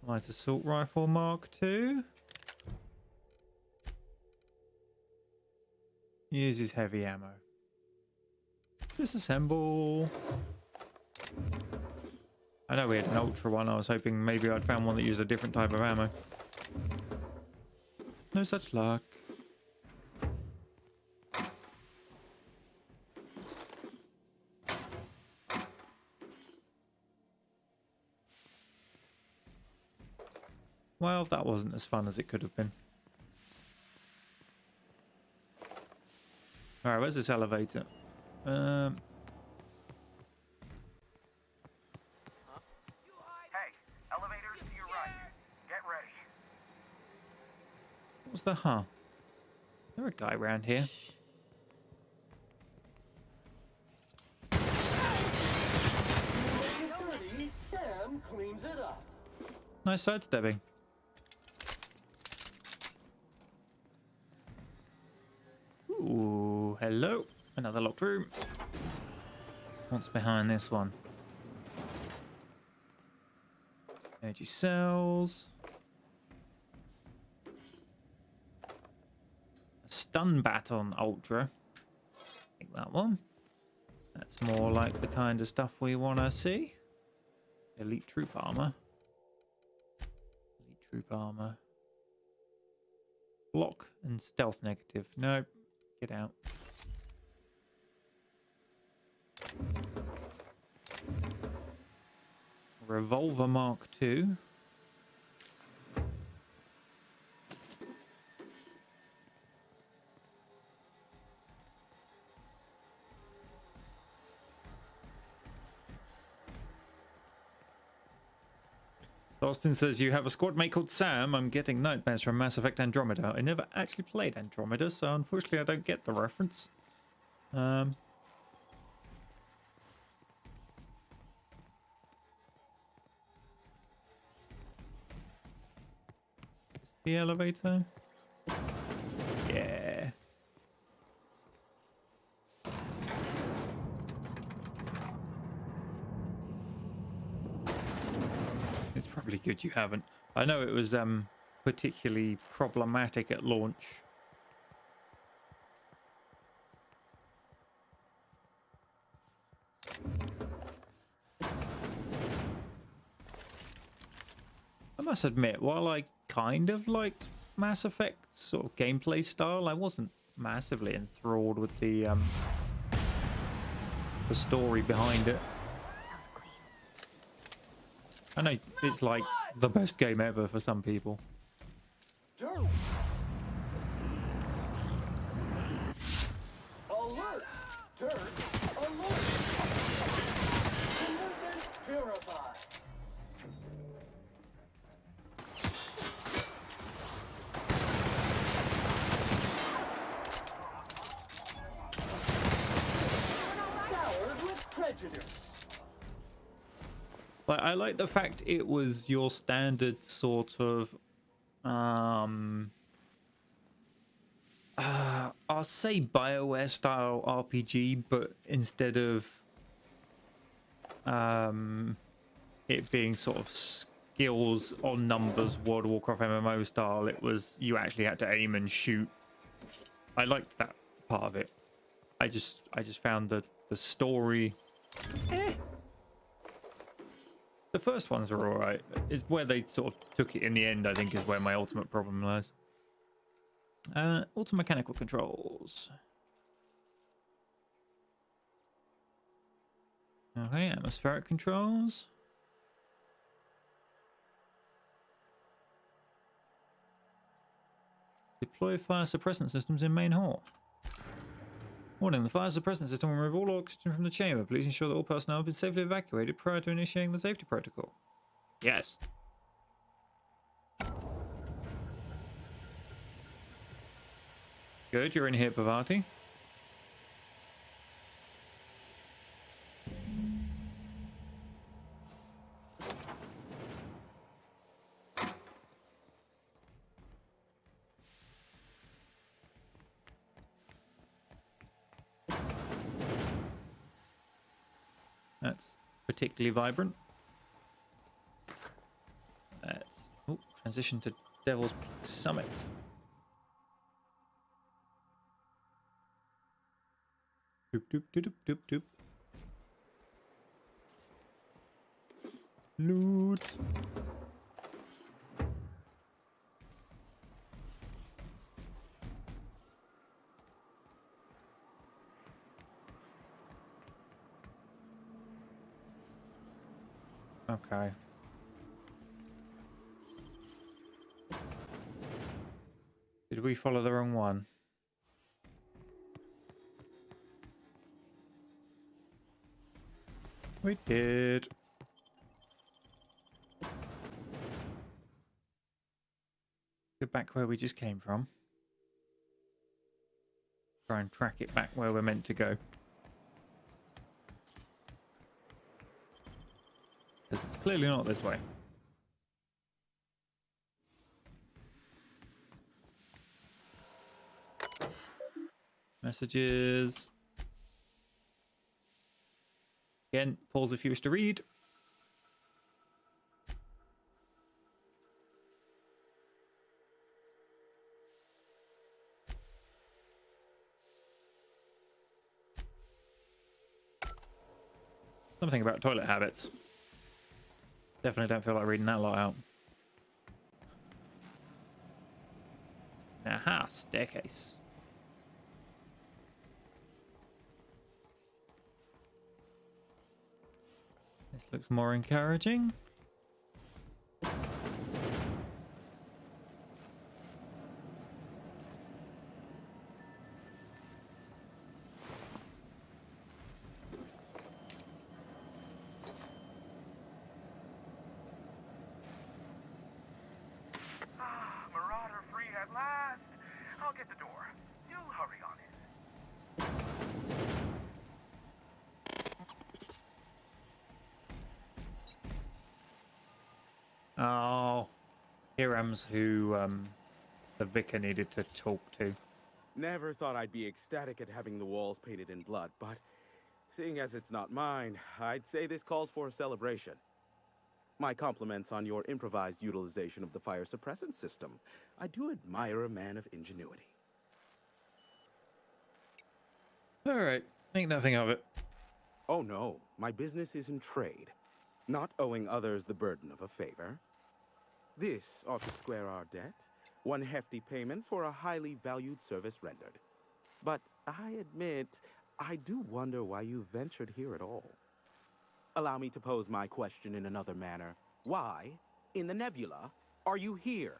Light assault rifle Mark II. Uses heavy ammo. Disassemble. I know we had an ultra one. I was hoping maybe I'd found one that used a different type of ammo. No such luck. Well, that wasn't as fun as it could have been. Alright, where's this elevator? Hey, elevators to your right. Get ready. What's the huh? Is there a guy around here? Sam cleans it up. Nice sidestepping. Ooh, hello. Another locked room. What's behind this one? Energy cells. A stun baton ultra. Take that one. That's more like the kind of stuff we want to see. Elite troop armor. Elite troop armor. Block and stealth negative. Nope. Get out. Revolver Mark II. Austin says, you have a squad mate called Sam. I'm getting nightmares from Mass Effect Andromeda. I never actually played Andromeda, so unfortunately I don't get the reference. Is the elevator? good you haven't. I know it was particularly problematic at launch. I must admit, while I kind of liked Mass Effect's sort of gameplay style, I wasn't massively enthralled with the story behind it. I know it's like the best game ever for some people. Dirt. Alert! Dirt, alert! Pollutant purified. Scoured with prejudice. Like, I like the fact it was your standard sort of I'll say BioWare style RPG, but instead of it being sort of skills on numbers World of Warcraft MMO style, it was you actually had to aim and shoot. I liked that part of it. I just found the story the first ones are alright. It's where they sort of took it in the end, I think, is where my ultimate problem lies. Automechanical controls. Okay, atmospheric controls. Deploy fire suppressant systems in main hall. Warning, the fire suppressant system will remove all oxygen from the chamber. Please ensure that all personnel have been safely evacuated prior to initiating the safety protocol. Yes. Good, you're in here, Bavati. That's particularly vibrant. Let's transition to Devil's Peak Summit. Doop doop doop doop doop. Loot. Okay. Did we follow the wrong one? We did. Go back where we just came from. Try and track it back where we're meant to go. Because it's clearly not this way. Messages. Again, pause if you wish to read. Something about toilet habits. Definitely don't feel like reading that lot out. Aha, staircase. This looks more encouraging. Marauder free at last. I'll get the door. You hurry on in. Oh, Hiram's who the vicar needed to talk to. Never thought I'd be ecstatic at having the walls painted in blood, but seeing as it's not mine, I'd say this calls for a celebration. My compliments on your improvised utilization of the fire suppressant system. I do admire a man of ingenuity. All right, think nothing of it. Oh no, my business is in trade, not owing others the burden of a favor. This ought to square our debt, one hefty payment for a highly valued service rendered. But I admit, I do wonder why you ventured here at all. Allow me to pose my question in another manner. Why, in the nebula, are you here?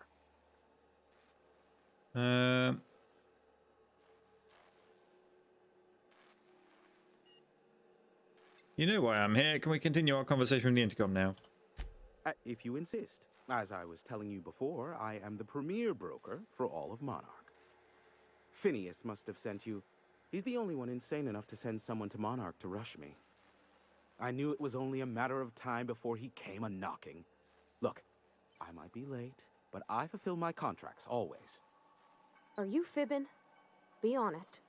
You know why I'm here. Can we continue our conversation with the intercom now? If you insist. As I was telling you before, I am the premier broker for all of Monarch. Phineas must have sent you. He's the only one insane enough to send someone to Monarch to rush me. I knew it was only a matter of time before he came a-knocking. Look, I might be late, but I fulfill my contracts, always. Are you fibbing? Be honest.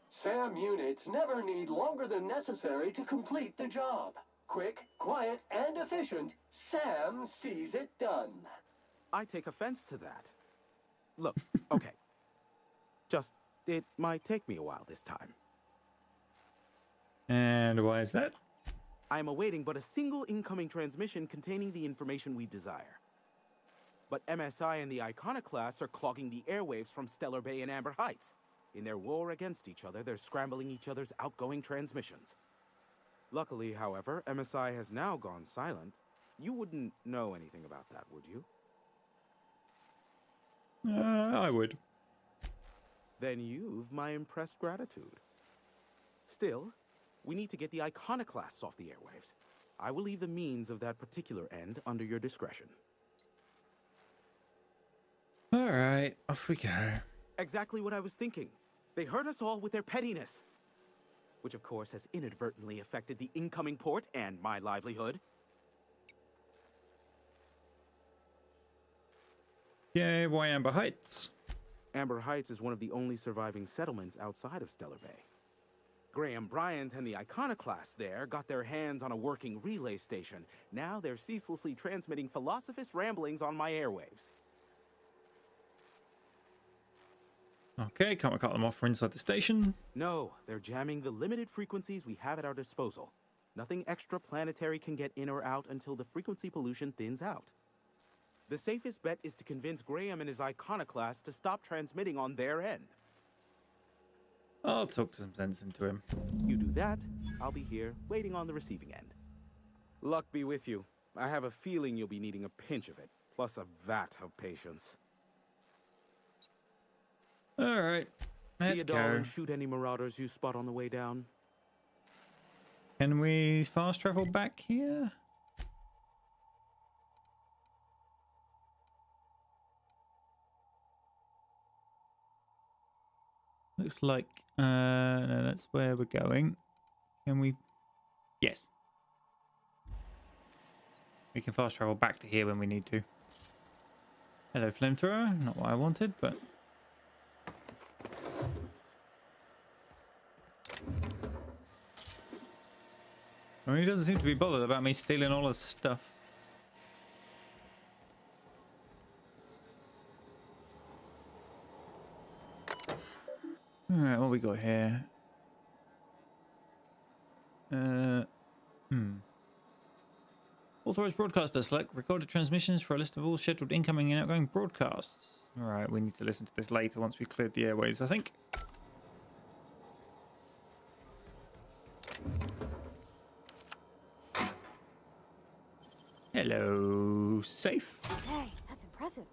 SAM units never need longer than necessary to complete the job. Quick, quiet, and efficient, Sam sees it done. I take offense to that. Look, okay. Just, it might take me a while this time. And why is that? I am awaiting but a single incoming transmission containing the information we desire. But MSI and the Iconoclasts are clogging the airwaves from Stellar Bay and Amber Heights. In their war against each other, they're scrambling each other's outgoing transmissions. Luckily, however, MSI has now gone silent. You wouldn't know anything about that, would you? I would. Then you've my impressed gratitude. Still, we need to get the Iconoclasts off the airwaves. I will leave the means of that particular end under your discretion. All right, off we go. Exactly what I was thinking. They hurt us all with their pettiness. Which, of course, has inadvertently affected the incoming port and my livelihood. Yeah, why Amber Heights? Amber Heights is one of the only surviving settlements outside of Stellar Bay. Graham Bryant and the Iconoclasts there got their hands on a working relay station. Now they're ceaselessly transmitting philosophist ramblings on my airwaves. Okay, can't we cut them off for inside the station? No, they're jamming the limited frequencies we have at our disposal. Nothing extraplanetary can get in or out until the frequency pollution thins out. The safest bet is to convince Graham and his Iconoclast to stop transmitting on their end. I'll talk some sense into him. You do that, I'll be here, waiting on the receiving end. Luck be with you. I have a feeling you'll be needing a pinch of it, plus a vat of patience. All right, let's go. go. And shoot any marauders you spot on the way down. Can we fast travel back here? Looks like, no, that's where we're going. Can we? Yes. We can fast travel back to here when we need to. Hello, flamethrower. Not what I wanted, but... I mean, he doesn't seem to be bothered about me stealing all his stuff. Alright, what we got here? Authorized broadcaster, select recorded transmissions for a list of all scheduled incoming and outgoing broadcasts. Alright, we need to listen to this later once we've cleared the airwaves, I think. Hello, safe. Hey, that's impressive.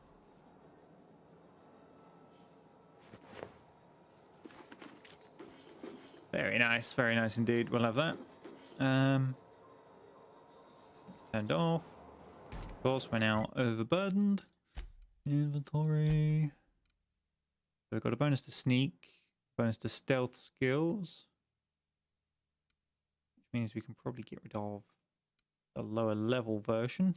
Very nice indeed. We'll have that. It's turned off. Of course, we're now overburdened. Inventory. We've got a bonus to sneak, bonus to stealth skills, which means we can probably get rid of the lower level version.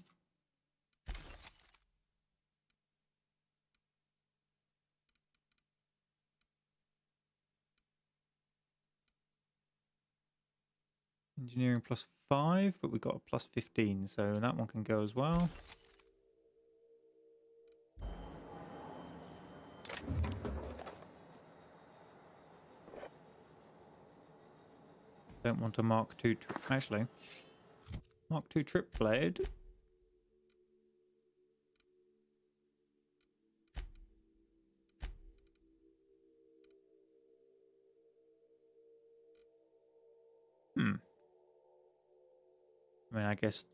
Engineering +5, but we got a +15, so that one can go as well. Don't want a Mark II actually. Mark II trip blade. I mean, I guess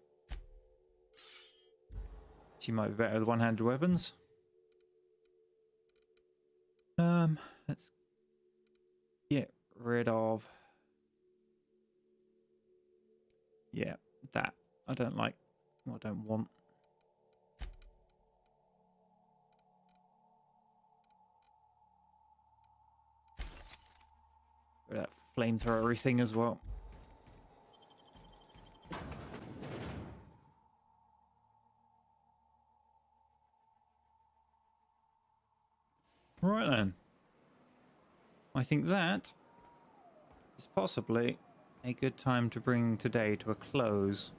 she might be better with one-handed weapons. Let's get rid of. Yeah, that I don't like. I don't want. That flamethrower thing as well. Right then. I think that is possibly a good time to bring today to a close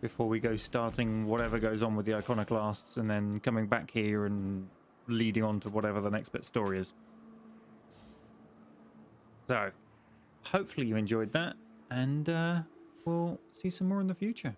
before we go starting whatever goes on with the iconoclasts and then coming back here and leading on to whatever the next bit story is. So, hopefully you enjoyed that, and we'll see some more in the future.